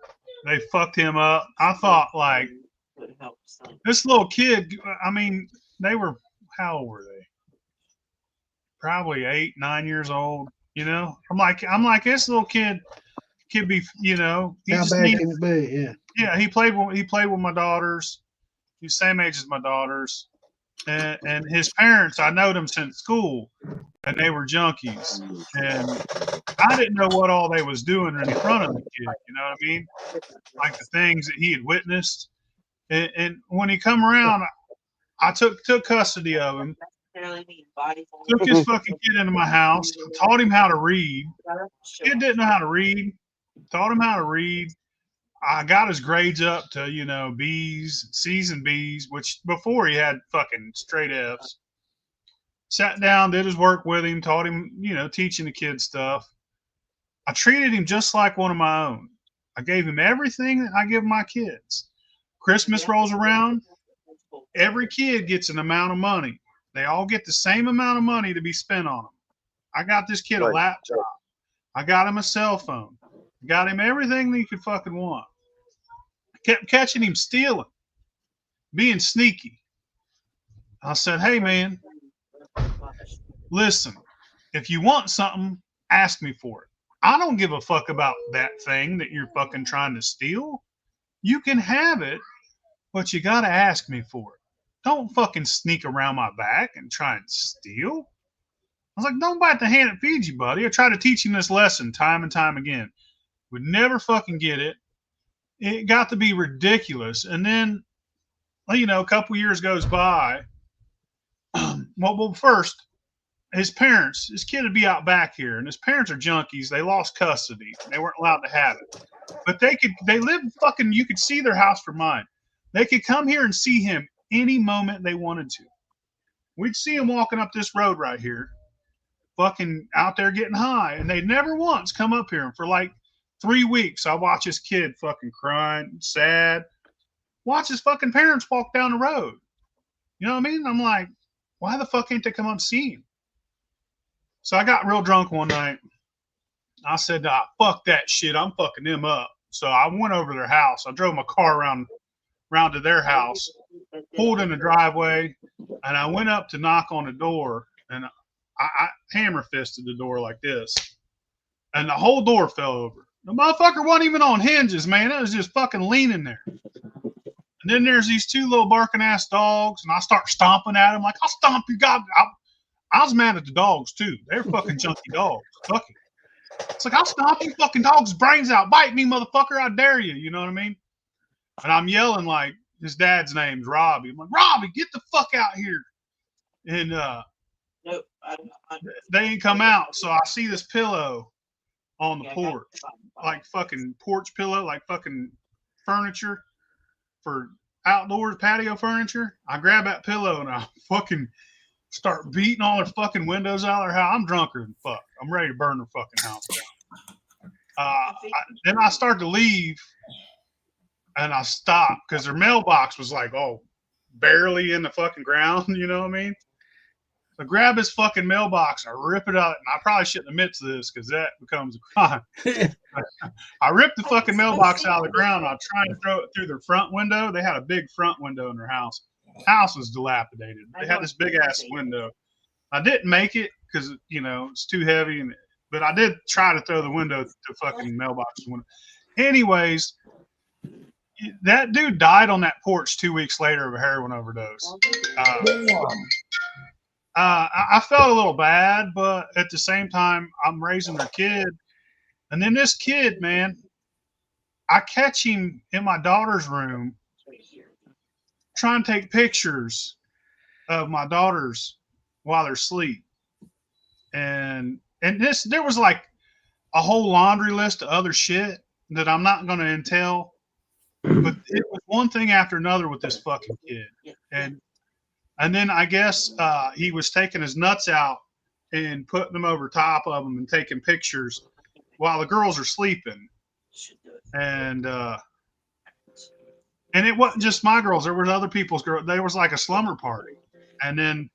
They fucked him up. I thought, like, this little kid, I mean, they were, how old were they? Probably 8, 9 years old, I'm like, this little kid could be, he How just bad needs, can it be? Yeah. Yeah, he played with my daughters. He's the same age as my daughters. And his parents, I know them since school, and they were junkies. And I didn't know what all they was doing in front of the kid, you know what I mean? Like the things that he had witnessed. And when he come around, I took custody of him, took his fucking kid into my house, taught him how to read. Kid didn't know how to read, taught him how to read. I got his grades up to, B's, C's and B's, which before he had fucking straight F's. Sat down, did his work with him, taught him, teaching the kid stuff. I treated him just like one of my own. I gave him everything that I give my kids. Christmas rolls around, every kid gets an amount of money. They all get the same amount of money to be spent on them. I got this kid a laptop. I got him a cell phone. Got him everything that he could fucking want. I kept catching him stealing, being sneaky. I said, hey, man, listen, if you want something, ask me for it. I don't give a fuck about that thing that you're fucking trying to steal. You can have it, but you got to ask me for it. Don't fucking sneak around my back and try and steal. I was like, don't bite the hand that feeds you, buddy. I tried to teach him this lesson time and time again. Would never fucking get it. It got to be ridiculous. And then, a couple years goes by. Well, first, his kid would be out back here, and his parents are junkies. They lost custody. They weren't allowed to have it. But they lived fucking, you could see their house from mine. They could come here and see him any moment they wanted to. We'd see him walking up this road right here, fucking out there getting high, and they'd never once come up here. And for like 3 weeks, I watch this kid fucking crying, sad. Watch his fucking parents walk down the road. You know what I mean? I'm like, why the fuck ain't they come up see him? So I got real drunk one night. I said, fuck that shit. I'm fucking them up. So I went over to their house. I drove my car around to their house, pulled in the driveway, and I went up to knock on the door, and I hammer fisted the door like this. And the whole door fell over. The motherfucker wasn't even on hinges, man. It was just fucking leaning there. And then there's these 2 little barking ass dogs, and I start stomping at them like, I'll stomp you, God. I was mad at the dogs too. They're fucking junky dogs. Fucking. It's like, I'll stomp you fucking dogs' brains out. Bite me, motherfucker. I dare you. You know what I mean? And I'm yelling like his dad's name's Robbie. I'm like, Robbie, get the fuck out here. And they ain't come out. So I see this pillow on the porch, like fucking porch pillow, like fucking furniture for outdoors, patio furniture. I grab that pillow and I fucking start beating all their fucking windows out of their house. I'm drunker than fuck. I'm ready to burn their fucking house down. Then I start to leave and I stop because their mailbox was like, barely in the fucking ground. You know what I mean? I grab his fucking mailbox, I rip it out, and I probably shouldn't admit to this because that becomes a crime. I ripped the fucking mailbox out of the ground. I tried to throw it through their front window. They had a big front window in their house. House was dilapidated. They had this big ass window. I didn't make it because it's too heavy, but I did try to throw the window to fucking mailbox window. anyways, that dude died on that porch 2 weeks later of a heroin overdose. I felt a little bad, but at the same time, I'm raising their kid. And then this kid, man, I catch him in my daughter's room trying to take pictures of my daughters while they're asleep. And there was like a whole laundry list of other shit that I'm not going to entail. But it was one thing after another with this fucking kid. And then I guess he was taking his nuts out and putting them over top of them and taking pictures while the girls are sleeping. And it wasn't just my girls. There was other people's girls. There was like a slumber party. And then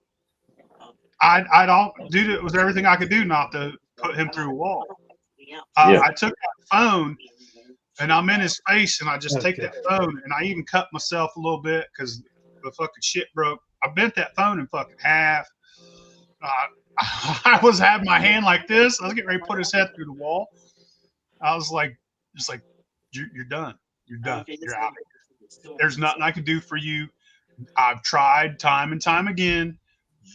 I don't, dude, it was everything I could do not to put him through a wall. I took that phone and I'm in his face and I just take that phone and I even cut myself a little bit because the fucking shit broke. I bent that phone in fucking half. I was having my hand like this. I was getting ready to put his head through the wall. I was like, just like, you're done. You're done. You're out. There's nothing I can do for you. I've tried time and time again.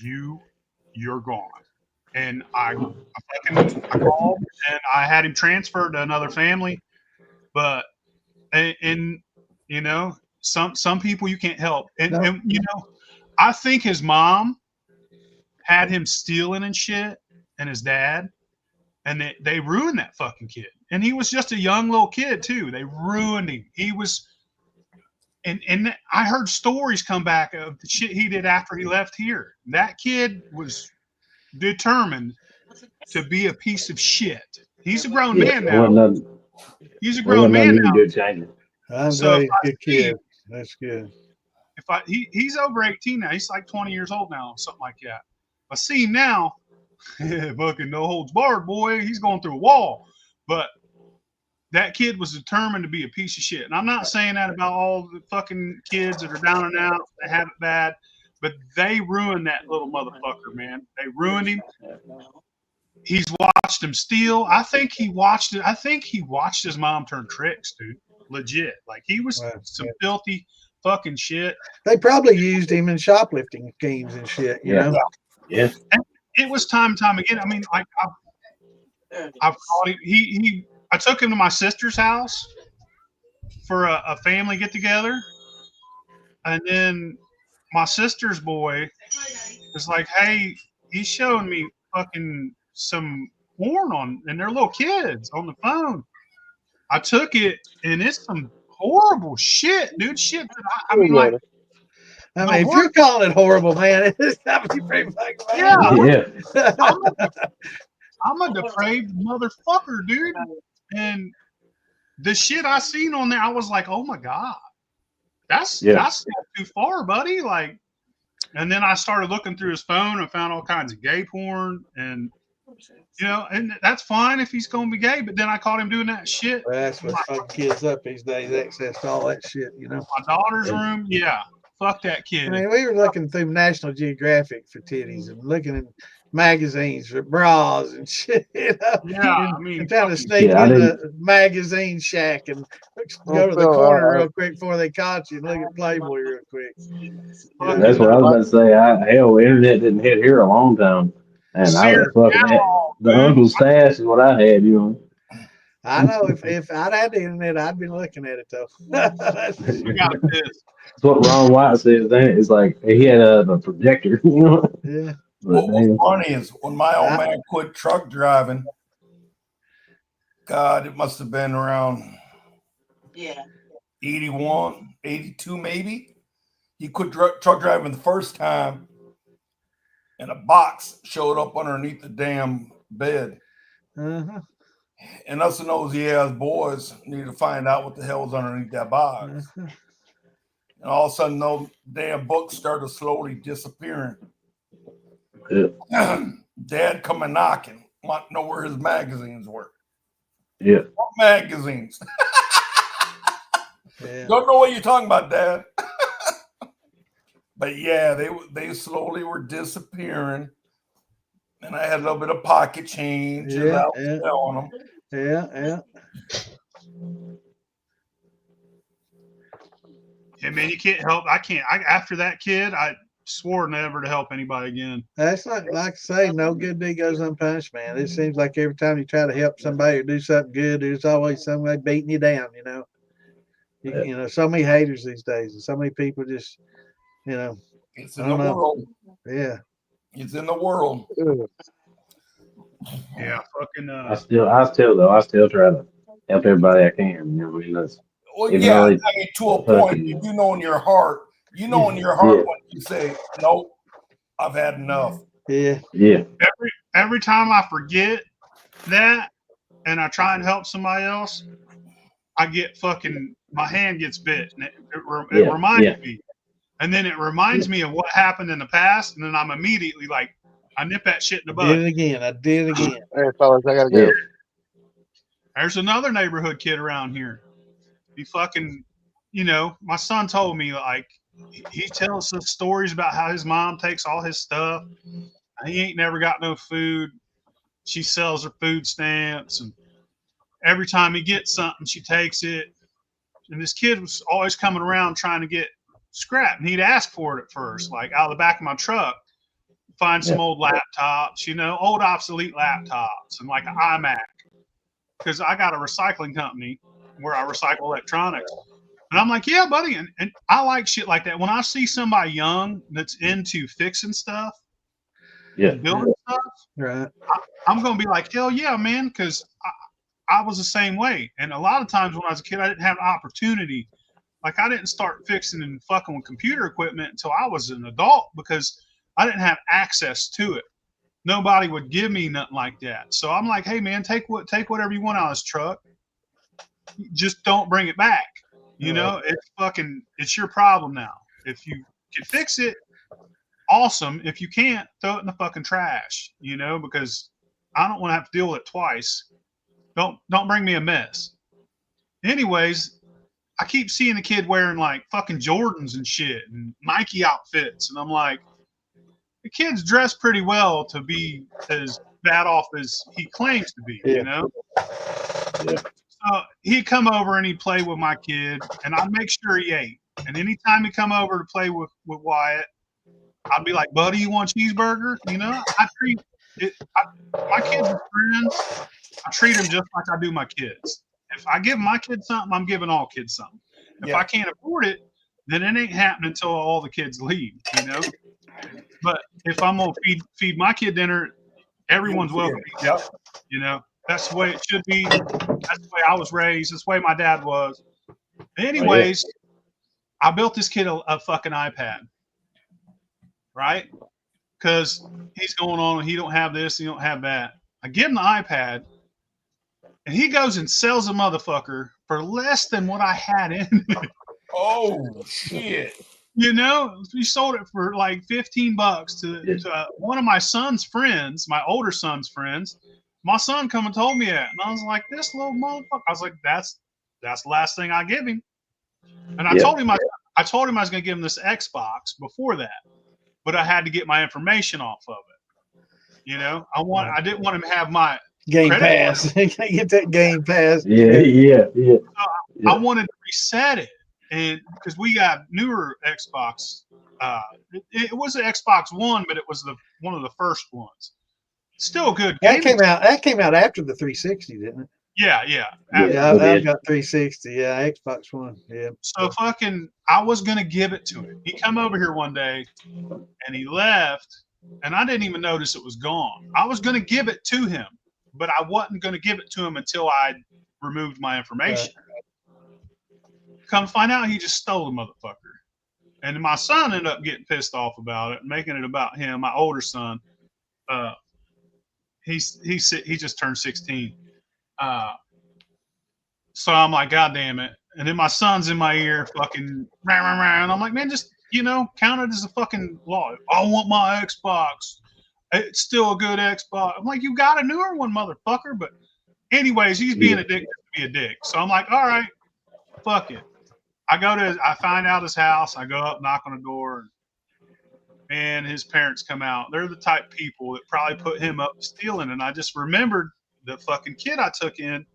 You're gone. And I called and I had him transferred to another family. But and you know, some people you can't help. And you know, I think his mom had him stealing and shit, and his dad, and they ruined that fucking kid. And he was just a young little kid too. They ruined him. He was, and I heard stories come back of the shit he did after he left here. That kid was determined to be a piece of shit. He's a grown man now. He's a grown man now. I'm So glad he's a good kid. That's good. He's over 18 now. He's like 20 years old now, something like that. I see him now, fucking no holds barred, boy. He's going through a wall. But that kid was determined to be a piece of shit. And I'm not saying that about all the fucking kids that are down and out, that have it bad, but they ruined that little motherfucker, man. They ruined him. He's watched him steal. I think he watched it. I think he watched his mom turn tricks, dude. Legit. Like he was some filthy fucking shit. They probably used him in shoplifting schemes and shit, you know? Yeah. And it was time and time again. I mean, like I've called him. I took him to my sister's house for a family get together. And then my sister's boy was like, hey, he's showing me fucking some porn and they're little kids on the phone. I took it and it's some horrible shit, dude. Shit that I mean, like, I mean, if you're calling it horrible, man, it's got to be pretty fucking bad. Yeah. I'm a depraved motherfucker, dude. And the shit I seen on there, I was like, oh my God, that's too far, buddy. Like, and then I started looking through his phone and found all kinds of gay porn and, you know, and that's fine if he's going to be gay, but then I caught him doing that shit. Well, that's what fucking kids up these days, access to all that shit, you know. My daughter's room, yeah. Fuck that kid. I mean, we were looking through National Geographic for titties and looking in magazines for bras and shit, you know? Yeah, and trying to sneak in the magazine shack and go to the corner real quick before they caught you and look at Playboy real quick. Yeah, that's what I was about to say. Hell, the internet didn't hit here a long time. And I was fucking the Uncle Stash is what I had, you know. I know if I'd had the internet, I'd been looking at it though. You got this. That's what Ron White says. It's like he had a projector, you know. Yeah. What was funny is when my old man quit truck driving. God, it must have been around 81, 82 maybe. He quit truck driving the first time. And a box showed up underneath the damn bed. Uh-huh. And us and those ass boys need to find out what the hell was underneath that box. Uh-huh. And all of a sudden, those damn books started slowly disappearing. Yeah. Dad coming knocking, want to know where his magazines were. Yeah. What magazines? Yeah. Don't know what you're talking about, Dad. But yeah, they slowly were disappearing, and I had a little bit of pocket change. Yeah, and I was telling them. Yeah. Yeah, man, you can't help. I can't. After that kid, I swore never to help anybody again. That's like I say, no good deed goes unpunished, man. It seems like every time you try to help somebody or do something good, there's always somebody beating you down. You know, so many haters these days, and so many people just, It's I in the don't know. world. Yeah. It's in the world. Yeah, fucking. I still try to help everybody I can. I mean, that's Well, even yeah, though I they mean, to a point, fucking you know in your heart, yeah, when you say, "Nope, I've had enough." Yeah. yeah, Every time I forget that, and I try and help somebody else, I get fucking. My hand gets bit, and it yeah, reminds yeah, me, and then it yeah. reminds me of what happened in the past, and then I'm immediately like, I nip that shit in the Did bud. it again. I did it again. Hey, fellas, I gotta Yeah. go. There's another neighborhood kid around here. He fucking, my son told me like he tells us stories about how his mom takes all his stuff. He ain't never got no food. She sells her food stamps, and every time he gets something, she takes it. And this kid was always coming around trying to get scrap, and he'd ask for it at first, like out of the back of my truck, find some Yeah. old laptops, old obsolete laptops, and like an iMac, because I got a recycling company where I recycle electronics. And I'm like, yeah, buddy. And I like shit like that. When I see somebody young that's into fixing stuff Yeah. and building stuff, Right. I'm going to be like, hell yeah, man. Because I was the same way. And a lot of times when I was a kid, I didn't have an opportunity. Like, I didn't start fixing and fucking with computer equipment until I was an adult because I didn't have access to it. Nobody would give me nothing like that. So I'm like, hey, man, take whatever you want out of this truck. Just don't bring it back. It's your problem now. If you can fix it, awesome. If you can't, throw it in the fucking trash, because I don't want to have to deal with it twice. Don't bring me a mess. Anyways, I keep seeing the kid wearing like fucking Jordans and shit and Nike outfits, and I'm like, the kid's dressed pretty well to be as bad off as he claims to be, Yeah. Yeah. So he'd come over and he'd play with my kid, and I'd make sure he ate. And anytime he'd come over to play with Wyatt, I'd be like, buddy, you want a cheeseburger? I treat it. My kids are friends. I treat them just like I do my kids. If I give my kids something, I'm giving all kids something. If I can't afford it, then it ain't happening until all the kids leave, But if I'm gonna feed my kid dinner, everyone's welcome to eat. That's the way it should be. That's the way I was raised. That's the way my dad was. Anyways, I built this kid a fucking iPad, right? Because he's going on, he don't have this, he don't have that. I give him the iPad, and he goes and sells a motherfucker for less than what I had in it. Oh shit! We sold it for like $15 to one of my son's friends, my older son's friends. My son come and told me that, and I was like, "This little motherfucker." I was like, "That's the last thing I give him." And I told him I was going to give him this Xbox before that, but I had to get my information off of it. I didn't want him to have my Game credit Pass. Get that Game Pass. Yeah. I wanted to reset it, and because we got newer Xbox, it was an Xbox One, but it was one of the first ones. Still good. That came out after the 360, didn't it? Yeah. I've got 360. Yeah, Xbox One. Yeah. So I was gonna give it to him. He come over here one day, and he left, and I didn't even notice it was gone. I was gonna give it to him, but I wasn't gonna give it to him until I removed my information. Right. Come find out, he just stole the motherfucker. And my son ended up getting pissed off about it, making it about him. My older son, he just turned 16. So I'm like, God damn it. And then my son's in my ear, fucking, rah, rah, rah. And I'm like, man, just, count it as a fucking law. I want my Xbox. It's still a good Xbox. I'm like, you got a newer one, motherfucker. But anyways, he's being a dick to be a dick. So I'm like, all right, fuck it. I find out his house. I go up, knock on the door, and his parents come out. They're the type of people that probably put him up to stealing. And I just remembered the fucking kid I took in.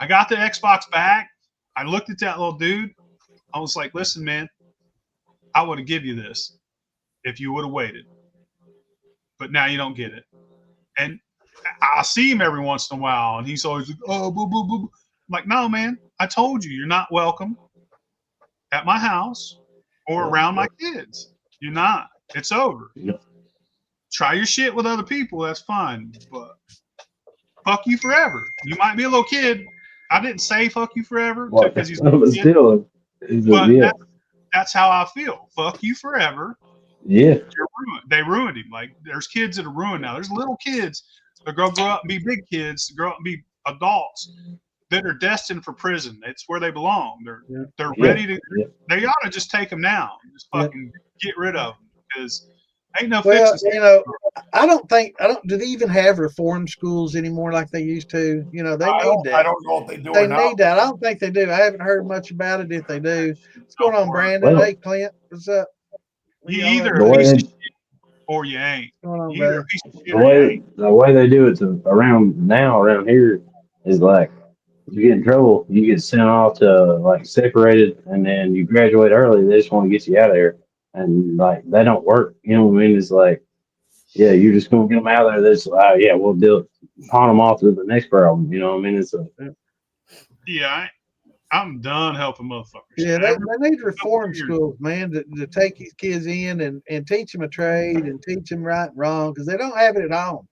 I got the Xbox back. I looked at that little dude. I was like, listen, man, I would have give you this if you would have waited, but now you don't get it. And I see him every once in a while, and he's always like, oh, boo, boo, boo, boo. I'm like, no, man, I told you, you're not welcome at my house or around my kids. You're not. It's over. Try your shit with other people. That's fine, but fuck you forever. You might be a little kid. I didn't say fuck you forever because he's a little But kid, still, but yeah, that's how I feel. Fuck you forever. yeah. You're ruined. They ruined him. Like there's kids that are ruined now. There's little kids that grow up and be big kids, grow up and be adults that are destined for prison. It's where they belong. They're ready to. Yeah. They ought to just take them now. Just fucking get rid of them because ain't no Well, fixing. you know, I don't. Do they even have reform schools anymore like they used to? You know, they need that. I don't know if they do They or not. need that. I don't think they do. I haven't heard much about it if they do. What's going on, Brandon? Well, Hey, Clint. What's up? You Y'all either are- a The piece way of shit or you ain't. What's going on, You either a brother? piece of shit or you ain't. the way they do it around here is like you get in trouble, you get sent off to like separated, and then you graduate early. They just want to get you out of there, and like they don't work. You know what I mean? It's like, yeah, you're just gonna get them out of there. That's yeah, we'll pawn them off to the next problem. You know what I mean? It's Yeah, I'm done helping motherfuckers. Yeah, they need reform schools, man, to take these kids in and teach them a trade and teach them right and wrong because they don't have it at home,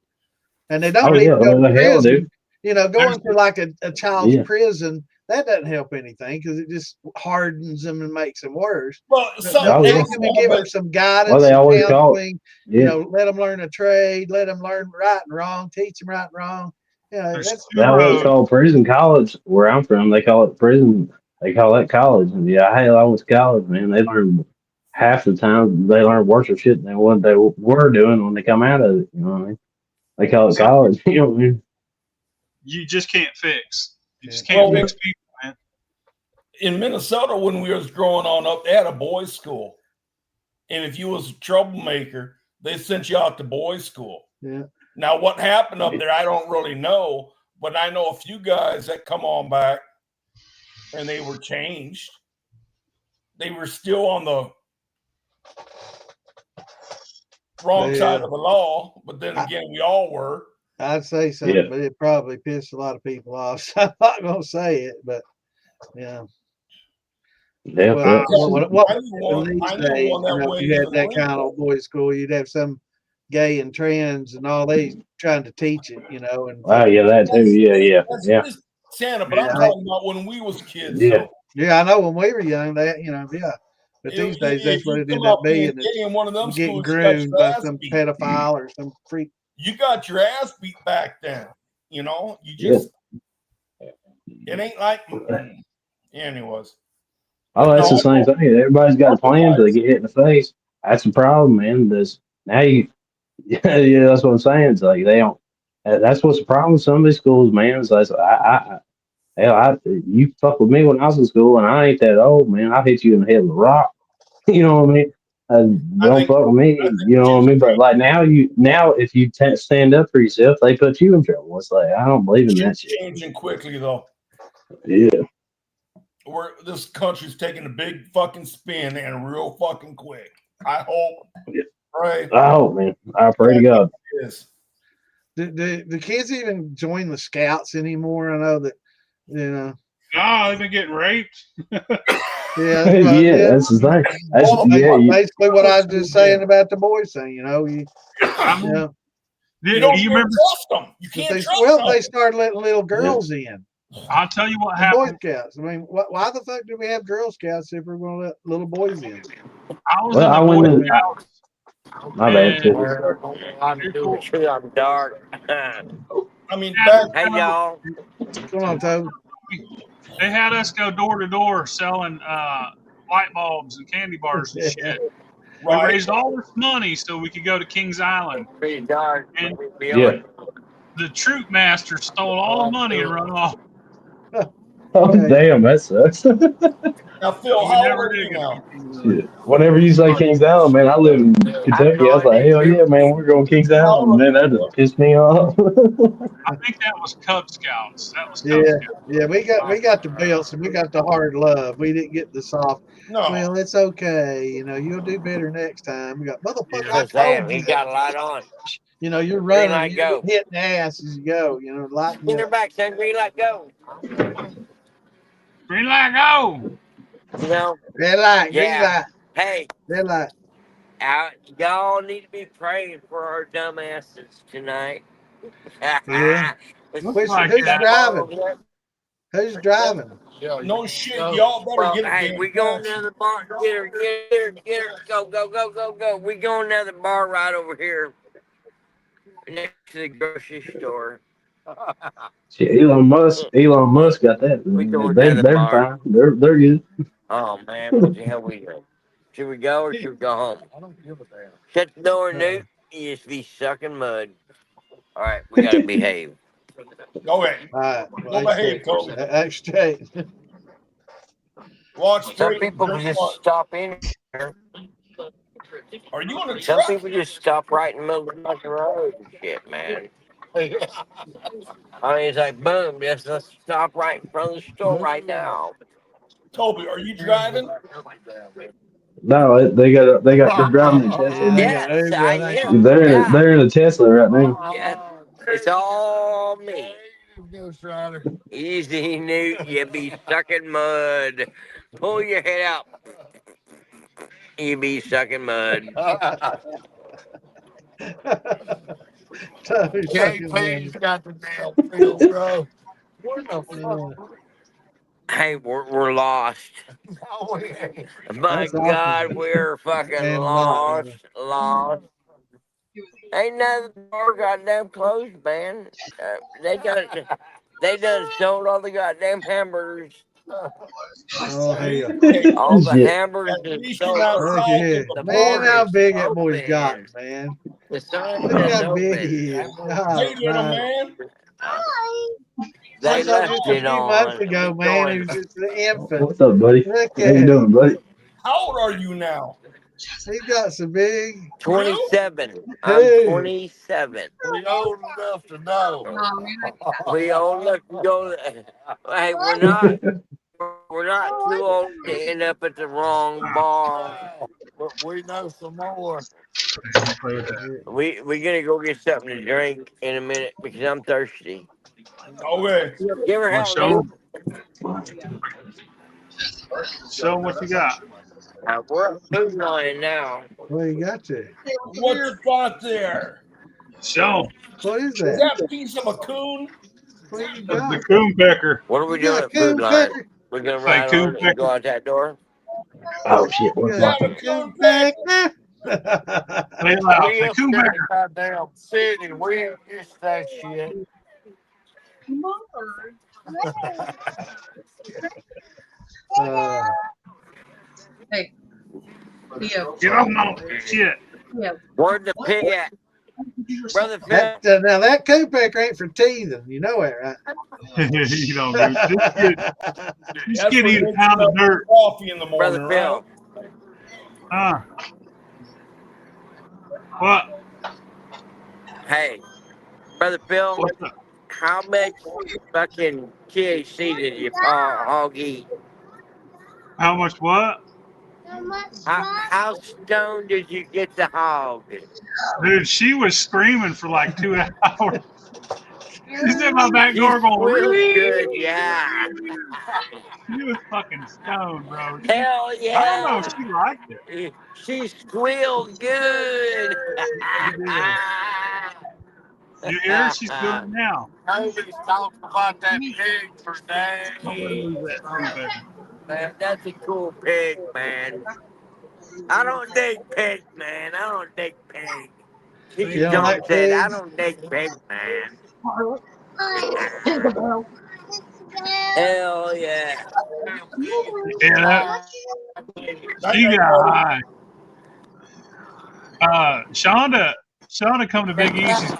and they don't need to go to hell, prison. dude. You know, going to like a child's Yeah. prison, that doesn't help anything because it just hardens them and makes them worse. Well, But some take them and give them some guidance, they some always call counseling. Yeah. You know, let them learn a trade, let them learn right and wrong, teach them right and wrong. Yeah, that's They always call prison college where I'm from. They call it prison. They call that college. And yeah, hell, I went to college, man. They learn half the time they learn worse shit than what they were doing when they come out of it. You know what I mean? They call it college. You know what I mean? You just can't fix. You just can't fix people, man. In Minnesota, when we was growing on up, they had a boys' school, and if you was a troublemaker, they sent you out to boys' school. Yeah. Now, what happened up there, I don't really know, but I know a few guys that come on back, and they were changed. They were still on the wrong side of the law, but then again, we all were. I'd say something, but it probably pissed a lot of people off. So I'm not gonna say it, but yeah. Yeah. You had that kind of boys' school. You'd have some gay and trans and all they trying to teach it, you know. And yeah, that too. Yeah. Santa, but I'm talking about when we was kids. Yeah. Yeah, I know when we were young, that yeah. But these days, that's what it ended up being. In one of them getting schools, groomed by some pedophile or some freak. You got your ass beat back then. You know, you just it ain't like anyways. Oh, that's the same thing. Everybody's got a plan till they get hit in the face. That's the problem, man. Now yeah, that's what I'm saying. It's like they don't. That's what's the problem with some of these schools, man. It's like you fuck with me when I was in school, and I ain't that old, man. I'll hit you in the head with a rock. You know what I mean? Don't fuck with me. You know what I mean? But like now, if you stand up for yourself, they put you in trouble. It's like I don't believe in that shit. Changing quickly though. Yeah. This country's taking a big fucking spin and real fucking quick. I hope. Yeah. Right. I hope, man. I pray to God. Do the kids even join the scouts anymore? I know that, you know. No, they've been getting raped. Yeah, that's the thing. That's basically what I was just saying about the boys thing. You know, you remember trust them. You can't trust them. They started letting little girls in. I'll tell you what happened. Boy Scouts. I mean, why the fuck do we have Girl Scouts if we're going to let little boys in? I was in the Boy Scouts. My bad. I'm dark. I mean, hey y'all. Come on, Toby. They had us go door to door selling light bulbs and candy bars and shit. We raised all this money so we could go to Kings Island. And the troop master stole all the money and run off. Oh, damn, that sucks. Now, Phil, We how old never are did you get now? to continue the Shit. Whenever you say Kings Island, man, I live in I have Kentucky. no I was like, idea. hell yeah, man, we're going Kings How old Island. are Man, you, that just Phil? pissed me off. I think that was Cub Scouts. That was Cub Yeah, Scouts. yeah, we got the belts and we got the hard love. We didn't get the soft. No. Well, it's okay. You know, you'll do better next time. We got motherfucker. I Cause damn, told he you. got a light on. You know, you're Green running. light You're go. hitting ass as you go. You know, lighten In you their up. back, son. Green light go. Green light, go! You know? Red light, green Yeah. light, Hey, red light. y'all need to be praying for our dumbasses tonight. Yeah. Looks Let's like Who's it. driving? Who's driving? No shit. Y'all better Well, get a hey, damn we going taxi. to the bar. Get her, get her, get her. Go, go, go, go, go. We going to the bar right over here next to the grocery store. Shit, Elon Musk got that. We going They, to the they're bar. fine. They're good. Oh man, what the hell we go? Should we go or should we go home? I don't give a damn. Shut the door, Uh, Newt. You just be sucking mud. All right, we gotta behave. Go ahead. all right. Well, Go that's behave, straight. Cody. That's straight. Walk Some straight and people drink just water. stop in here. Are you on a Some truck? people just stop right in the middle of the fucking road and shit, man. I mean, it's like, boom, let's stop right in front of the store right now. Toby, are you driving? No, they're driving a Tesla Yeah, now. yeah, Yes, there you I go. Thank am. you. Yeah, They're in a Tesla right now. yeah. It's all me. Ghost Rider. Easy, Newt. You be sucking mud. Pull your head out. You be sucking mud. Totally fucking JP's man. got the damn field, bro. What the Yeah, fuck? Hey, we're lost. No, we ain't. My that's awesome. God, we're fucking And a lot. lost. Lost. Ain't nothing more goddamn closed, man. They done sold all the goddamn hamburgers. Oh hell. Hey, All the Shit. hamburgers at is least you're not sold. Look at south here. of the The Man, border border. how is big that boy's got, open. man. The sun Look is how big open. he is. Oh, Hey, little my. man. They I thought left just a it few months on. ago, man, he was just an infant. What's up, buddy? Look How you at him. doing, buddy? How old are you now? He got so big. 27. I'm Hey. 27. We old enough to know. We all look go. Hey, we're not too old to end up at the wrong bar. But we know some more. Play with that. We gonna go get something to drink in a minute because I'm thirsty. Okay. Give her Well, hell, Newt. show 'em what you got. We're up food line now. What you got there? What you got there? Show 'em. What is Is that? that a piece of a coon? What you The got? coon pecker. What are we You doing got at food coon line? pecker? We're gonna Say ride coon on and go pecker. out that door. Oh shit! You What's got Got that? a coon coon pecker? pecker? Say it loud. We Say up coon there in pecker. the goddamn city. We ain't used to that shit. Hey, Theo. Get off my shit. Theo. Where'd the pig at? Brother Phil? Now that coon pecker ain't for teething. You know it, right? You don't do this That's kid for eat a mixing pound up of dirt. coffee in the Brother morning, Phil. right? What? Hey, Brother Phil, What's up? how much fucking THC did your hog eat? How much what? How stoned did you get the hog? Dude, she was screaming for like 2 hours. She's at my back She door going, squeals good, "Wee!" yeah. She was fucking stoned, bro. Hell I don't know if yeah. she liked it. She squealed good. She did. You hear her? She's doing it now. Nobody's talking about that pig for Somebody days. move that coon pecker. Man, that's a cool pig, man. I don't dig pig, man. I don't dig pig. You Chicken don't John like said, I pigs? don't dig pig, man. Hell yeah. Yeah, Night, she night, got buddy. high. Shonda come to Big Easy's.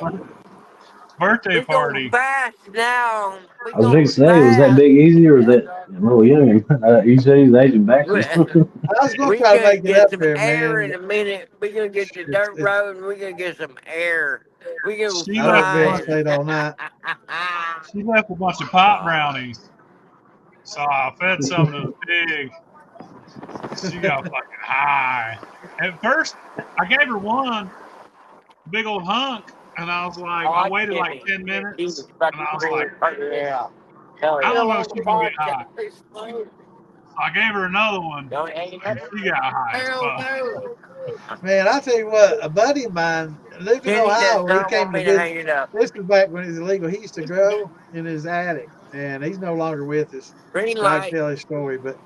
birthday We go party. fast now. We I was go going to say, was that fast. Big Easy or was that little young? You said he was Asian backwards. I was gonna We try to gonna make it get up some there, air man. in a minute. We gonna get the It's, dirt it's, road and we gonna get some air. We gonna She I left won't a be able to bunch. flying. stay all night. She left a bunch of pop Oh, brownies. So I fed some to the pig. She got fucking high. At first, I gave her one big old hunk, and I was like, I I waited like Kenny. 10 He was minutes, and fucking I was like, cool. Yeah. Hell I yeah. don't know if On the she's gonna get high. podcast. So I gave her another one, Don't hang up. and she got high as Hell fuck. no. Man, I tell you what, a buddy of mine lived in Kenny does Ohio. He not want came to me to visit. hang it up. This was back when it was illegal. He used to grow in his attic, and he's no longer with us. Green And I can light. tell his story, but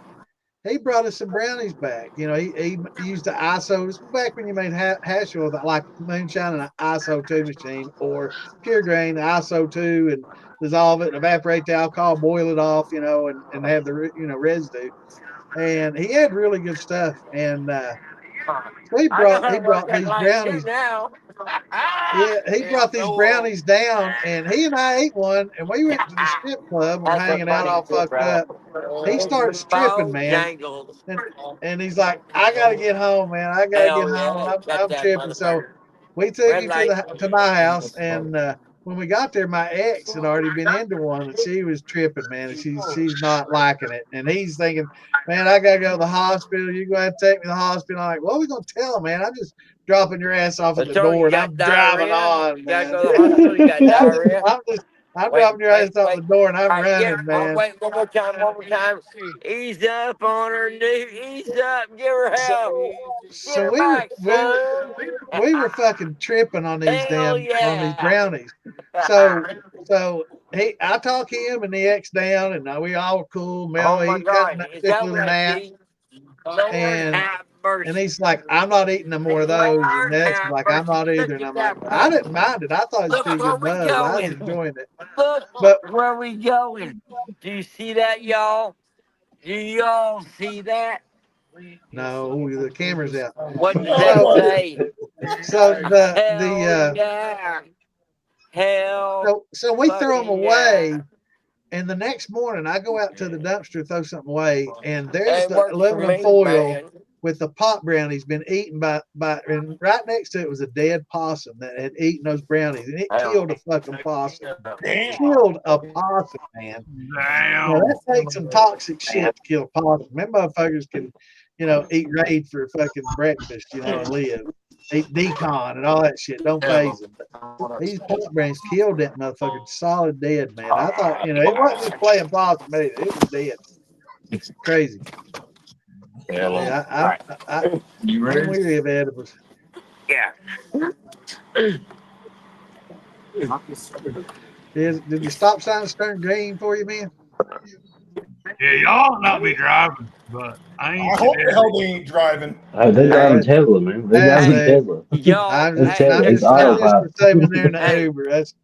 he brought us some brownies back. You know, he used the ISO. This was back when you made hash oil, that like moonshine and an ISO 2 machine, or pure grain, the ISO 2, and dissolve it, evaporate the alcohol, boil it off, you know, and have the residue. And he had really good stuff. And so I know how he to work brought that these light too brownies. now. Yeah, he Damn, brought these no. brownies down, and he and I ate one, and we went to the strip club. We're That's a hanging out funny all shit, fucked bro. up. He starts tripping, man, Bojangles. and he's like, "I gotta get home, man. I gotta get Hell home. yeah. Got I'm that tripping." So motherfucker. we took Red him light. to my house, and when we got there, my ex had already been into one, and she was tripping, man, and she's not liking it, and he's thinking, "Man, I gotta go to the hospital. You go ahead and take me to the hospital." I'm like, "What are we gonna tell him, man? I'm just dropping your ass off I at the told you door, you and got I'm driving diarrhea. on, You gotta man." go to the hospital. You got diarrhea. I'm Wait, dropping your wait, ass off wait. the door, and I'm All right, get running, oh, man. wait, one more time, one more time. Ease up on her knee. Ease up. Give her So, help. Get so her we were back, we were son. we were fucking tripping Hell on these yeah. brownies. So I talk him and the ex down, and we all cool. Oh Mellow. my He cut God. a Is took a that what little I nap, see? Lord and have mercy. he's like, "I'm not eating no more of those." And Lord that's have like, "I'm mercy. not either." Look And at I'm like, that "I puppy. didn't mind it. I thought it was Look pretty where good we buzz. I was going. enjoying it." Look But where we going. Do you see that, y'all? Do y'all see that? no, the camera's out. What does that So Oh, say? the Hell yeah. Hell so we throw them fucking yeah. away. And the next morning, I go out to the dumpster, throw something away, and there's It the works for aluminum me, foil man. with the pot brownies been eaten and right next to it was a dead possum that had eaten those brownies, and it Hell. killed a fucking possum. damn. Killed a possum, man. Now Damn. that takes some toxic shit to kill a possum. Them motherfuckers can, eat raid for fucking breakfast, and live. Eat decon and all that shit. Don't phase them. These pot brains killed that motherfucker solid dead, man. I thought, it wasn't just playing possum either. It was dead. Crazy. Yeah, All right. I'm weary of edibles. Yeah. Did your stop sign turn green for you, man? Yeah, y'all not be driving, but I I ain't hope the today. hell they ain't driving. They're Yeah, driving Tesla, man. They're that's driving Hey, it. Tesla. y'all. I'm It's just, Hey, Tesla. check It's this I'm out. just autopilot. for saving there in the Hey. Uber. That's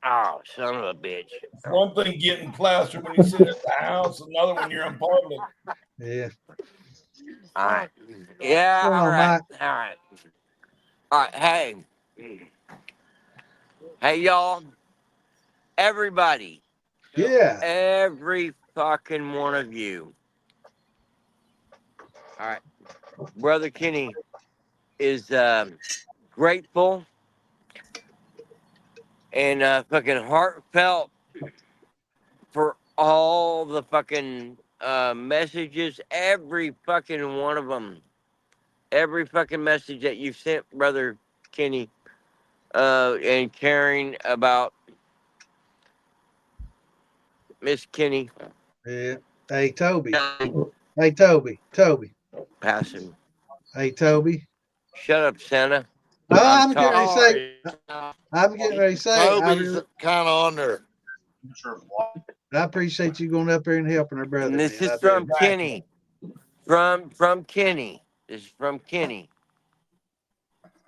Oh, son of a bitch. It's one thing getting plastered when you sit at the house, another when you're in public. yeah. All right. Yeah, What's going all on, right. Mike? All right. All right. Hey. Hey, y'all. Everybody. Yeah. Every fucking one of you. All right. Brother Kenny is grateful and fucking heartfelt for all the fucking messages, every fucking one of them. Every fucking message that you've sent, Brother Kenny, and caring about Miss Kenny Yeah. Hey, Toby. Hey, Toby. passing. Hey, Toby. Shut up, Santa. Oh, I'm I'm getting ready to talking. say. Sorry. I'm getting ready to say. Toby's kind of on there. I appreciate you going up there and helping her brother, And this man. is I do. from Kenny. From Kenny. This is from Kenny.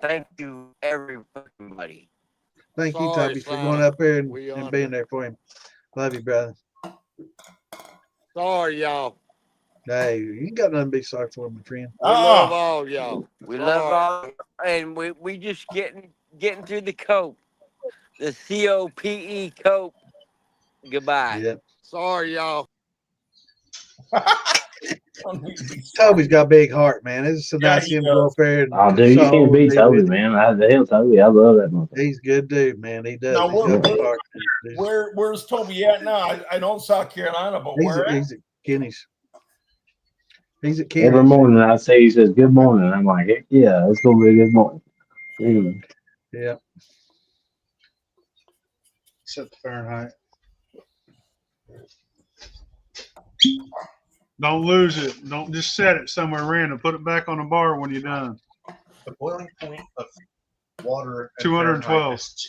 Thank you, everybody. Thank you, Sorry, Toby, for going Santa. up there and We being under. there for him. Love you, brother. Sorry, y'all. Hey, you ain't got nothing to be sorry for, my friend. We love all y'all. We Sorry. love all, and we just getting getting through the cope. The COPE cope. Goodbye. Yeah. Sorry, y'all. Toby's got a big heart, man. It's so Yeah, nice he to him go does. up there and Oh, dude, you console can't and beat be Toby, with him. man. The hell, Toby, I love that motherfucker. He's a good dude, man. He does. Now, He's got a big where- heart. Where's Toby at now? I know South Carolina, but where at? He's at Kenny's. He's at Every Kenny's. morning I say, he says, good morning. I'm like, heck yeah, it's going to be a good morning. Mm. Yeah. Set the Fahrenheit. Don't lose it. Don't just set it somewhere random. Put it back on the bar when you're done. The boiling point of water at 212. Fahrenheit is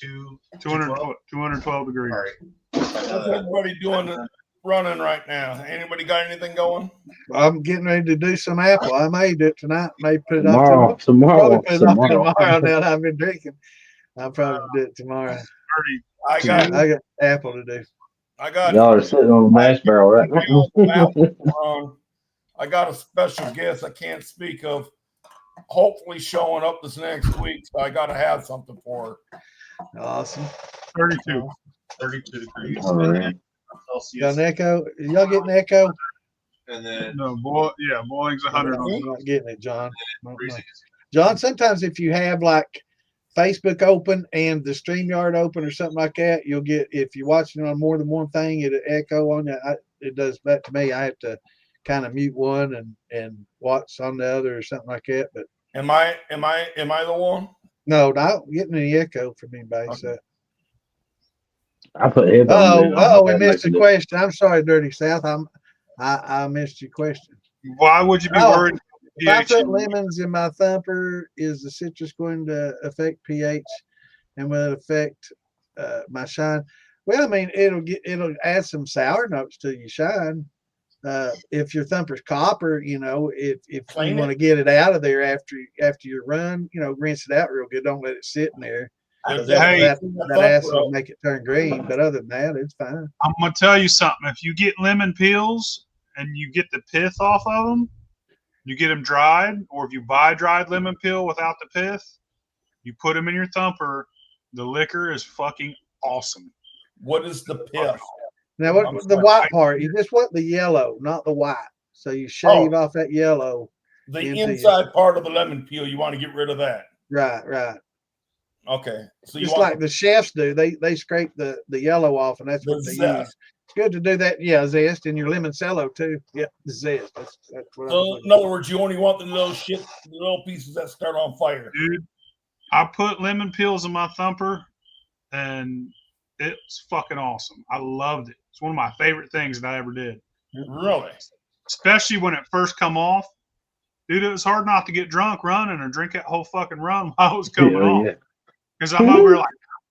212 degrees. All right. What's everybody doing running right now? Anybody got anything going? I'm getting ready to do some apple. I may do it tonight. May put it Tomorrow, off tomorrow. Probably put it off tomorrow. tomorrow now that I've been drinking. I'll probably do it tomorrow. I got apple to do. Y'all are sitting on the mash barrel right now. I got a special guest I can't speak of, hopefully showing up this next week, so I got to have something for her. Awesome. 32. 32 degrees. All right. Got an echo? Y'all getting an echo? And then No, boiling's 100. I'm not getting it, John. John, sometimes if you have like Facebook open and the StreamYard open or something like that, you'll get, if you're watching on more than one thing, it'll echo on that. It does that to me. I have to kind of mute one and watch on the other or something like that. But am I the one? No, not getting any echo from anybody. Okay. So I put headphones in. Oh, we missed a question. I'm sorry, Dirty South. I missed your question. Why would you be worried? If I put lemons in my thumper, is the citrus going to affect pH, and will it affect my shine? Well, I mean, it'll add some sour notes to your shine. If your thumper's copper, if you want to get it out of there after your run, rinse it out real good. Don't let it sit in there. That acid will make it turn green. But other than that, it's fine. I'm gonna tell you something. If you get lemon peels and you get the pith off of them, you get them dried, or if you buy dried lemon peel without the pith, you put them in your thumper. The liquor is fucking awesome. What is the pith? Now, what the white part? You just want the yellow, not the white. So you shave off that yellow. The inside part of the lemon peel, you want to get rid of that. Right. Okay. So just like the chefs do, they scrape the yellow off, and that's what they use. It's good to do that. Yeah, zest in your limoncello too. Yeah, the zest. That's what so in other words, you only want the little pieces that start on fire. Dude, I put lemon peels in my thumper, and it's fucking awesome. I loved it. It's one of my favorite things that I ever did. Really? Especially when it first come off. Dude, it was hard not to get drunk running or drink that whole fucking run while it was coming off. Because I'm over like,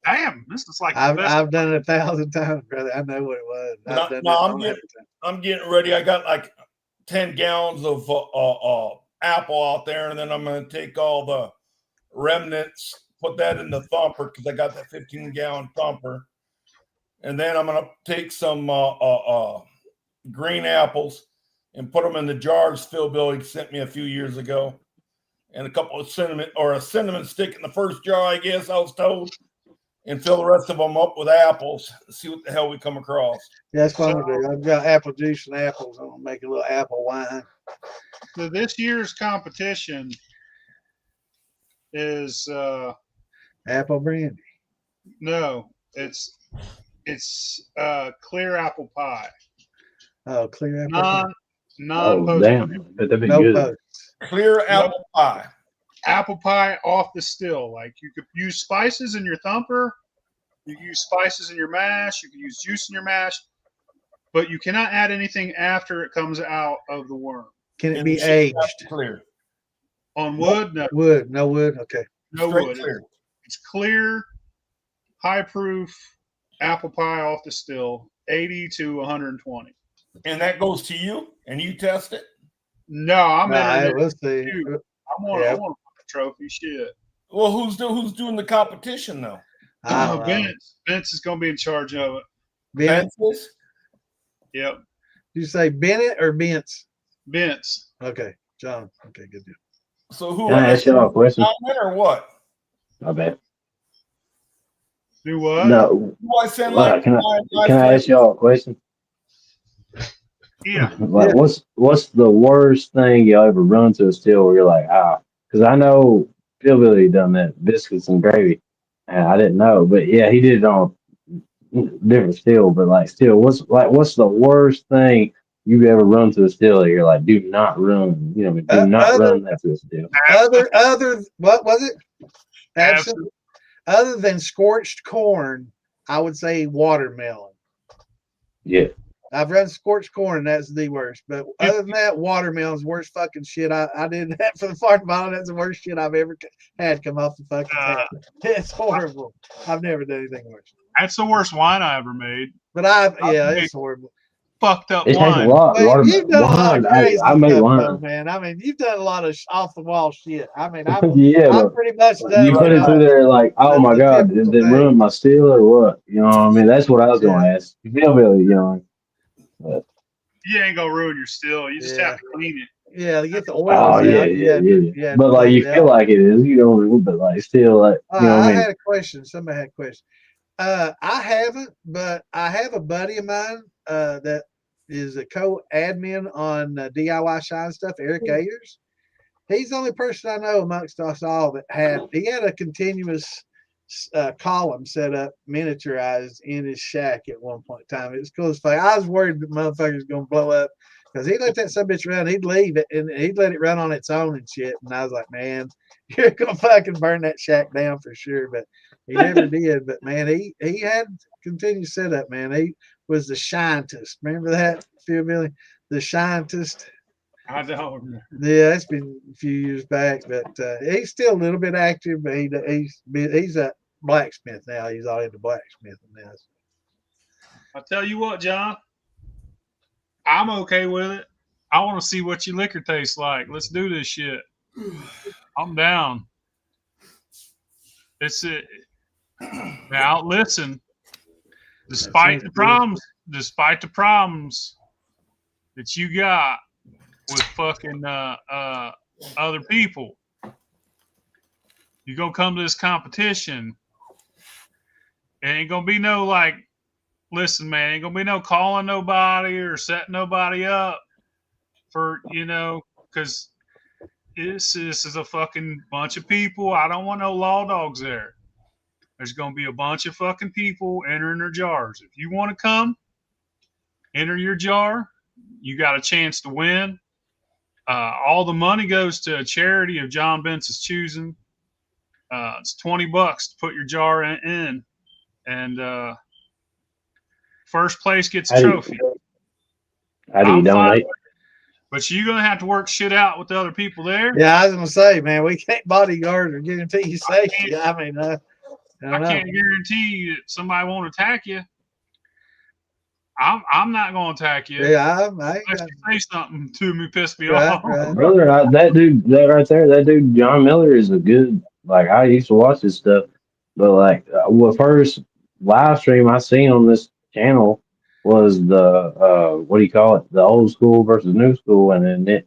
damn, this is like I've done it 1,000 times, brother. I know what it was. I'm getting ready. I got like 10 gallons of apple out there, and then I'm going to take all the remnants, put that in the thumper because I got that 15-gallon thumper. And then I'm going to take some green apples and put them in the jars Phil Billy sent me a few years ago. And a couple of a cinnamon stick in the first jar, I guess I was told. And fill the rest of them up with apples. See what the hell we come across. Yeah, that's fun to do. I've got apple juice and apples. I'm going to make a little apple wine. So this year's competition is apple brandy. No, it's clear apple pie. Oh, clear apple pie. Oh, damn. That'd be good. Clear apple pie. Apple pie off the still. Like, you could use spices in your thumper. You can use spices in your mash. You can use juice in your mash. But you cannot add anything after it comes out of the worm. Can it be aged? Clear. On wood? No. Wood. No wood? Okay. No wood. Clear. It's clear, high proof apple pie off the still, 80 to 120. And that goes to you, and you test it? No, I'm in. Let's see. I want a trophy. Shit. Well, who's doing the competition though? Vince is going to be in charge of it. Vince? Yep. Did you say Bennett or Vince? Vince. Okay, John. Okay, good deal. So who? Can I ask y'all a question? Or what? My bad. Do what? No. Do I sound like Can my I friend? ask y'all a question? Yeah. Like, what's the worst thing y'all ever run to a still where you're like, because I know Hillbilly done that, biscuits and gravy, and I didn't know, but yeah, he did it on different still, but like still, what's the worst thing you've ever run to a still that you're like, do not run, do not Other, run that to a still. what was it? Absolutely. Other than scorched corn, I would say watermelon. Yeah. I've run scorched corn, that's the worst. But other than that, watermelon's worst fucking shit. I did that for the farm bottle. That's the worst shit I've ever had come off the fucking tap. It's horrible. I've never done anything worse. That's the worst wine I ever made. But it's horrible. Fucked up It takes a wine. lot. Well, you've done a lot of crazy I made stuff, wine. though, man. I mean, you've done a lot of off the wall shit. I mean, Yeah, I'm but pretty much done. you put it through there like, oh my the God, did typical they thing. ruin my steel or what? You know what I mean? That's what I was going to ask. Hillbilly, but, You ain't gonna ruin your still. You just have to clean it. Yeah, to get the oils oh out. yeah. But like, you feel like it is, but like, still, like, you know what I mean? I had a question. Somebody had a question. I haven't, but I have a buddy of mine that is a co-admin on DIY Shine Stuff, Eric Ayers. He's the only person I know amongst us all that had a continuous column set up, miniaturized in his shack at one point in time. It was cool as fuck. I was worried that motherfucker's gonna blow up because he let that some bitch run. He'd leave it and he'd let it run on its own and shit. And I was like, man, you're gonna fucking burn that shack down for sure. But he never did. But man, he had continuous setup. Man, he was the scientist. Remember that, Phil Billy? The scientist. I don't remember. Yeah, it's been a few years back, but he's still a little bit active. But he's a blacksmith now. He's all into blacksmithing now. I'll tell you what, John. I'm okay with it. I want to see what your liquor tastes like. Let's do this shit. I'm down. It's it. Now listen. Despite the problems that you got with fucking other people, you're gonna come to this competition. It ain't gonna be no like, listen, man, ain't gonna be no calling nobody or setting nobody up for, because this is a fucking bunch of people. I don't want no law dogs there. There's gonna be a bunch of fucking people entering their jars. If you want to come, enter your jar. You got a chance to win. All the money goes to a charity of John Bence's choosing. It's $20 to put your jar in, and first place gets a trophy. How do you donate? But you're gonna have to work shit out with the other people there. Yeah, I was gonna say, man, we can't bodyguard or guarantee you safety. I mean, I can't guarantee you that somebody won't attack you. I'm not gonna attack you. Yeah, unless you say something to me, piss me Right. off. Brother, that dude, John Miller is a good, like, I used to watch this stuff, but like, the first live stream I seen on this channel was the, what do you call it? The old school versus new school. And then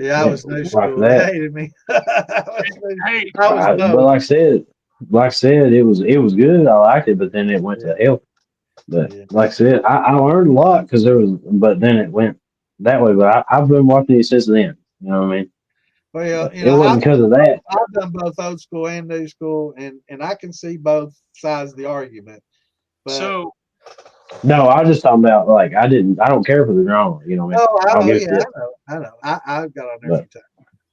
I was new school. That. They hated me. But like I said, it was good. I liked it, but then it went to hell. But like I said, I learned a lot because but then it went that way. But I've been watching it since then. You know what I mean? Well, it wasn't because of that. I've done both old school and new school, and I can see both sides of the argument. But, no, I was just talking about, like, I don't care for the drama. You know what I mean? I know. I've got on there a few times.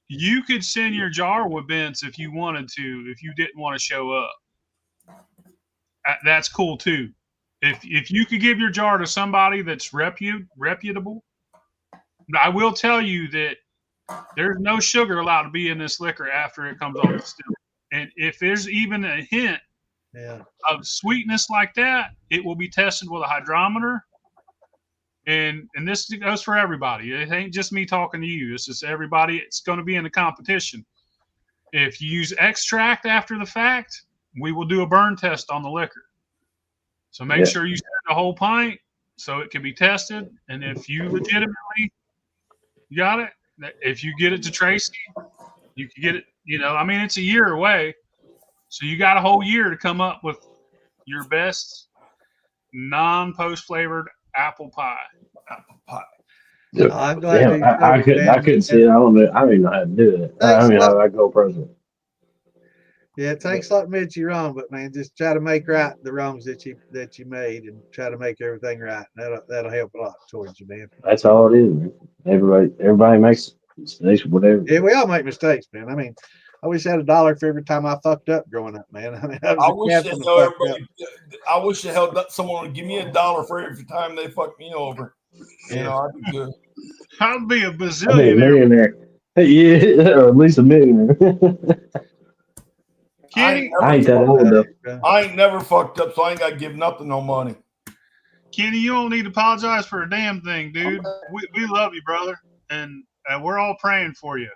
You could send your jar with Vince if you wanted to, if you didn't want to show up. That's cool too. If you could give your jar to somebody that's reputable, I will tell you that there's no sugar allowed to be in this liquor after it comes off the still. And if there's even a hint of sweetness like that, it will be tested with a hydrometer. And this goes for everybody. It ain't just me talking to you. This is everybody. It's going to be in the competition. If you use extract after the fact, we will do a burn test on the liquor. So make sure you send the whole pint so it can be tested. And if you legitimately got it, if you get it to Tracy, you can get it. It's a year away. So you got a whole year to come up with your best non-post flavored apple pie. Apple pie. I'm glad Damn, you showed I me, couldn't. man. I couldn't see it. I don't know. I don't even know how to do it. I Thanks don't a even know lot. how I go present. Yeah, it takes a lot, Mitch. You're wrong, but man, just try to make right the wrongs that you made, and try to make everything right. That'll help a lot towards you, man. That's all it is, man. Everybody makes mistakes, whatever. Yeah, we all make mistakes, man. I mean, I wish I had $1 for every time I fucked up growing up, man. I mean, I was I the wish that captain of fucked up. I wish that held up someone would give me $1 for every time they fucked me over. You Yeah. know, I'd be good. I'd be a I'd be a bazillionaire. millionaire. Yeah, or at least a millionaire. Kenny, I ain't that old though. I ain't never fucked up, so I ain't got to give nothing no money. Kenny, you don't need to apologize for a damn thing, dude. We love you, brother, and we're all praying for you.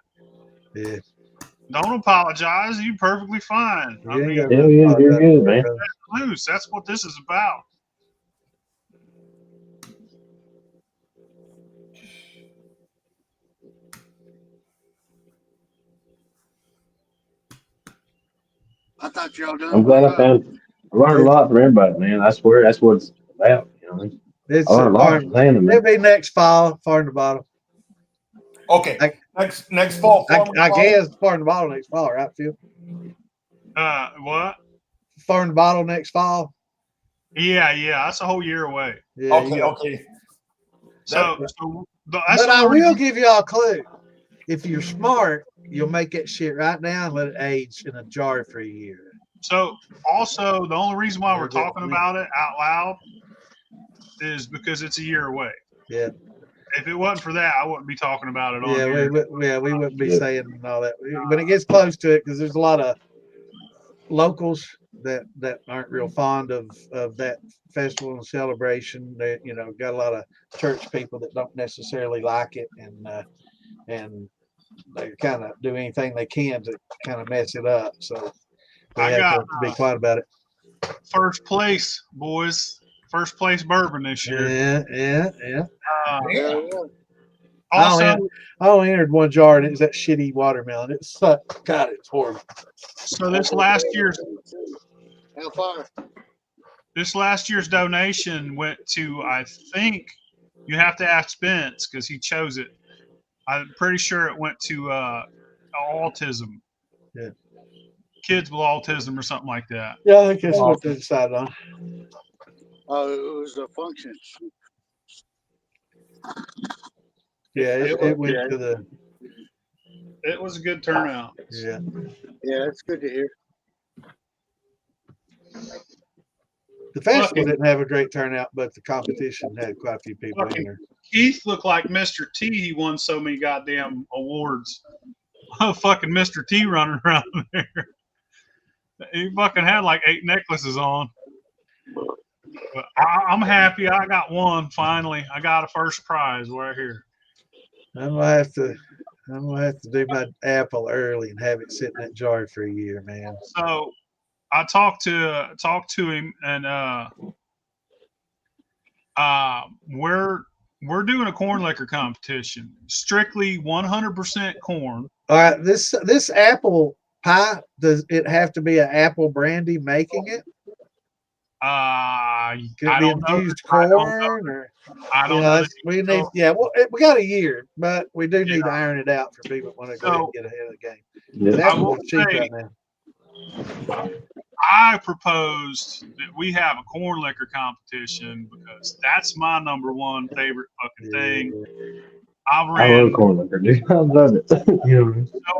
Yeah. Don't apologize. You're perfectly fine. I mean, Hell yeah, you're good, man. loose. That's what this is about. I thought y'all done. I'm glad I learned a lot from everybody, man. I swear that's what it's about. You know, It's I learned a lot from Xander, it'll man. be next fall, far in the bottle. Okay, next fall. I guess far in the bottle next fall, right, Phil? What? Far in the bottle next fall. Yeah, that's a whole year away. Yeah. Okay. So that's But I the will reason. give you all a clue. If you're smart, you'll make that shit right now and let it age in a jar for a year. So also the only reason why we're talking about it out loud is because it's a year away. Yeah. If it wasn't for that, I wouldn't be talking about it on Yeah, here. we wouldn't be saying all that. When it gets close to it, because there's a lot of locals that aren't real fond of that festival and celebration. They, got a lot of church people that don't necessarily like it, and they kind of do anything they can to kind of mess it up. So we have to be quiet about it. First place, boys. First place bourbon this year. Yeah. Also, I only entered one jar, and it was that shitty watermelon. It sucked. God, it's horrible. So this last year's Hellfire. This last year's donation went to, I think, you have to ask Spence because he chose it. I'm pretty sure it went to autism. Yeah. Kids with autism or something like that. Yeah, I think that's what they decided on. Oh, it was a function. Yeah, it went to the. It was a good turnout. Yeah. Yeah, it's good to hear. The festival didn't have a great turnout, but the competition had quite a few people in there. Keith looked like Mr. T. He won so many goddamn awards. Fucking Mr. T running around there. He fucking had like 8 necklaces on. But I'm happy I got one finally. I got a first prize right here. I'm gonna have to do my apple early and have it sit in that jar for a year, man. So I talked to him, and we're doing a corn liquor competition, strictly 100% corn. All right, this apple pie, does it have to be an apple brandy making it? Could it be infused corn, or I don't know. we need we got a year, but we do need to iron it out for people that want to go ahead and get ahead of the game. Yeah. Apples are cheap right now. I proposed that we have a corn liquor competition because that's my number one favorite fucking thing. I love corn liquor, dude. I love it. So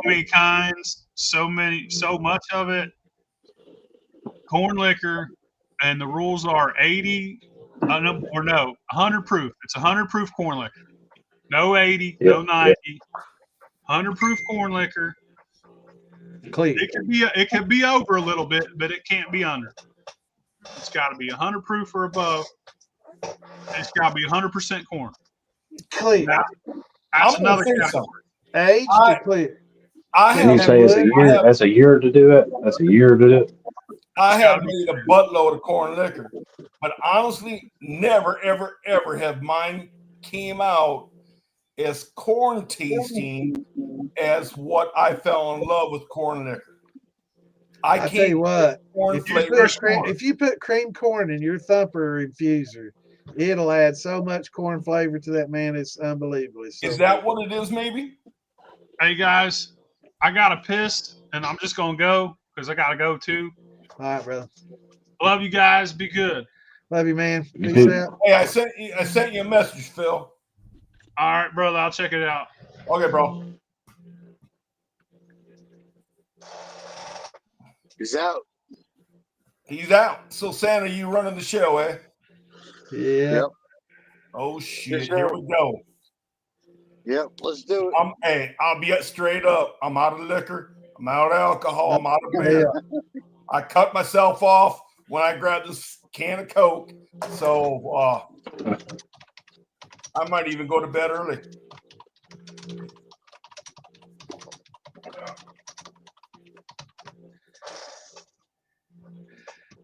many kinds, so much of it. Corn liquor, and the rules are 100 proof. It's 100 proof corn liquor. No 80, no 90. 100 proof corn liquor. Clean. It could be over a little bit, but it can't be under. It's got to be 100 proof or above. It's got to be 100% corn. Clean. Now, that's another category. Aged or clear? Can you say it's a year? That's a year to do it. That's a year to do it. I have made a buttload of corn liquor, but honestly, never, ever, ever have mine came out as corn tasting as what I fell in love with corn liquor. I tell can't you what, corn if flavored corn. you put cream corn in your thumper infuser, it'll add so much corn flavor to that, man. It's unbelievable. It's so Is that good. what it is? Maybe. Hey guys, I got a piss, and I'm just gonna go because I gotta go too. All right, brother. Love you guys. Be good. Love you, man. You Peace too. out. Hey, I sent you a message, Phil. All right, brother. I'll check it out. Okay, bro. He's out. He's out. So Santa, you running the show, eh? Yeah. Yep. Oh shit! Yes, Here sir. we go. Yep. Let's do it. Hey, I'll be straight up. I'm out of liquor. I'm out of alcohol. I'm out of beer. I cut myself off when I grabbed this can of Coke. So I might even go to bed early.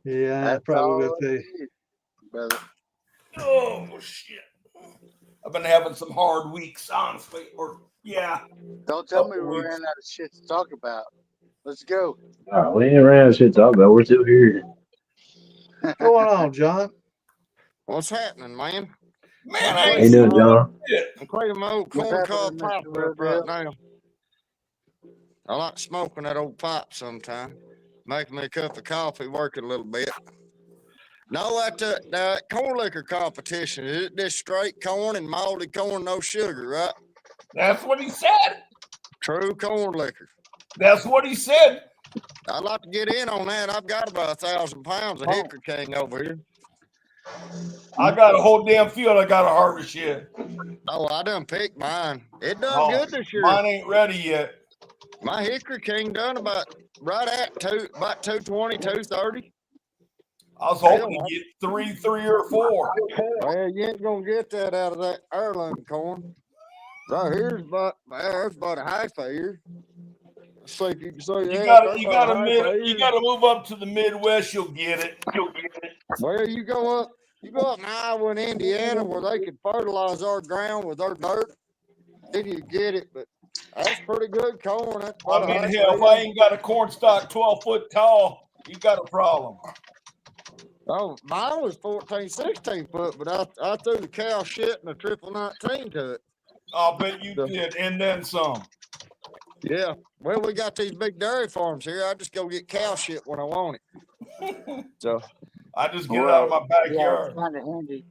Yeah, That's probably all will I too. need, brother. Oh shit! I've been having some hard weeks, honestly. Don't tell me Couple we weeks. ran out of shit to talk about. Let's go. We ain't ran out of shit to talk about. We're still here. What's going on, John? What's happening, man? Man, How you doing, John? I'm cleaning my old What's corn happening, cob Mr. pipe Real up right Deal? now. I like smoking that old pipe sometime. Making me a cup of coffee, working a little bit. No, that corn liquor competition, is it just straight corn and malted corn, no sugar, right? That's what he said. True corn liquor. That's what he said. I'd like to get in on that. I've got about 1,000 pounds of Hickory King over here. I got a whole damn field I got to harvest yet. Oh, I done picked mine. It done good this year. Mine ain't ready yet. My Hickory King done about 220, 230. I was hoping to get three or four. Well, you ain't gonna get that out of that heirloom corn. Right here's about a half a year. Let's see if you can say You gotta move up to the Midwest. You'll get it. Well, you go up in Iowa and Indiana where they can fertilize our ground with our dirt, then you get it. But that's pretty good corn. That's I mean, hell, if I ain't got a corn stalk 12 foot tall, you got a problem. Oh, mine was 14, 16 foot, but I threw the cow shit and a 19 to it. I'll bet you did, and then some. Yeah. Well, we got these big dairy farms here. I just go get cow shit when I want it. So I just get it out of my backyard. Yeah, kind of handy.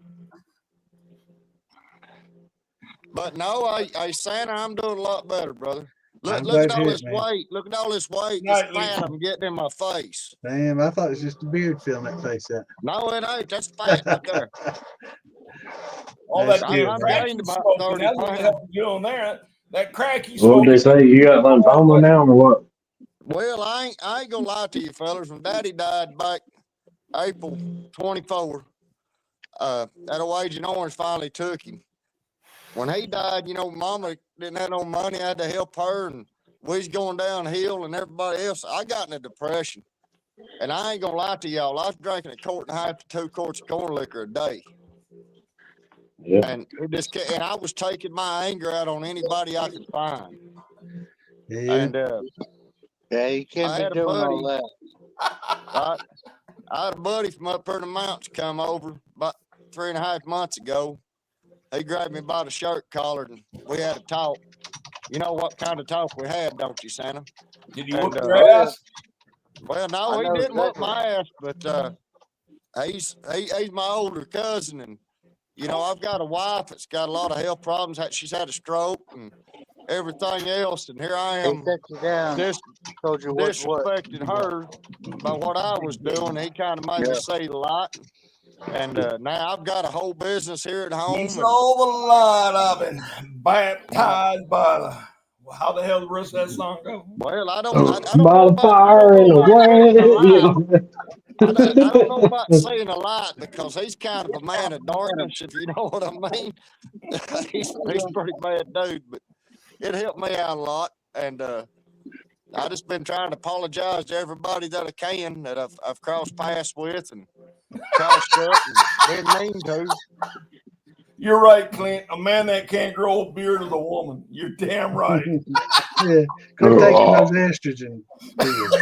But no, Santa, I'm doing a lot better, brother. Look glad at all to hear this it, man. weight. Look at all this weight. Night, This fat Lisa. I'm getting in my face. Damn, I thought it was just a beard filling that face out. No, it ain't. That's fat right there. All that I'm damn crack gained you about smoking, 30 that's what pounds. helped you on there. That crack you What would they smoking. say? You got lymphoma now or what? Well, I ain't gonna lie to you, fellas. When Daddy died back April 24, that old Agent Orange finally took him. When he died, Mama didn't have no money. I had to help her, and we was going downhill, and everybody else. I got in a depression, and I ain't gonna lie to y'all. I was drinking 1.5 to 2 quarts of corn liquor a day, Yeah. and and I was taking my anger out on anybody I could find. Yeah. And Yeah, you I can't had be a doing buddy. all that. I had a buddy from up here in the mountains come over about 3.5 months ago. He grabbed me by the shirt collar and we had a talk. You know what kind of talk we had, don't you, Santa? Did you whoop your And, ass? Well, no, I he know didn't whoop exactly. my ass, but he's my older cousin, and I've got a wife that's got a lot of health problems. She's had a stroke and everything else, and here I He am set you down, told you what. disrespecting her by what I was doing. He kind of made me say a lot. And now I've got a whole business here at home. He's all the light I've been baptized by the. How the hell the rest of that song go? Well, I don't know By the about fire in the way. I don't know about saying a lot because he's kind of a man of darkness, if you know what I mean. he's a pretty bad dude, but it helped me out a lot. And I just been trying to apologize to everybody that I can that I've crossed paths with and crossed up and been mean to. You're right, Clint. A man that can't grow a beard is a woman. You're damn right. Yeah. Quit taking those estrogen pills.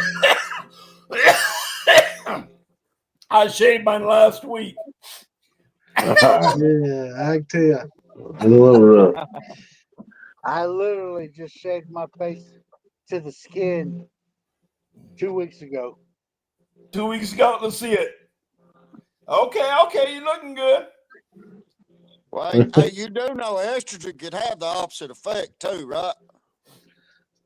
I shaved mine last week. Yeah, I can tell. It's a little rough. I literally just shaved my face to the skin 2 weeks ago. 2 weeks ago, let's see it. Okay, you're looking good. Well, hey, you do know estrogen could have the opposite effect too, right?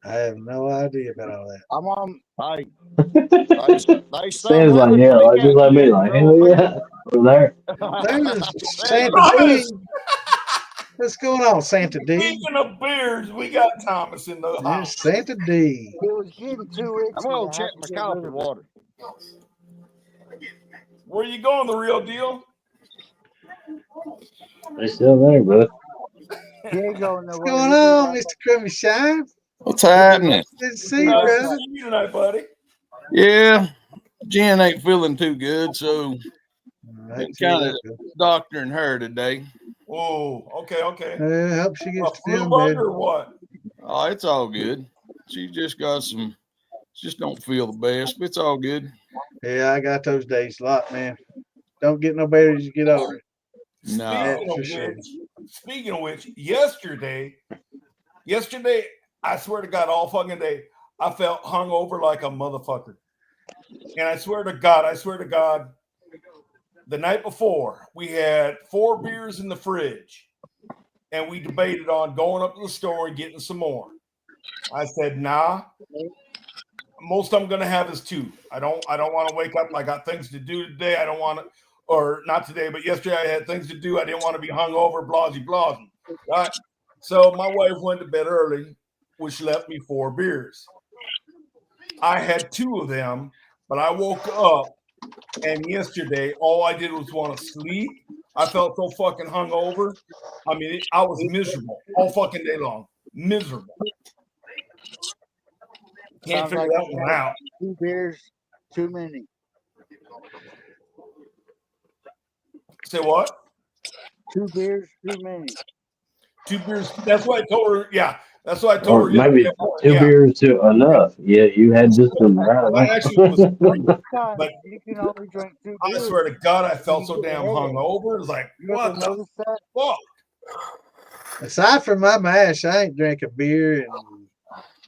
I have no idea about all that. I'm on. Hey, they Sam's somehow like, would yeah, think like just that like me, shit like, grow hell a yeah. Over there. There's beard. Santa D. Thomas, What's going on, Santa D? speaking of beards, we got Thomas in the house. There's Santa D. It was getting too I'm itchy. gonna I check had my to get rid coffee of it. water. Where you going, the real deal? They're still there, brother. He ain't going What's nowhere. going He'll be on, right Mr. back. Crummy Shine? What's happening? Good to He'll see be you, Nice right to brother. back. see you tonight, buddy. Yeah, Jen ain't feeling too good, so I been tell you kind of that, doctoring her today. Oh, okay. I hope she A gets to flu feel bug better. or what? Oh, it's all good. She just got some, just don't feel the best, but it's all good. Yeah, I got those days a lot, man. Don't get no better as you get older. No. Speaking of which, yesterday, I swear to God, all fucking day, I felt hungover like a motherfucker. And I swear to God, the night before, we had 4 beers in the fridge, and we debated on going up to the store and getting some more. I said, nah. Most I'm gonna have is 2. I don't want to wake up. I got things to do today. I don't want to, or not today, but yesterday I had things to do. I didn't want to be hungover, blasey. Right? So my wife went to bed early, which left me 4 beers. I had 2 of them, but I woke up, and yesterday all I did was want to sleep. I felt so fucking hungover. I mean, I was miserable all fucking day long. Miserable. Can't Sounds figure like that you one had out. 2 beers too many. Say what? 2 beers too many. 2 beers. That's why I told her. Yeah, that's why I told Or her maybe yesterday. 2 beers to enough. Yeah, you had just some right away. Actually, it was 3. Sometimes But you can only drink 2 I beers. swear to God, I felt You so get a damn headache. hungover. It was like, You ever what the notice that? fuck? Aside from my mash, I ain't drank a beer in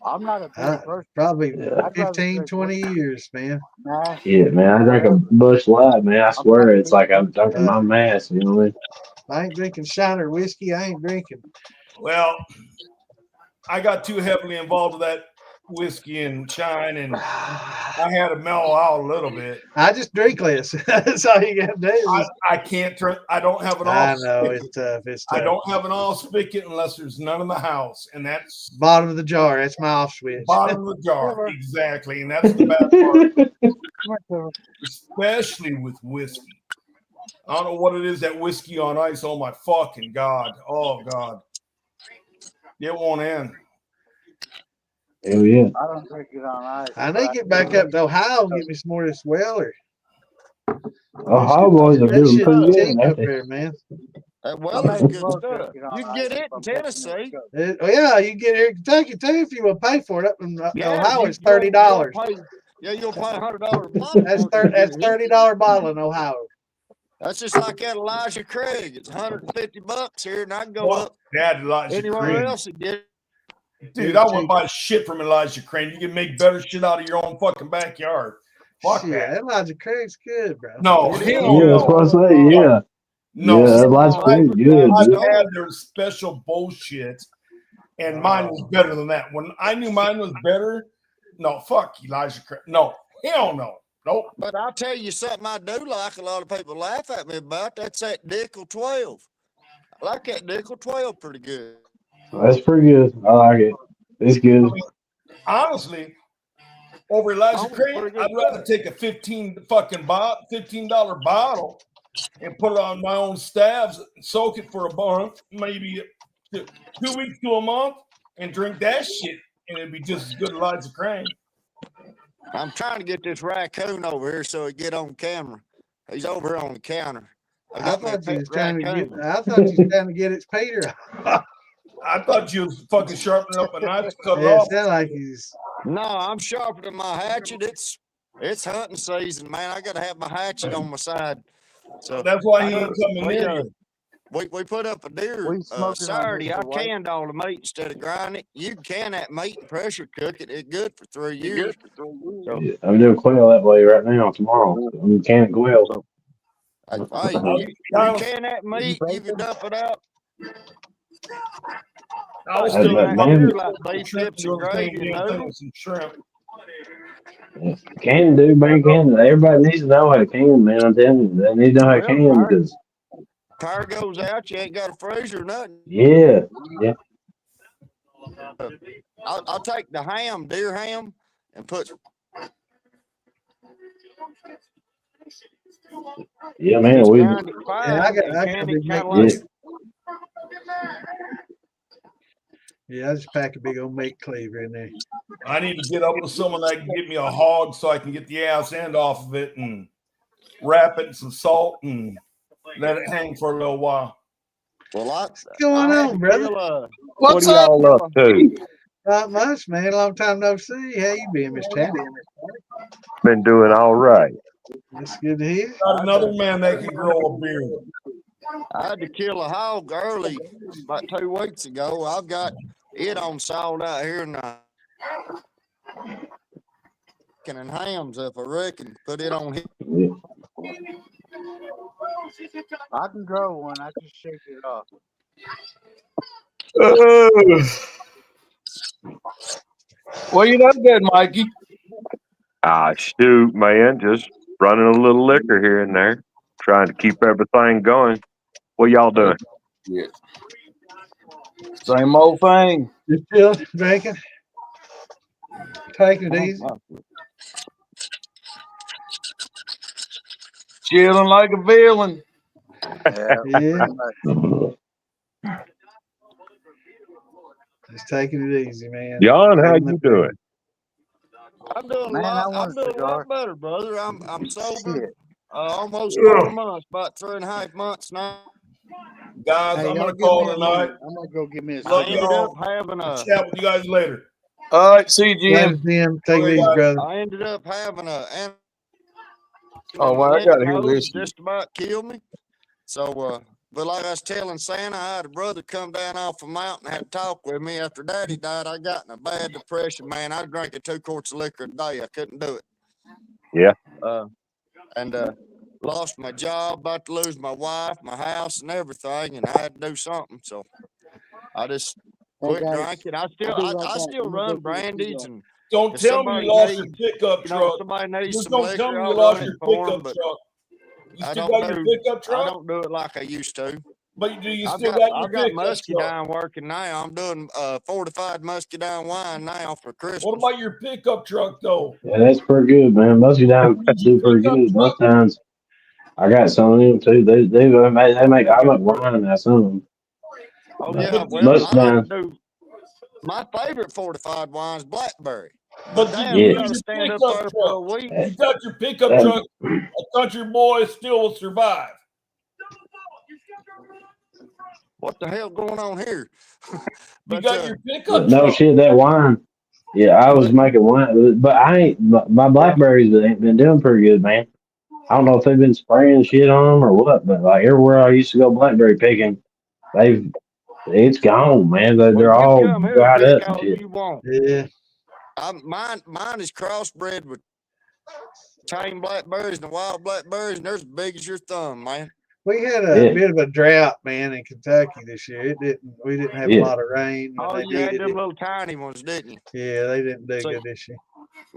I'm not a beer person. probably Yeah. I'd rather 15, drink 20 years, man. mash. Yeah, man, I drank a Bush Light, man. I swear it's like I'm drinking Uh, my mass, you know what I mean? I ain't drinking Shiner whiskey. I ain't drinking. Well, I got too heavily involved with that whiskey and shine, and I had to mellow out a little bit. I just drink less. That's all you got to do. I can't turn. I don't have an I off. know spigot. it's tough. It's I tough. don't have an off spigot unless there's none in the house, and that's Bottom of the jar. That's my off switch. bottom of the jar. Exactly, and that's the bad part. Especially with whiskey. I don't know what it is, that whiskey on ice. Oh my fucking God. Oh God. It won't end. Hell yeah. I don't drink it on ice. I need to get back up to Ohio and get me some more of this Weller. Ohio boys are That doing shit's pretty good, cheap ain't up they? there, man. That I Weller's may as good well stuff. drink it on You can ice get it if in I'm taking Tennessee. it. Yeah, you can get here in Kentucky too if you will pay for it. Up in Ohio, it's you'll $30. pay. Yeah, you'll pay $100 a bottle. That's $30 bottle in Ohio. That's just like that Elijah Craig. It's $150 here, and I can go up Dad, Elijah anywhere Crane. else and get it. Dude, I wouldn't buy shit from Elijah Crane. You can make better shit out of your own fucking backyard. Fuck Shit, that. Elijah Craig's good, bro. No, It hell Yeah, that's no. what I say. Yeah. No, Yeah, see, Elijah Craig's good, I've dude. had their special bullshit, and mine was better than that. When I knew mine was better, no, fuck Elijah Craig. No, hell no. Nope. But I'll tell you something I do like, a lot of people laugh at me about. That's that Nickel 12. I like that Nickel 12 pretty good. That's pretty good. I like it. It's good. Honestly, over Elijah Crane, I'd rather take a $15 bottle and put it on my own stabs, soak it for a month, maybe 2 weeks to a month, and drink that shit, and it'd be just as good as Elijah Crane. I'm trying to get this raccoon over here so he get on camera. He's over here on the counter. I thought you was trying to get its Peter. I thought you was fucking sharpening up a knife to cut it Yeah, it off. sound like he's. No, I'm sharpening my hatchet. It's It's hunting season, man. I gotta have my hatchet on my side. So That's why he ain't coming we, near uh, you. we put up a deer We smoking on Saturday. this, I White. canned all the meat instead of grinding it. You can can that meat and pressure cook it. It's good for 3 years. So, Yeah, I'm doing quail that way right now. Tomorrow, I'm canning quail. so hey, you can that meat, you can dump it out. I was Like still But can that man, deer like beef shrimp tips and doing the same gravy and damn thing with noodles. some shrimp. can do, man, can. Everybody needs to know how to can, man. I'm telling you, they need to know how to Well, can because, fire goes out, you ain't got a freezer or nothing. yeah, I'll take the ham, deer ham, and put yeah, man. just We, grind it And I fine got and I can got a it big kind meat of like yeah, cleaver. Yeah, I just pack a big old meat cleaver in there. I need to get up with someone that can get me a hog so I can get the ass end off of it and wrap it in some salt and let it hang for a little while. well, What's going I had on, to brother? kill What are y'all up to? Not much, man. Long time no see. How you been, Miss Tanner? Been doing all right. That's good to hear. Got another man that can grow a beard. I had to kill a hog early about 2 weeks ago. I've got it on salt out here and and hams up, I reckon. Put it on here. yeah. I can grow one. I just shake it off. Well, you done good, Mikey. Ah, shoot, man. Just running a little liquor here and there, trying to keep everything going. What y'all doing? Yeah. Same old thing. Just chilling, drinking, taking it easy. Chilling like a villain. Yeah. Yeah, pretty much. just taking it easy, man. John, how Living the you dream. doing? I'm doing Man, I want I'm a doing a cigar. lot better, brother. I'm sober. Shit. Almost 4 months, about 3.5 months now. Guys, Hey, I'm y'all gonna give call me a tonight. minute. I'm gonna go get me a Love I ended cigar. up y'all. having I'll a chat with you guys later. All right, see you, Later, Jim. Jim. Take it Okay, easy, guys. brother. I ended up having Oh, in well, my I gotta hear nose this. just about killed me. So, but like I was telling Santa, I had a brother come down off a mountain, had to talk with me. After Daddy died, I got in a bad depression, man. I drank 2 quarts of liquor a day. I couldn't do it. Yeah. And lost my job, about to lose my wife, my house, and everything, and I had to do something. So I just Hey quit guys, drinking. I I'll be right I back. still I'm gonna go run get a brandies, cigar. and Don't if tell me you somebody lost your needs, pickup truck. somebody needs Just some don't tell liquor, me I'll you run lost it your for pickup them. But truck. You I still don't got your do pickup I truck? don't do it like I used to. But do you I've still got got your I've got pickup truck? muscadine working now. I'm doing fortified muscadine wine now for What Christmas. about your pickup truck though? Yeah, that's pretty good, man. Most of the time Did your do pretty pickup good. Most truck? times I got some of them too. They make I like wine out some of them. Oh But yeah, But well most I of the like to time, do my favorite fortified wine is blackberry. But but did damn, you you yeah, got to use your stand up pickup there for truck? a week. You got your pickup that, truck. A country boy still will survive. What the hell going on here? You But got your pickup no truck. shit, that wine. Yeah, I was but making wine, but I ain't. My blackberries ain't been doing pretty good, man. I don't know if they've been spraying shit on them or what, but like everywhere I used to go blackberry picking, it's gone, man. well, They're you can all come here and dried up pick and all shit. you want. Yeah. Mine is crossbred with tame blackberries and the wild blackberries, and they're as big as your thumb, man. We had a Yeah, bit of a drought, man, in Kentucky this year. We didn't have a yeah. lot of rain when Oh, they you had did them it. little tiny ones, didn't you? Yeah, they didn't do So good this year.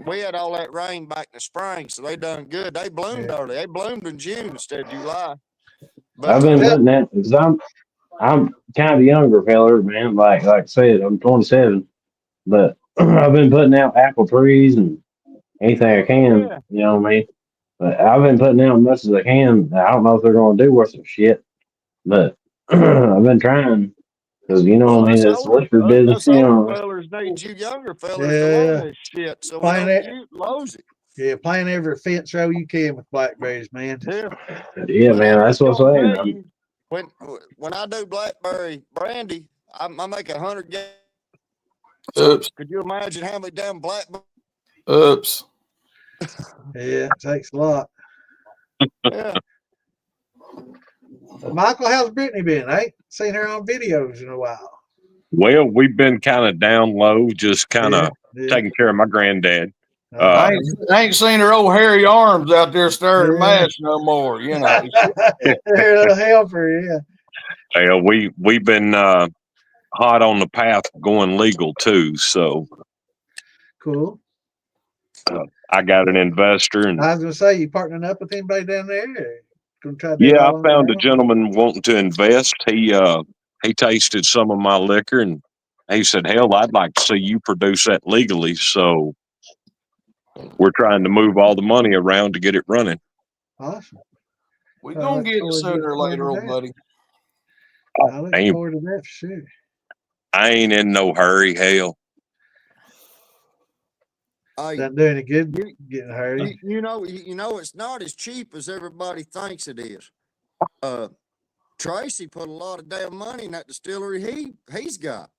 we had all that rain back in the spring, so they done good. They bloomed Yeah. early. They bloomed in June instead of July. I've But been That, putting that because I'm kind of younger feller, man. Like I said, I'm 27, but I've been putting out apple trees and anything I can. yeah, You know what I mean? But I've been putting out as much as I can. I don't know if they're going to do worth some shit, but I've been trying because you know well, what I mean. It's liquor business, us you older know. fellers need you younger fellers to learn yeah, this shit, so we plant don't it. lose it. Yeah, plant every fence row you can with blackberries, man. Yeah, Yeah, but man. I'm That's just what I'm gonna saying. tell you, when I do blackberry brandy, I make 100 gallons. Oops. Could you imagine how many damn blackberries? Oops. Yeah, it takes a lot. Yeah. Michael, how's Brittany been? I ain't seen her on videos in a while. Well, we've been kind of down low, just kind Yeah, of yeah. taking care of my granddad. I ain't seen her old hairy arms out there stirring mash no more. You know, They're a little helper, yeah. Well, we've been hot on the path going legal too. So Cool. I got an investor, and I was gonna say, you partnering up with anybody down there? Or gonna try to do it yeah, I all on your found a own? gentleman wanting to invest. He tasted some of my liquor, and he said, "Hell, I'd like to see you produce that legally." So we're trying to move all the money around to get it running. Awesome. we I gonna look get it forward to sooner or getting later, old that. buddy. I look forward to that for sure. I ain't in no hurry. Hell, Doesn't do any good getting hurry. You know, it's not as cheap as everybody thinks it is. Tracy put a lot of damn money in that distillery he's got.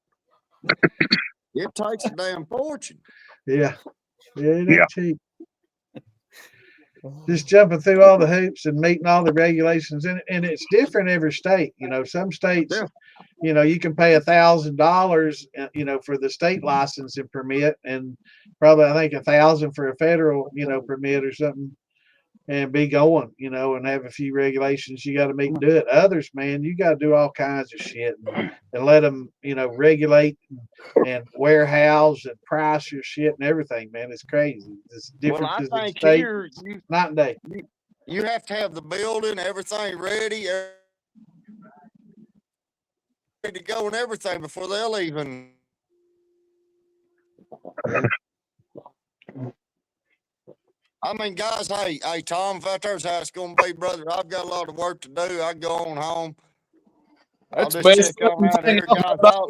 It takes a damn fortune. Yeah. Yeah, it ain't cheap. Just jumping through all the hoops and meeting all the regulations, and it's different every state. You know, some states, you know, you can pay $1,000, you know, for the state license and permit, and probably I think 1,000 for a federal, you know, permit or something, and be going, you know, and have a few regulations you got to meet and do it. Others, man, you got to do all kinds of shit and let them, you know, regulate and warehouse and price your shit and everything, man. It's crazy. It's differences in state, here night and day. You have to have the building, everything ready to go and everything before they'll even. I mean, guys, hey, Tom, if out there's how it's going to be, brother, I've got a lot of work to do. I go on home. That's I'll just best check on out thing here, guys. about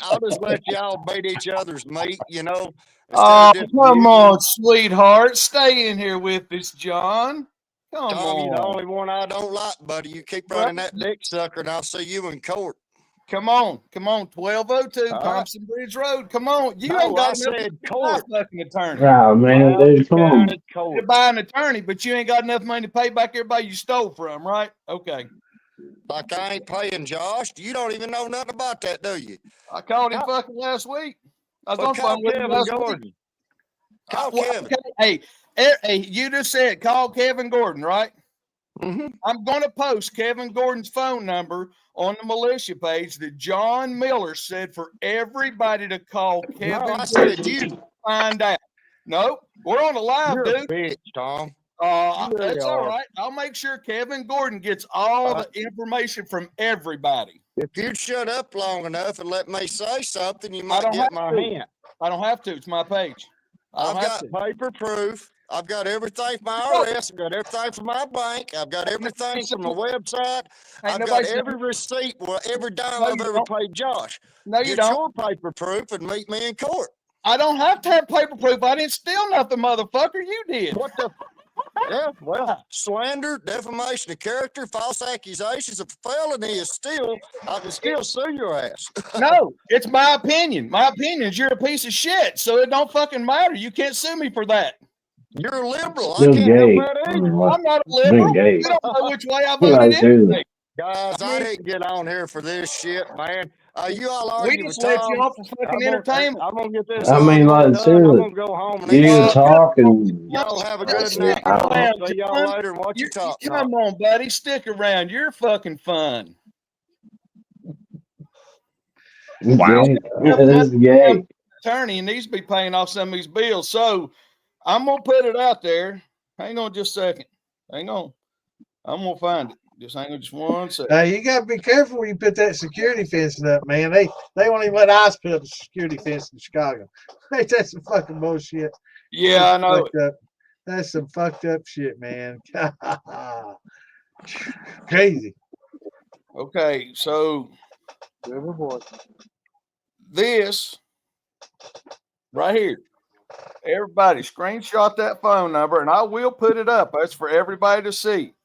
I'll just let y'all beat each other's meat, you know. Oh, come on, sweetheart. Stay in here with us, John. Come Tom, you're the on. only one I don't like, buddy. You keep running that dick sucker, and I'll see you in court. Come on. 1202 Thompson Bridge Road. Come on. You ain't got enough court. fucking attorney. Oh man, dude, come on. You buy an attorney, but you ain't got enough money to pay back everybody you stole from, right? Okay. Like I ain't paying Josh. You don't even know nothing about that, do you? I called him fucking last week. I was on the phone with him last week. Call Kevin. Okay. Hey, you just said call Kevin Gordon, right? Mm-hmm. I'm going to post Kevin Gordon's phone number on the militia page that John Miller said for everybody to call Kevin. No, I said you find out. No, we're on the live, You're dude. a bitch, Tom. That's all right. I'll make sure Kevin Gordon gets all the information from everybody. If you'd shut up long enough and let me say something, you might get my hint. I don't have to. It's my page. I've got paper proof. I've got everything from my IRS. I've got everything from my bank. I've got everything from my website. I've got every receipt, every dime I've ever paid Josh. No, you Get don't. your paper proof and meet me in court. I don't have to have paper proof. I didn't steal nothing, motherfucker. You did. What the? Yeah, well, slander, defamation of character, false accusations of felony is still, I can still sue your ass. No, it's my opinion. My opinion is you're a piece of shit, so it don't fucking matter. You can't sue me for that. You're a liberal. Still I can't gay. help that either. I'm not a liberal. Gay. You don't know which way I Like, voted dude. anyway. Guys, I didn't get on here for this shit, man. You all argue We with just let Tom. you off for fucking entertainment. I'm gonna get this. I mean, like, done. seriously, I'm gonna go home and you eat need to supper. talk and Y'all have a good Stick night. around, See y'all John. later and watch your talk. Come on, buddy. Stick around. You're fucking fun. Wow. This is gay. Attorney needs to be paying off some of these bills. So I'm gonna put it out there. Hang on just a second. Hang on. I'm gonna find it. Just hang on just 1 second. Now you gotta be careful when you put that security fencing up, man. They won't even let ICE put up a security fence in Chicago. Hey, that's some fucking bullshit. Yeah, I know. That's some fucked up shit, man. Crazy. Okay, so this right here. Everybody screenshot that phone number and I will put it up. That's for everybody to see.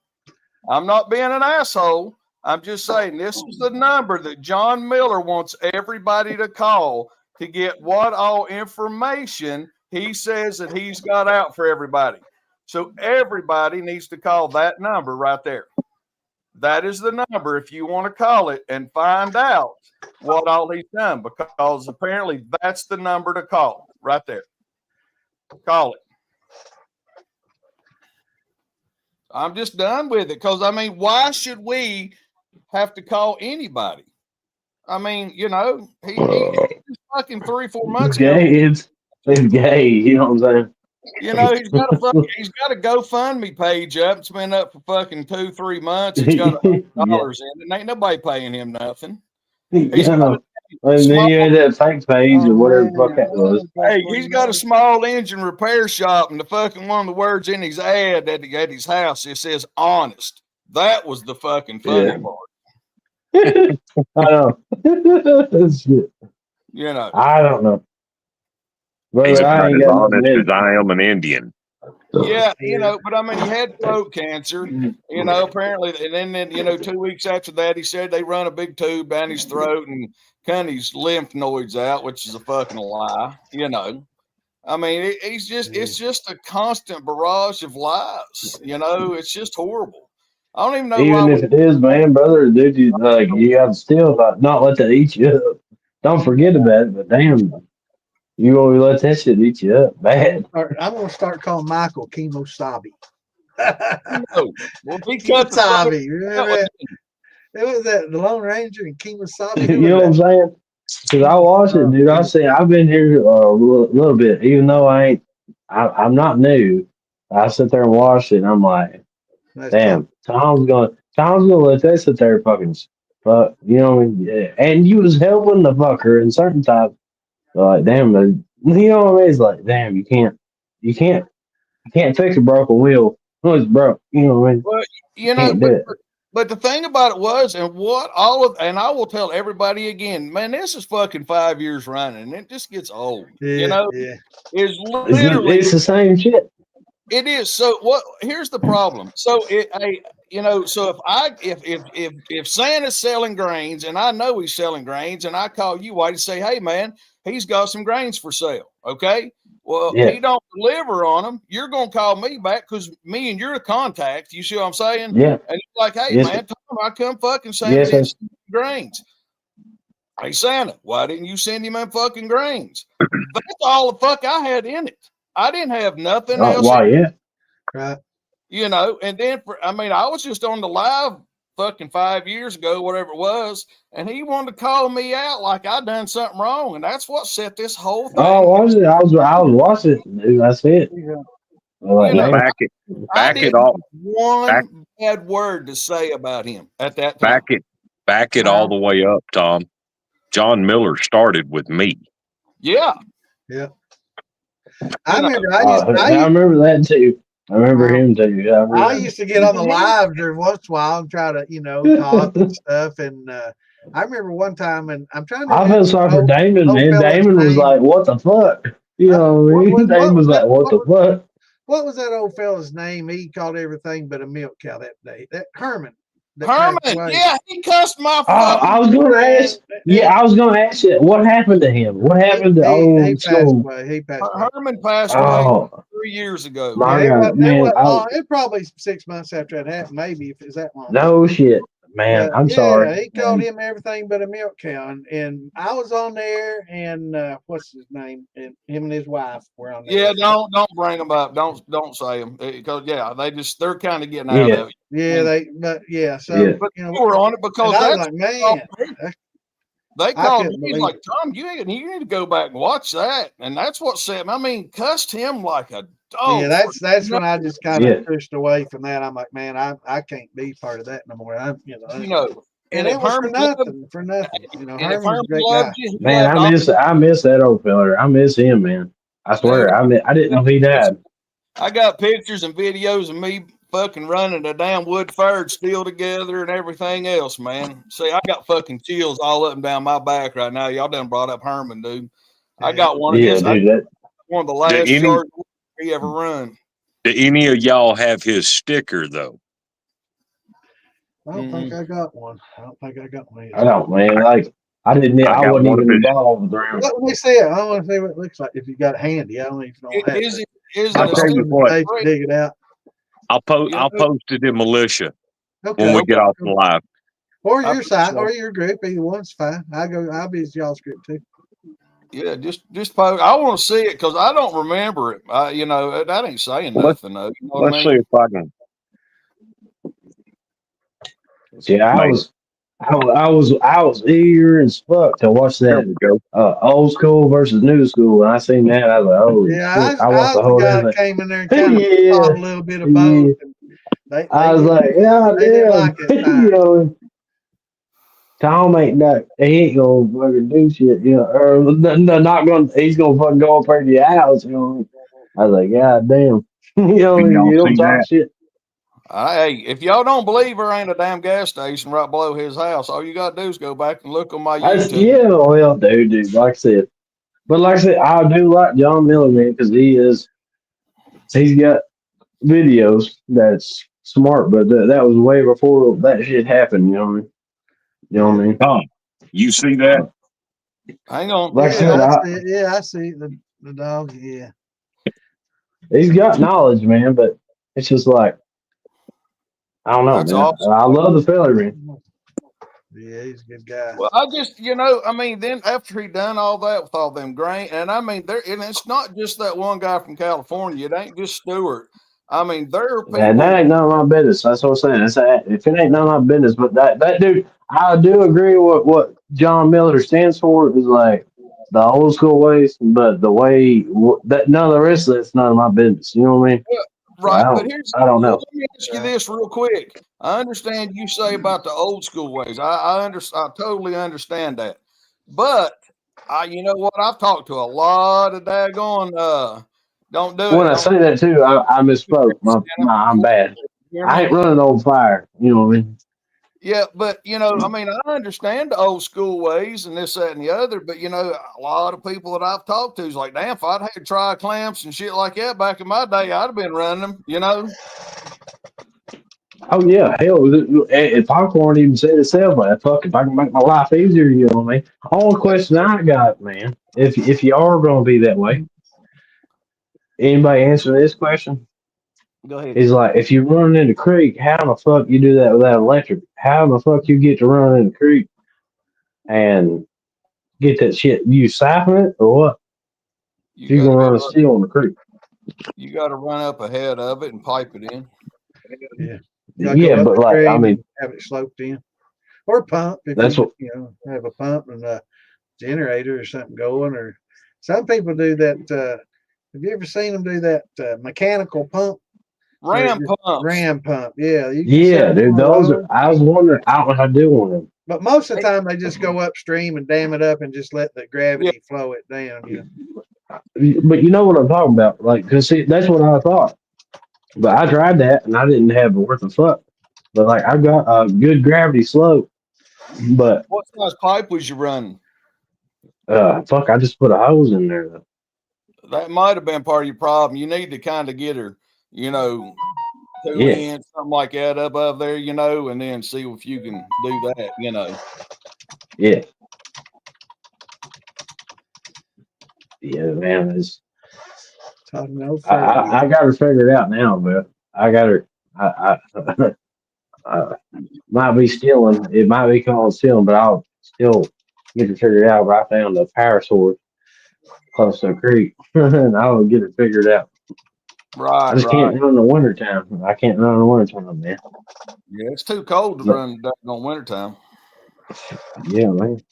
I'm not being an asshole. I'm just saying this is the number that John Miller wants everybody to call to get what all information he says that he's got out for everybody. So everybody needs to call that number right there. That is the number if you want to call it and find out what all he's done, because apparently that's the number to call right there. Call it. I'm just done with it, because I mean, why should we have to call anybody? I mean, you know, he's fucking 3-4 months ago. Gay, it's gay. You know what I'm saying? You know, he's got a GoFundMe page up. It's been up for fucking 2-3 months. It's got $100 in it. Ain't nobody paying him nothing. He's got and then you had that fake page or whatever the fuck that was. Hey, he's got a small engine repair shop, and the fucking one of the words in his ad at his house, it says honest. That was the fucking funny part. I know. Shit. You know. I don't know. But He's I about ain't as got honest as I am an Indian. Yeah, you know, but I mean, he had throat cancer, you know, apparently. And then, you know, 2 weeks after that, he said they run a big tube down his throat and cut his lymph nodes out, which is a fucking lie, you know. I mean, it's just a constant barrage of lies, you know. It's just horrible. I don't even know Even why. if it is, man, brother, dude, you got to still not let that eat you up. Don't forget about it, but damn, you won't let that shit eat you up bad. I'm gonna start calling Michael Kemosabe. No. Well, he cut the Kemosabe. Remember that? It was that the Lone Ranger and Kemosabe. You know what I'm saying? Because I watch it, dude. I've been here a little bit, even though I'm not new. I sit there and watch it, and I'm like, damn, Tom's gonna let that sit there fucking fuck, you know. And you was helping the fucker in certain times. Like, damn, you know what I mean? It's like, damn, you can't fix a broken wheel. No, it's broke. You know what I mean? Well, you know, but the thing about it was, and I will tell everybody again, man, this is fucking 5 years running, and it just gets old. You know, it's literally it's the same shit. It is. So what? Here's the problem. So so if Santa's selling grains, and I know he's selling grains, and I call you, White, to say, hey man, he's got some grains for sale. Okay. Well, he don't deliver on them. You're gonna call me back because me and you're a contact. You see what I'm saying? Yeah. And you're like, hey man, Tom, I come fucking Santa didn't send grains. Hey Santa, why didn't you send him them fucking grains? That's all the fuck I had in it. I didn't have nothing else. Why? Yeah. Right. You know, and then I was just on the live fucking 5 years ago, whatever it was, and he wanted to call me out like I done something wrong, and that's what set this whole thing. Oh, was it? I was watching it, dude. That's it. Like, you know, back it off. One bad word to say about him at that time. Back it all the way up, Tom. John Miller started with me. Yeah. Yeah. I remember. I remember that too. I remember him too. I used to get on the live every once in a while and try to, talk and stuff. And I remember one time, and I'm trying to. I felt sorry for Damon, man. Damon was like, "What the fuck?" You know what I mean? Damon was like, "What the fuck?" What was that old fella's name? He called everything but a milk cow that day. That Herman. Yeah, he cussed my. I was going to ask. Yeah, I was going to ask you what happened to him. What happened to he passed away. He passed away. Herman passed away 3 years ago. It probably 6 months after that happened. Maybe if it's that long. No shit, man. I'm sorry. He called him everything but a milk cow, and I was on there, and what's his name? And him and his wife were on there. Yeah, don't bring them up. Don't say them because they're kind of getting out of it. Yeah, but you were on it because that's like, man. They called me like, Tom, you need to go back and watch that, and that's what set. Cussed him like a dog. Yeah, that's when I just kind of pushed away from that. I'm like, man, I can't be part of that no more. And it was for nothing. Herman's a great guy. Man, I miss that old fella. I miss him, man. I swear, I didn't know he died. I got pictures and videos of me fucking running a damn wood fire still together and everything else, man. See, I got fucking chills all up and down my back right now. Y'all done brought up Herman, dude. I got one of one of the last charges he ever run. Do any of y'all have his sticker though? I don't think I got one. I don't, man. Like I didn't. I I got wasn't one of even his. involved around. Let me see it. I want to see what it looks like. If you got it handy, I don't even know how Is to it is get it I'll a tell across you stupid the what. page to trick? dig it out. You I'll know, post it in militia when Okay. we get okay. off the live. Or I your site appreciate or it. your group. Either one's fine. I'll be y'all's group too. Yeah, just post. I want to see it because I don't remember it. You know, that ain't saying Let's nothing though. You know what I see mean? if I can. Yeah, Man, I was eager as fuck to watch here that we go. old school versus new school, and I seen that. I was like, holy Yeah, shit! I I watched the was the whole guy damn that thing. came in there and kind of Yeah, taught a little bit of both. yeah. And they I they was didn't like, yeah, they didn't damn. like it You fine. know, Tom ain't not. He ain't gonna fucking do shit. You know, or not gonna. He's gonna fucking go up there to your house. You know. I was like, God damn. You know, Can y'all you don't see talk that? shit. Hey, if y'all don't believe there ain't a damn gas station right below his house, all you gotta do is go back and look on my YouTube. Yeah, well, dude. Like I said, but like I said, I do like John Miller, man, because he's got videos that's smart, but that was way before that shit happened. You know what I mean? You know what I Yeah. mean? Tom, you see that? Hang on. Like I Yeah, said, I see it. Yeah, I see the dog. Yeah. he's got knowledge, man, but it's just like I don't know, That's man. awesome. I love the fella, man. Yeah, he's a good guy. Well, I just, you know, I mean, then after he done all that with all them grain, and I mean, and it's not just that one guy from California. It ain't just Stewart. I mean, there are And that people. ain't none of my business. That's what I'm saying. If it ain't none of my business, but that dude, I do agree with what John Miller stands for is like the old school ways, but the way that none of the rest of it's none of my business. You know what I mean? Yeah, So right. But I don't let know. me ask you Yeah. this real quick. I understand you say about the old school ways. I totally understand that. But you know what? I've talked to a lot of daggone, don't do When it. I Don't say that too, I misspoke. I'm you bad. hear I me? ain't running on fire. You know what I mean? Yeah, but you know, I mean, I understand the old school ways and this, that, and the other, but you know, a lot of people that I've talked to is like, damn, if I'd had try clamps and shit like that back in my day, I'd have been running them, you know? Oh yeah, hell, if popcorn even said itself, like fuck, if I can make my life easier, you know what I mean? Only question I got, man, if you are gonna be that way, anybody answer this question? Go ahead. Is like if you run in the creek, how in the fuck you do that without electric? How in the fuck you get to run in the creek and get that shit? You siphon it or what? If You you got to gonna be run a able to, steel in the creek? you got to run up ahead of it and pipe it in. Yeah. Got to go Yeah, up but the like I stream mean, and have it sloped in, or pump if that's what. you know have a pump and a generator or something going. Or some people do that. Have you ever seen them do that mechanical pump? Where it Ram just pumps. ram pump? Yeah, you can set Yeah, them dude, on those are. low. I was wondering. I don't know how to do one of them. But most of the time they just go upstream and dam it up and just let the Yeah, gravity flow it down. You know. But you know what I'm talking about, like, cause see, that's what I thought. But I tried that and I didn't have it worth a fuck. But like, I got a good gravity slope, but what size pipe was you running? fuck, I just put a hose in there though. That might have been part of your problem. You need to kind of get her, you know, two Yeah, inch, something like that up there, you know, and then see if you can do that, you know. yeah, yeah, man. Talking no further. I got her figured out now, but I got her. I might be stealing. It might be called stealing, but I'll still get it figured out. But I found a power source close to a creek, and I'll get it figured out. I Right, just right. can't run in the wintertime. I can't run in the wintertime, man. Yeah, it's too cold to But, run duck on wintertime. yeah, man.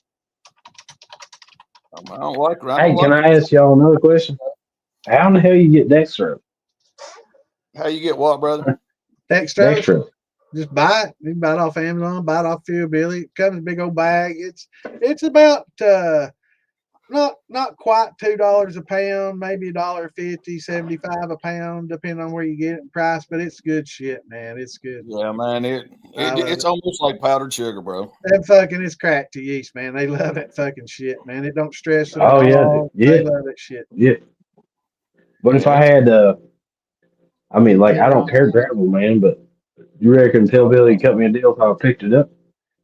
I don't like. I don't Hey, can like I ask y'all another question? How in the hell you get dextrose? how you get what, brother. Dextrose, Dextrose. just buy it. You can buy it off Amazon, buy it off Fuel Billy. It comes in a big old bag. It's about not quite $2 a pound, maybe $1.50, 75 a pound, depending on where you get it in price. But it's good shit, man. It's good. Yeah, man. I love It's it. almost like powdered sugar, bro. That fucking is crack to yeast, man. They love that fucking shit, man. It don't stress it at Oh yeah, all. They yeah, love that shit. yeah. But if Yeah, I it's had, I mean, like I don't care gravel, man. But you reckon Hillbilly cut me a deal if I picked it up?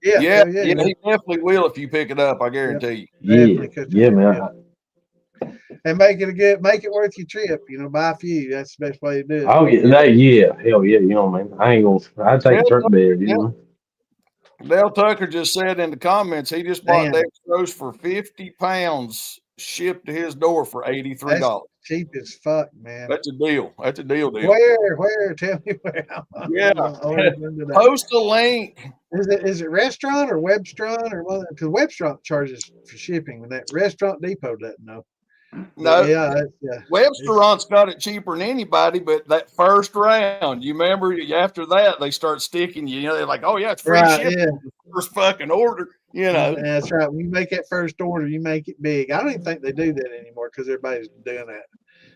Yeah, Yeah, hell yeah, yeah, yeah. he definitely will if you pick it up. I Yep. guarantee you. Yeah, Definitely cut your yeah, deal. man. And make it worth your trip. Buy a few. That's the best way to do it. I'll get that. Yeah, hell yeah. You know what I mean? I ain't gonna. I take Dale, truck bed. You Dale, know. Dale Tucker just said in the comments he just bought Damn, dextrose for 50 pounds shipped to his door for $83. that's cheap as fuck, man. That's a deal. That's a deal. Where? Tell me where. Yeah. order into that. Post a link. Is it restaurant or Webstron or what? Because Webstron charges for shipping, and that Restaurant Depot doesn't know. No, Yeah, Webster's got it cheaper than anybody, but that first round, you remember after that, they start sticking you. They're like, oh, yeah, it's free right. shipping. Yeah, First fucking order, that's right. When you make that first order, you make it big. I don't even think they do that anymore because everybody's doing that.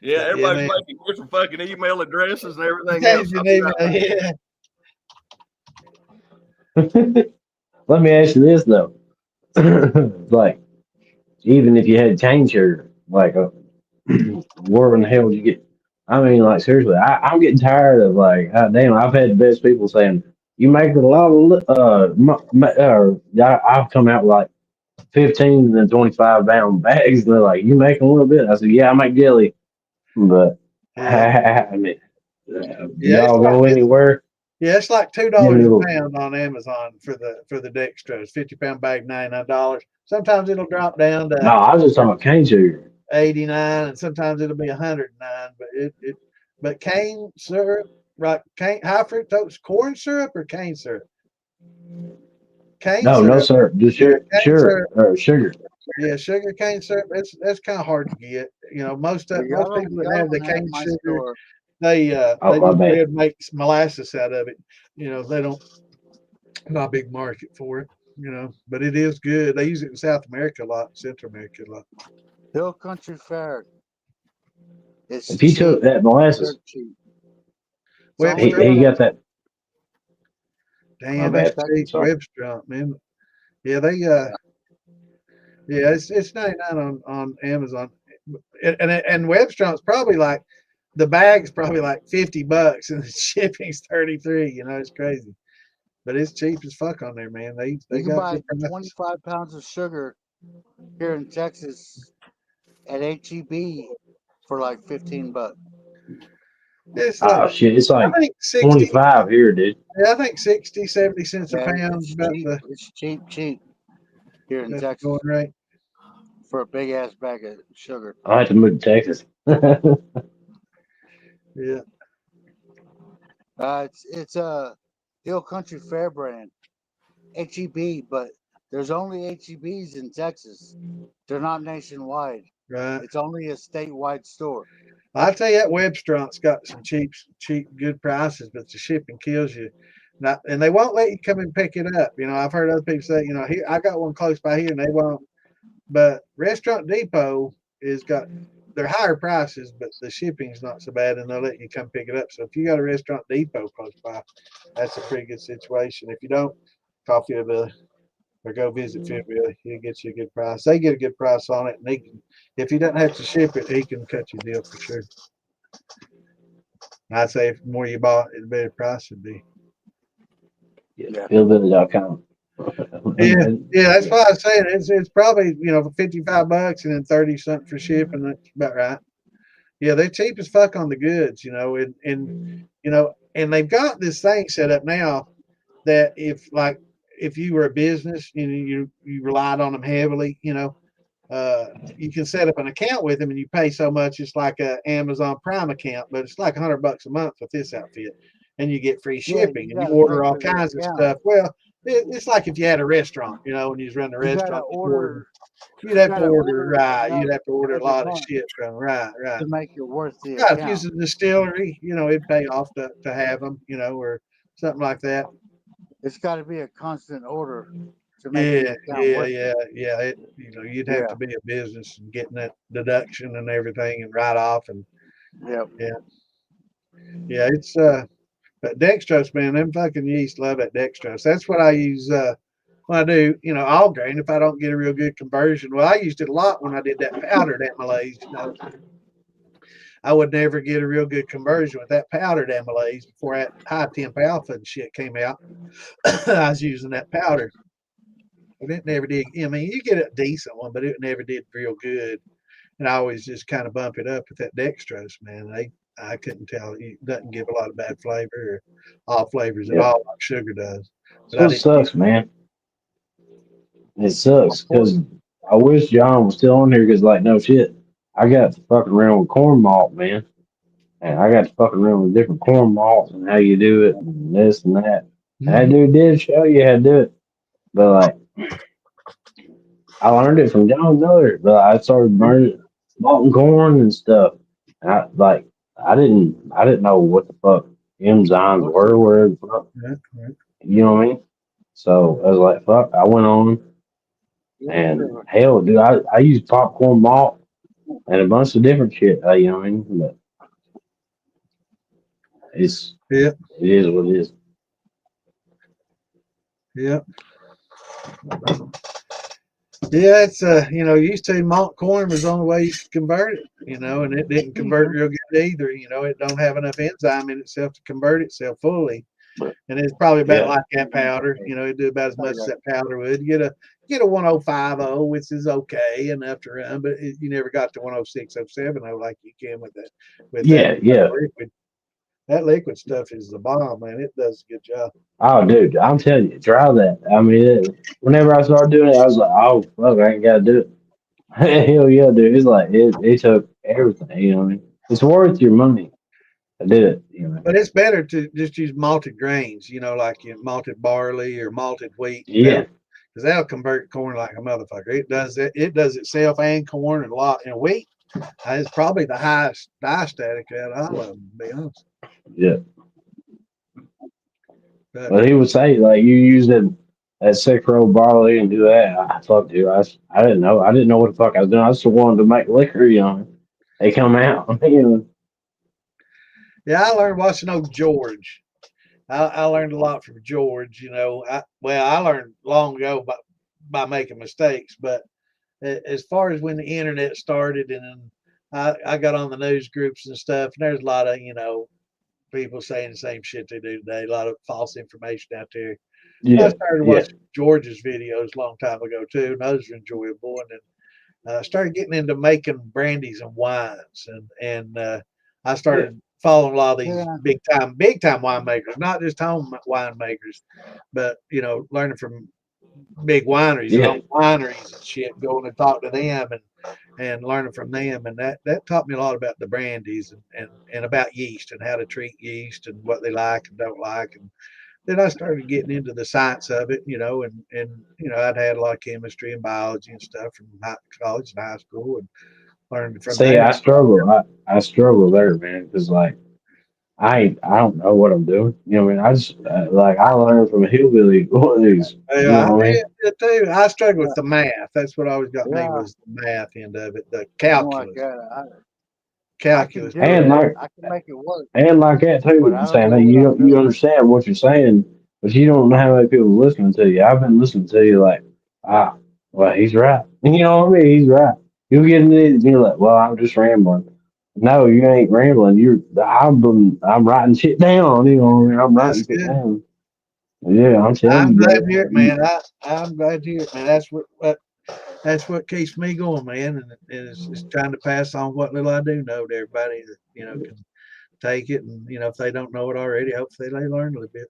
Yeah, But, everybody's man. making different fucking email addresses and everything Change else. your name, yeah. Let me ask you this though. Like, even if you had change here, like, where in the hell would you get? I mean, like, seriously, I'm getting tired of like, damn, I've had the best people saying, you make a lot of, I've come out with like 15 and 25 pound bags. And they're like, you make a little bit. I said, yeah, I make jelly, but Yeah. I mean, do Yeah, y'all go anywhere? Yeah, it's like $2 Give me a a little. pound on Amazon for the dextrose. 50-pound bag, $99. Sometimes it'll drop down No, to I was just talking about cane sugar. 89, and sometimes it'll be 109. But cane syrup, right? High fructose corn syrup or cane syrup? Cane No, no, syrup. sir. Just Yeah, cane sugar syrup. or sugar. Yeah, sugar cane syrup. That's kind of hard to get. Most Y'all people don't, that y'all have the don't have cane my sugar, store. they Oh, my bad. they'd make molasses out of it. They don't. Not a big market for it, but it is good. They use it in South America a lot, Central America a lot. Hill Country Fair. It's If he took that molasses, dirt cheap. It's Web only he got that. My damn, that's bad. cheap. Sorry. Webstront, man. Yeah, they it's 99 on Amazon, and Webstront's probably like the bag's probably like $50 and the shipping's 33. It's crazy, but it's cheap as fuck on there, man. They You can got buy good prices. 25 pounds of sugar here in Texas at HEB for like $15. It's Oh shit! It's I like think 60. 25 here, dude. Yeah, I think 60, 70 cents a Yeah, pound. it's About cheap. the It's cheap here in that's Texas going right. for a big ass bag of sugar. I have to move to Texas. Yeah. It's a Hill Country Fair brand, HEB, but there's only HEBs in Texas. They're not nationwide. Right. It's only a statewide store. I tell you that Webstront's got some cheap, good prices, but the shipping kills you. And they won't let you come and pick it up. I've heard other people say, here I got one close by here, and they won't. But Restaurant Depot is got their higher prices, but the shipping's not so bad, and they'll let you come pick it up. So if you got a Restaurant Depot close by, that's a pretty good situation. If you don't, call Philbilly or go visit Philbilly. He'll get you a good price. They get a good price on it, and he can, if he doesn't have to ship it, he can cut you a deal for sure. I'd say if the more you bought, the better price would be. Yeah, Hillbilly.com. Yeah, that's why I was saying it's probably for $55 and then 30 something for shipping. That's about right. Yeah, they're cheap as fuck on the goods, and they've got this thing set up now that if you were a business, you relied on them heavily, you can set up an account with them and you pay so much. It's like a Amazon Prime account, but it's like $100 a month with this outfit, and you get free shipping and you order all kinds of stuff. Well, it's like if you had a restaurant, when you was running a restaurant, you'd have to order right. You'd have to order a lot of shit from right. To make it worth the If account. you use a distillery, it'd pay off to have them, or something like that. It's got to be a constant order to make the account worth it. Yeah. You'd have to be a business and getting that deduction and everything and write off and yeah. It's but dextrose, man, them fucking yeast love that dextrose. That's what I use when I do, all grain. If I don't get a real good conversion, well, I used it a lot when I did that powdered amylase. I would never get a real good conversion with that powdered amylase before that high temp alpha and shit came out. I was using that powder. But it never did. I mean, you get a decent one, but it never did real good. And I always just kind of bump it up with that dextrose, man. I couldn't tell. It doesn't give a lot of bad flavor or all flavors at Yeah. all like sugar does. But So I it didn't use sucks, man. It sucks because I wish John was still on here because, like, no shit, I got to fucking around with corn malt, man. And I got to fucking around with different corn malts and how you do it and this and that. And that dude did show you how to do it. But, like, I learned it from John Miller. But I started learning malting corn and stuff. And I didn't know what the fuck enzymes were, where the fuck, you know what I mean? So I was like, fuck, I went on. And hell, dude, I use popcorn malt and a bunch of different shit. You know what I mean? But Yeah. it is what it is. Yeah. Yeah, it's used to malt corn was the only way you could convert it, and it didn't convert real good either. It don't have enough enzyme in itself to convert itself fully. And it's probably about like that powder. It'd do about as much as that powder would. You get a 1050, which is okay enough to run, but you never got to 106, 07 like you can with that. Yeah. Liquid. That liquid stuff is the bomb, man. It does a good job. Oh, dude, I'm telling you, try that. I mean, whenever I started doing it, I was like, oh, fuck, I ain't got to do it. Hell yeah, dude. It's like, it took everything, you know what I mean? It's worth your money to do it, you know. But it's better to just use malted grains, like malted barley or malted wheat. Yeah. Because that'll convert corn like a motherfucker. It does it. It does itself and corn and a lot. And wheat is probably the highest diastatic out of all of them, to be honest. Yeah. But he would say, like, you use that 6-row barley and do that. I fuck, dude. I didn't know. I didn't know what the fuck I was doing. I just wanted to make liquor, you know. They come out, you know. Yeah, I learned watching old George. I learned a lot from George. I learned long ago by making mistakes, but as far as when the internet started and I got on the news groups and stuff, and there's a lot of people saying the same shit they do today, a lot of false information out there. Yeah. I started watching George's videos a long time ago too, and those are enjoyable. And then I started getting into making brandies and wines, and I started following a lot of these big time winemakers, not just home winemakers, but learning from big wineries, own wineries and shit, going and talk to them and learning from them, and that taught me a lot about the brandies and about yeast and how to treat yeast and what they like and don't like. And then I started getting into the science of it, and I'd had a lot of chemistry and biology and stuff from college and high school, and learned from See, there. I struggle. I struggle there, man, because like I don't know what I'm doing. You know what I mean? I just like I learned from a hillbilly. What is you Yeah, know what I I mean? did too. I struggled with the math. That's what always got me was the math end of it, the calculus. I can do And it. like I can make it work, that too. but I'm I don't saying know that what I'm you doing. understand what you're saying, but you don't know how many people listening to you. I've been listening to you like, well, he's right. You know what I mean? He's right. You get into it, and you're like, well, I'm just rambling. No, you ain't rambling. I'm writing shit down. You know what I mean? I'm writing That's shit good. down. Yeah, I'm telling I'm you, glad to hear bro. it, man. I'm glad to hear it, man. That's what keeps me going, man. And it's trying to pass on what little I do know to everybody that can take it, and if they don't know it already, hopefully they learn a little bit.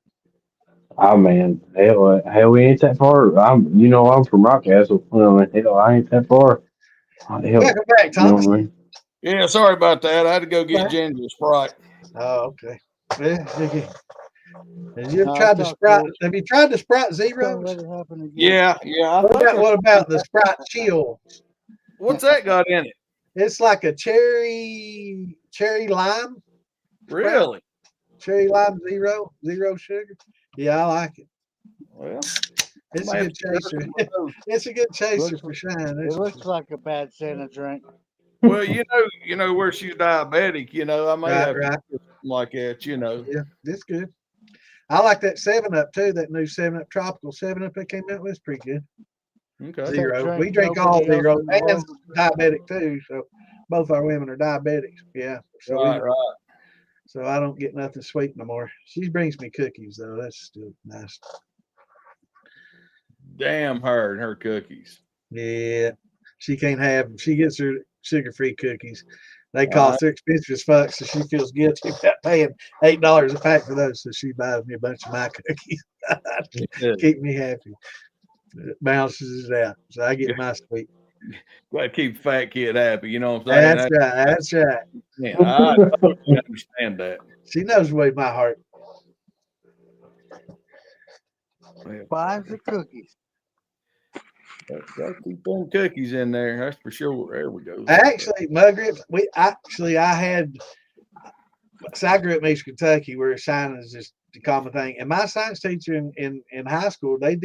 Oh man, hell, we ain't that far. I'm from Rockcastle. Well, hell, I ain't that far. Hell, Welcome back, you know Thomas. what I mean? Yeah, sorry about that. I had to go get Ginger a Sprite. Oh, okay. Yeah, have you ever No, tried it's the all Sprite? cool. Have you tried the Sprite It's Zeros? already happened again. Yeah. What about the Sprite Chill? What's that got in it? It's like a cherry lime. Sprite. Really? Cherry lime zero sugar. Yeah, I like it. Well, It's a might have good to check chaser. some of those. It's a good chaser Looks, for sure. it That's for looks sure. like a bad Santa drink. Well, you know where she's diabetic. I may have to Right. do something like that. Yeah, it's good. I like that 7-Up too. That new 7-Up tropical 7-Up that came out with. It's pretty good. Okay. Zero. We drink all zero, and diabetic too. So both our women are diabetics. Yeah. So Right. So I don't get nothing sweet no more. She brings me cookies though. That's still nice. damn her and her cookies. Yeah, she can't have them. She gets her sugar-free cookies. They Uh, cost her expensive as fuck, so she feels guilty about paying $8 a pack for those. So she buys me a bunch of my cookies. Keep me happy. It balances it out. So I get my sweet. got to keep the fat kid happy. You know what I'm saying? That's right. That's right. Yeah, I totally understand that. She knows the way my heart. Buys the cookies. Got to keep them cookies in there. That's for sure. There we go. Actually, Mugrips, I had. So I grew up in East Kentucky, where science is just the common thing. And my science teacher in high school, they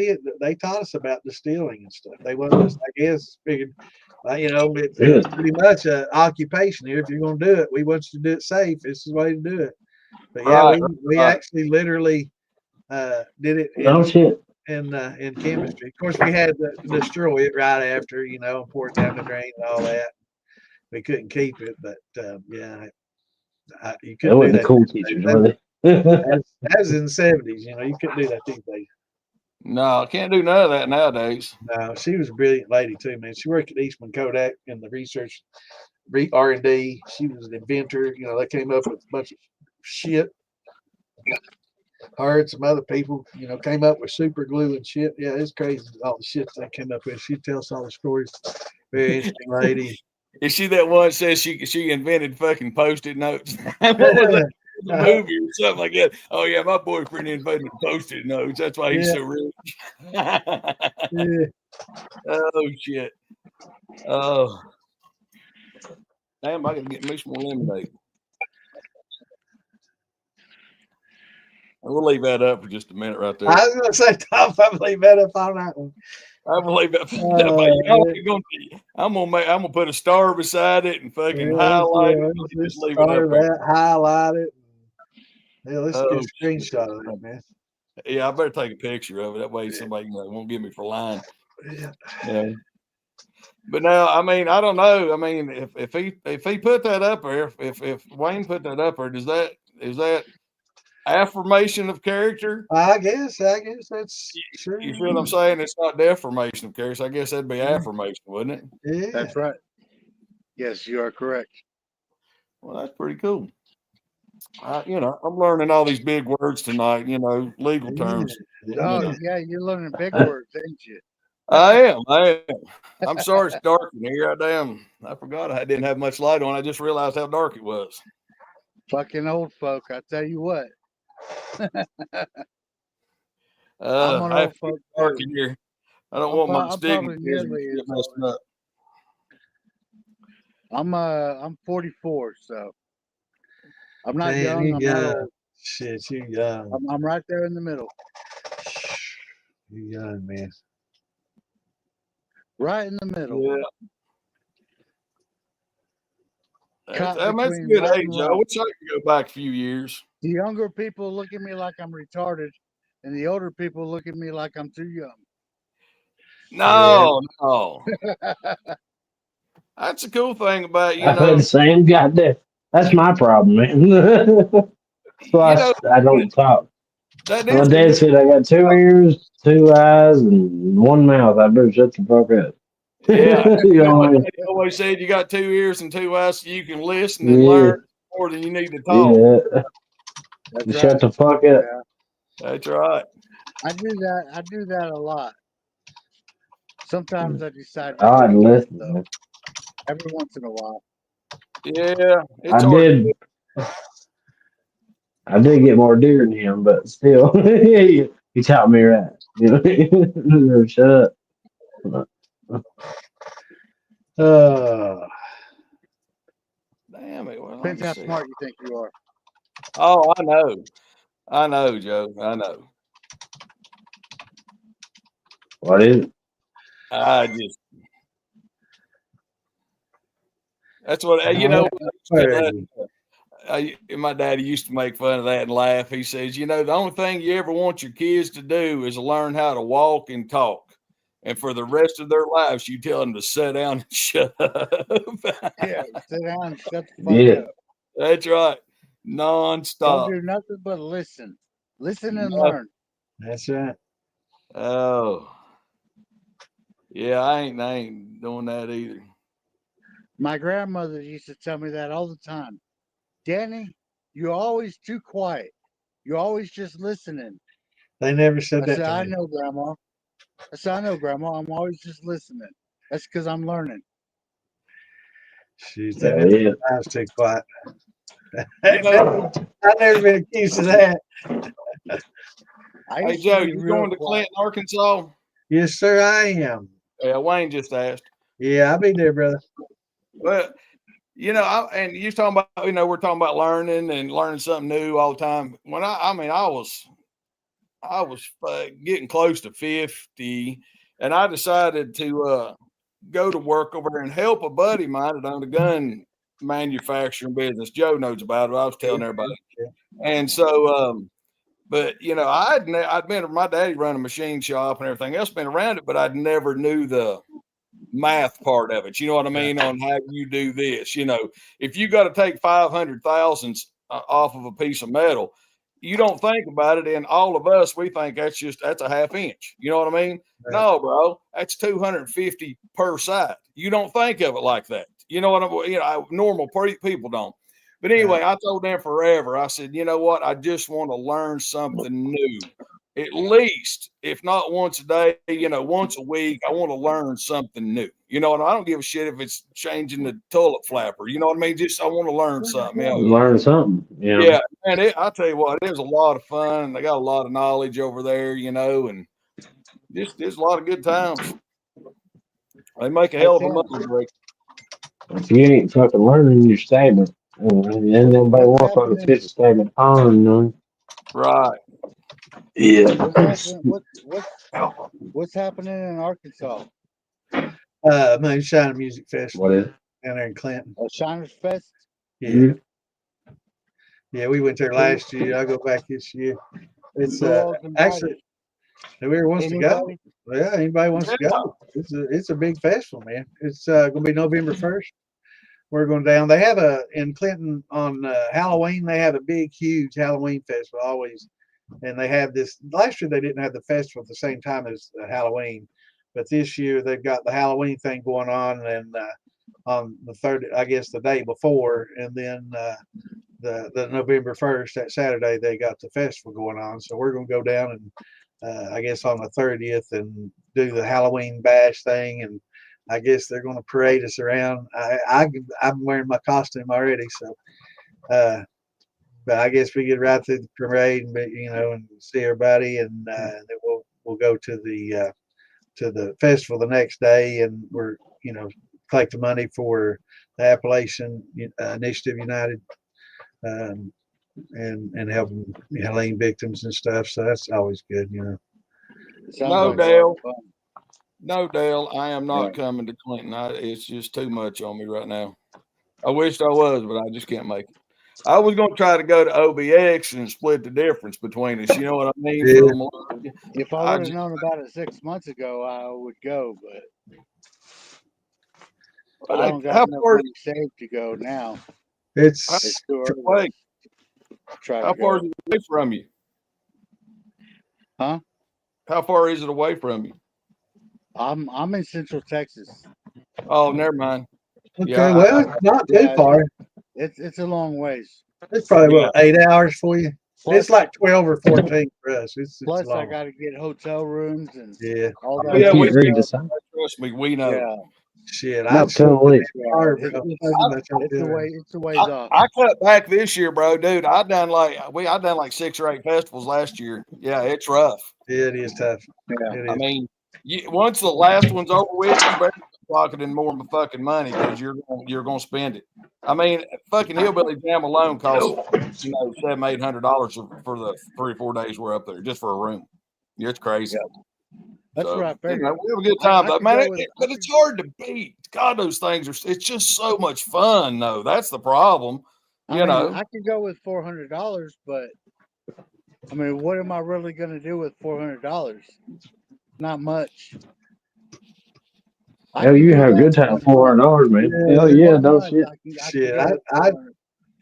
taught us about distilling and stuff. They wanted us, I guess, figured, it's pretty much an occupation here. If you're going to do it, we want you to do it safe. This is the way to do it. But yeah, we actually literally did it. In chemistry. Of course, we had to destroy it right after, and pour it down the drain and all that. We couldn't keep it, but yeah. You couldn't do that. Cool teachers, were they? That was in the 70s. You couldn't do that these days. No, I can't do none of that nowadays. No, she was a brilliant lady too, man. She worked at Eastman Kodak in the research R&D. She was an inventor. They came up with a bunch of shit. Her and some other people, came up with super glue and shit. Yeah, it's crazy all the shit they came up with. She tells all the stories. Very interesting lady. Is she that one that says she invented fucking Post-it notes? What was that? The movie or something like that. Oh yeah, my boyfriend invented Post-it notes. That's why he's so rich. Oh shit. Oh damn, I gotta get me some more lemonade. We'll leave that up for just a minute right there. I was gonna say, Tom, I believe that up on that one. I believe that. I'm gonna put a star beside it and fucking highlight it. Just leave it up there. Highlight it. Yeah, let's get a screenshot of that, man. Yeah, I better take a picture of it. That way somebody won't get me for lying. Yeah. But now, I mean, I don't know. I mean, if he put that up there, if Wayne put that up there, is that affirmation of character? I guess that's true. You feel what I'm saying? It's not deformation of character. I guess that'd be affirmation, wouldn't it? Yeah. That's right. Yes, you are correct. Well, that's pretty cool. I'm learning all these big words tonight, legal terms. Oh, yeah, you're learning big words, ain't you? I am. I'm sorry it's dark in here. I forgot I didn't have much light on. I just realized how dark it was. Fucking old folk, I tell you what. I'm an old folk dark in here. I don't want my stigma to get messed up. I'm 44, so I'm not young. I'm not old. Shit, you young. I'm right there in the middle. You young, man. Right in the middle. Yeah. That's a good age. I wish I could go back a few years. The younger people look at me like I'm retarded, and the older people look at me like I'm too young. No. That's a cool thing about the same goddamn. That's my problem, man. So I don't talk. My dad said I got 2 ears, 2 eyes, and 1 mouth. I better shut the fuck up. Yeah, he always said you got 2 ears and 2 eyes, so you can listen and learn more than you need to talk. Yeah. Shut the fuck up. Yeah. That's right. I do that a lot. Sometimes I decide to listen, though, every once in a while. Yeah, I did get more deer than him, but still, he taught me right. Shut up. Damn it. Well, depends how smart you think you are. Oh, I know, Joe. I know. What is it? That's what, my daddy used to make fun of that and laugh. He says, the only thing you ever want your kids to do is learn how to walk and talk. And for the rest of their lives, you tell them to sit down and shut up. Yeah, sit down and shut the fuck up. That's right. Non-stop. Don't do nothing but listen. Listen and learn. That's right. Oh. Yeah, I ain't doing that either. My grandmother used to tell me that all the time. Danny, you're always too quiet. You're always just listening. They never said I that said, to I me. know, Grandma. I said, I know, Grandma. I'm always just listening. That's because I'm learning. Shoot, they Yeah, never yeah. said I was too quiet. You know, I've never been accused of that. I hey used to Joe, be you real going to quiet. Clinton, Arkansas? Yes, sir, I am. Yeah, Wayne just asked. Yeah, I'll be there, brother. Well, you know, and you're talking about, we're talking about learning and learning something new all the time. When I was getting close to 50, and I decided to go to work over there and help a buddy of mine that owned a gun manufacturing business. Joe knows about it. I was telling everybody. And so, but I'd been my daddy run a machine shop and everything else, been around it, but I'd never knew the math part of it. You know what I mean? On how you do this. If you got to take 500 thousandths off of a piece of metal, you don't think about it. And all of us, we think that's a half inch. You know what I mean? Right. No, bro, that's 250 per side. You don't think of it like that. You know what normal people don't. But anyway, I told them forever, I said, you know what? I just want to learn something new. At least, if not once a day, once a week, I want to learn something new. And I don't give a shit if it's changing the toilet flapper. You know what I mean? Just I want to learn something. Learn something. Yeah, man. I tell you what, it was a lot of fun. They got a lot of knowledge over there, and just there's a lot of good times. They make a hell of a money break. If you ain't fucking learning, you're stagnant. And nobody wants to fish a stagnant pond, you know? Right. Yeah. What's happening in Arkansas? Moonshine Music Festival. What is it? Down there in Clinton. Shiners Fest? Yeah. Mm-hmm. Yeah, we went there last year. I'll go back this year. It's Who actually whoever wants to go. Anybody? Yeah, anybody wants to go. It's a big festival, man. It's gonna be November 1st. We're going down. They have in Clinton on Halloween. They have a big, huge Halloween festival always, and they have this. Last year they didn't have the festival at the same time as Halloween, but this year they've got the Halloween thing going on, and on the third, I guess the day before, and then the November 1st, that Saturday, they got the festival going on. So we're going to go down and I guess on the 30th and do the Halloween bash thing, and I guess they're going to parade us around. I'm wearing my costume already, so but I guess we get right through the parade and and see everybody, and then we'll go to the festival the next day, and we're collect the money for the Appalachian Initiative United, and helping Helene victims and stuff. So that's always good, No, Dale. No, Dale, I am not coming to Clinton. It's just too much on me right now. I wished I was, but I just can't make it. I was going to try to go to OBX and split the difference between us. You know what I mean? Yeah. If I would have known about it 6 months ago, I would go, but I don't got enough money saved to go now. It's too early. Wait, how far is it away from you? Huh? How far is it away from you? I'm in Central Texas. Oh, never mind. Okay, well, it's not too far. It's a long ways. It's probably 8 hours for you. It's like 12 or 14 for us. Plus, long. I got to get hotel rooms and all Oh, that. yeah, we trust me, we know. Yeah. Shit, It's a ways off. I cut back this year, bro, dude. I done like 6 or 8 festivals last year. Yeah, it's rough. Yeah, it is tough. Yeah, I mean, once the last one's over with, you better be pocketing more of my fucking money because you're gonna spend it. I mean, fucking Hillbilly Jam alone costs $700-800 for the 3 or 4 days we're up there just for a room. Yeah, it's crazy. Yeah. That's right. We have a good time, though, man. But it's hard to beat. God, those things it's just so much fun, though. That's the problem. I could go with $400, but I mean, what am I really going to do with $400? Not much. Hell, you have a good time $400, man. Hell yeah, no shit. Shit,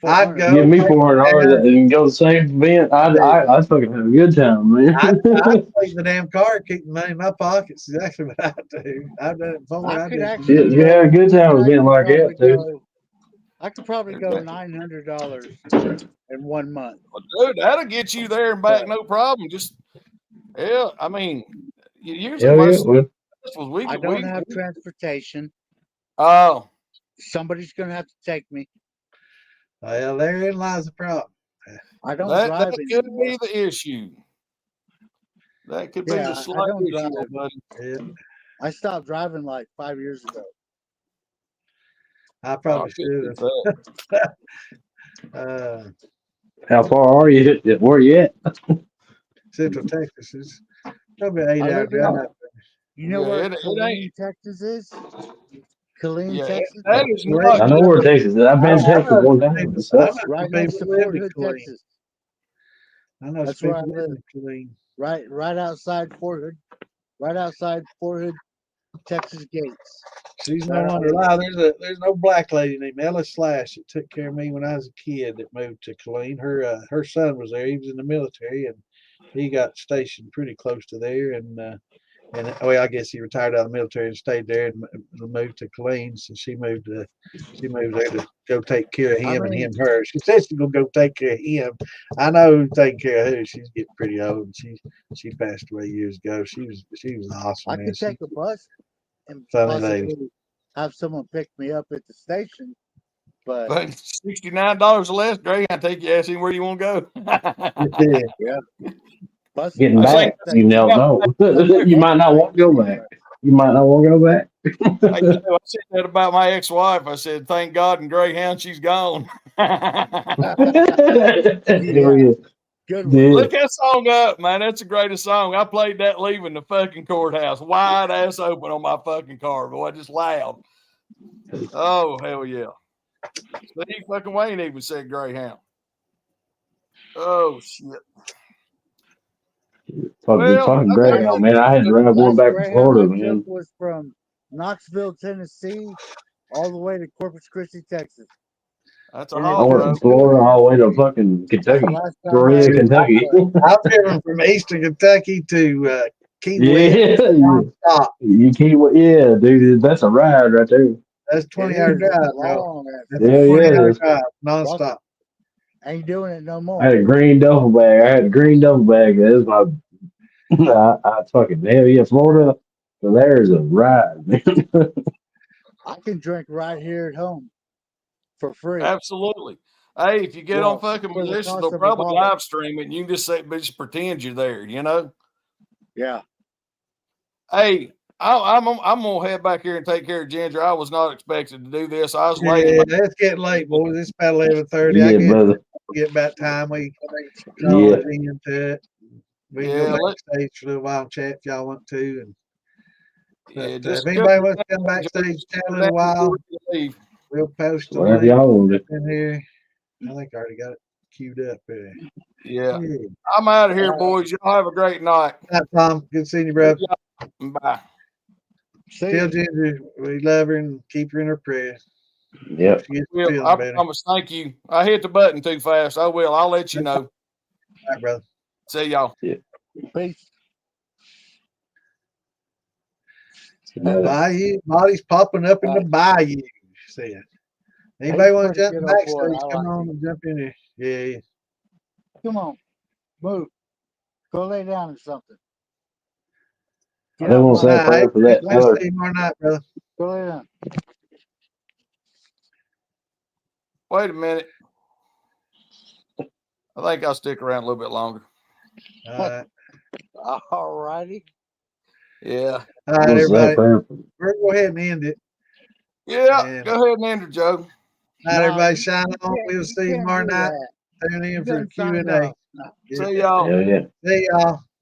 I'd $400. go. Give me $400 and go to the same event. I'd fucking have a good time, man. I'd take the damn car, keep the money in my pockets. Exactly what I do. I've done it before. I I could did. actually You have a good time with I being could like probably that, too. go. I could probably go $900 in 1 month. Well, dude, that'll get you there and back, no problem. Just yeah, I mean, usually Hell yeah, most well, festivals we I could don't have transportation. oh Somebody's gonna have to take me. Well, therein lies the problem. I don't that drive could anymore. be the issue. That could be Yeah, the I slight don't issue, drive. buddy. Yeah, I stopped driving like 5 years ago. I Oh, I probably couldn't should do that. have. how far are you? Where you at? Central Texas is probably an I 8-hour live in. drive. You know Yeah, where it ain't. Killeen, Texas is? Killeen, Yeah, Texas. that is Well, not I know good. where Texas is. I've been to I Texas know one some time. people. It I know sucks. some Right next people to live Fort in Hood, Killeen. Texas. I know That's some where I people live. live in Killeen. Right outside Fort Hood. Right outside Fort Hood, Texas gates. She's no Right longer alive. There's no black lady named Ella Slash that took care of me when I was a kid that moved to Killeen. Her son was there. He was in the military and he got stationed pretty close to there. And well, I guess he retired out of the military and stayed there and moved to Killeen. So she moved there to go take care of I him and mean, him her. She said she's gonna go take care of him. I know who's taking care of her. She's getting pretty old and she passed away years ago. She was awesome, I man. could She, take a bus and funny lady. possibly have someone pick me up at the station, but But $69 less, Greg, I take your ass anywhere you want to go. Yeah. yeah, bus. Getting I bus say, back, you don't know. You might not want to go back. You might not want to go back. I said that about my ex-wife. I said, "Thank God in Greyhound she's gone." Hell Yeah, yeah. good one. Yeah. Look that song up, man. That's the greatest song. I played that leaving the fucking courthouse, wide ass open on my fucking car, boy, just loud. Oh hell yeah! Steve fucking Wayne even said Greyhound. Oh shit. Well, Fucking I great, think man. I had to run one Last back from Greyhound Florida, I took man. was from Knoxville, Tennessee, all the way to Corpus Christi, Texas. that's a And I haul, went bro. from Florida all the way to fucking the Kentucky, last time I Korea, took Kentucky. I've driven from eastern Kentucky to Key West Yeah, nonstop. you can't. Yeah, dude, that's a ride right there. That's it 20-hour is drive, bro. long. That's a Yeah, 20-hour yeah. drive nonstop. Ain't doing it no I more. had a green duffel bag. That was my. I fucking hell yeah, Florida. So there's a ride, man. I can drink right here at home for free. Absolutely. Hey, if you get on fucking for the Militia, cost they'll of a probably bottle. live stream it. And you can just pretend you're there. You know. Yeah. Hey, I'm gonna head back here and take care of Ginger. I was not expected to do this. I was Yeah, laying. it's getting late, boys. It's about 11:30. I Yeah, guess brother. get about time we Yeah. call it into it. We can Yeah, go backstage for a little while and chat if y'all want to. And yeah. but, Just if anybody wants to come backstage, chat a little while, leave. we'll post a Whatever link y'all want to do. in here. I think I already got it queued up there. Yeah. I'm out of here, boys. Y'all have a great night. Night, Tom. Good seeing you, bro. Bye. Tell Ginger we love her and keep her in her prayers. Yep. She gets Well, feeling I better. promise. Thank you. I hit the button too fast. I will. I'll let you know. All right, brother. See y'all. Yeah. Peace. Bayou, body's popping up in the bayou. She said. Anybody want to jump good old backstage? boy. I Come like on and jump in here. Yeah. Come on. Move. Go lay down or something. I don't want to say a prayer for that. We'll see you tomorrow night, brother. Go lay down. Wait a minute. I think I'll stick around a little bit longer. All right. All righty. Yeah. All right, everybody. We're going to go ahead and end it. Yeah. And go ahead and end it, Joe. all right, everybody. Shine on. We'll see you tomorrow night. Tune in for Q&A. See y'all. Hell yeah. See y'all.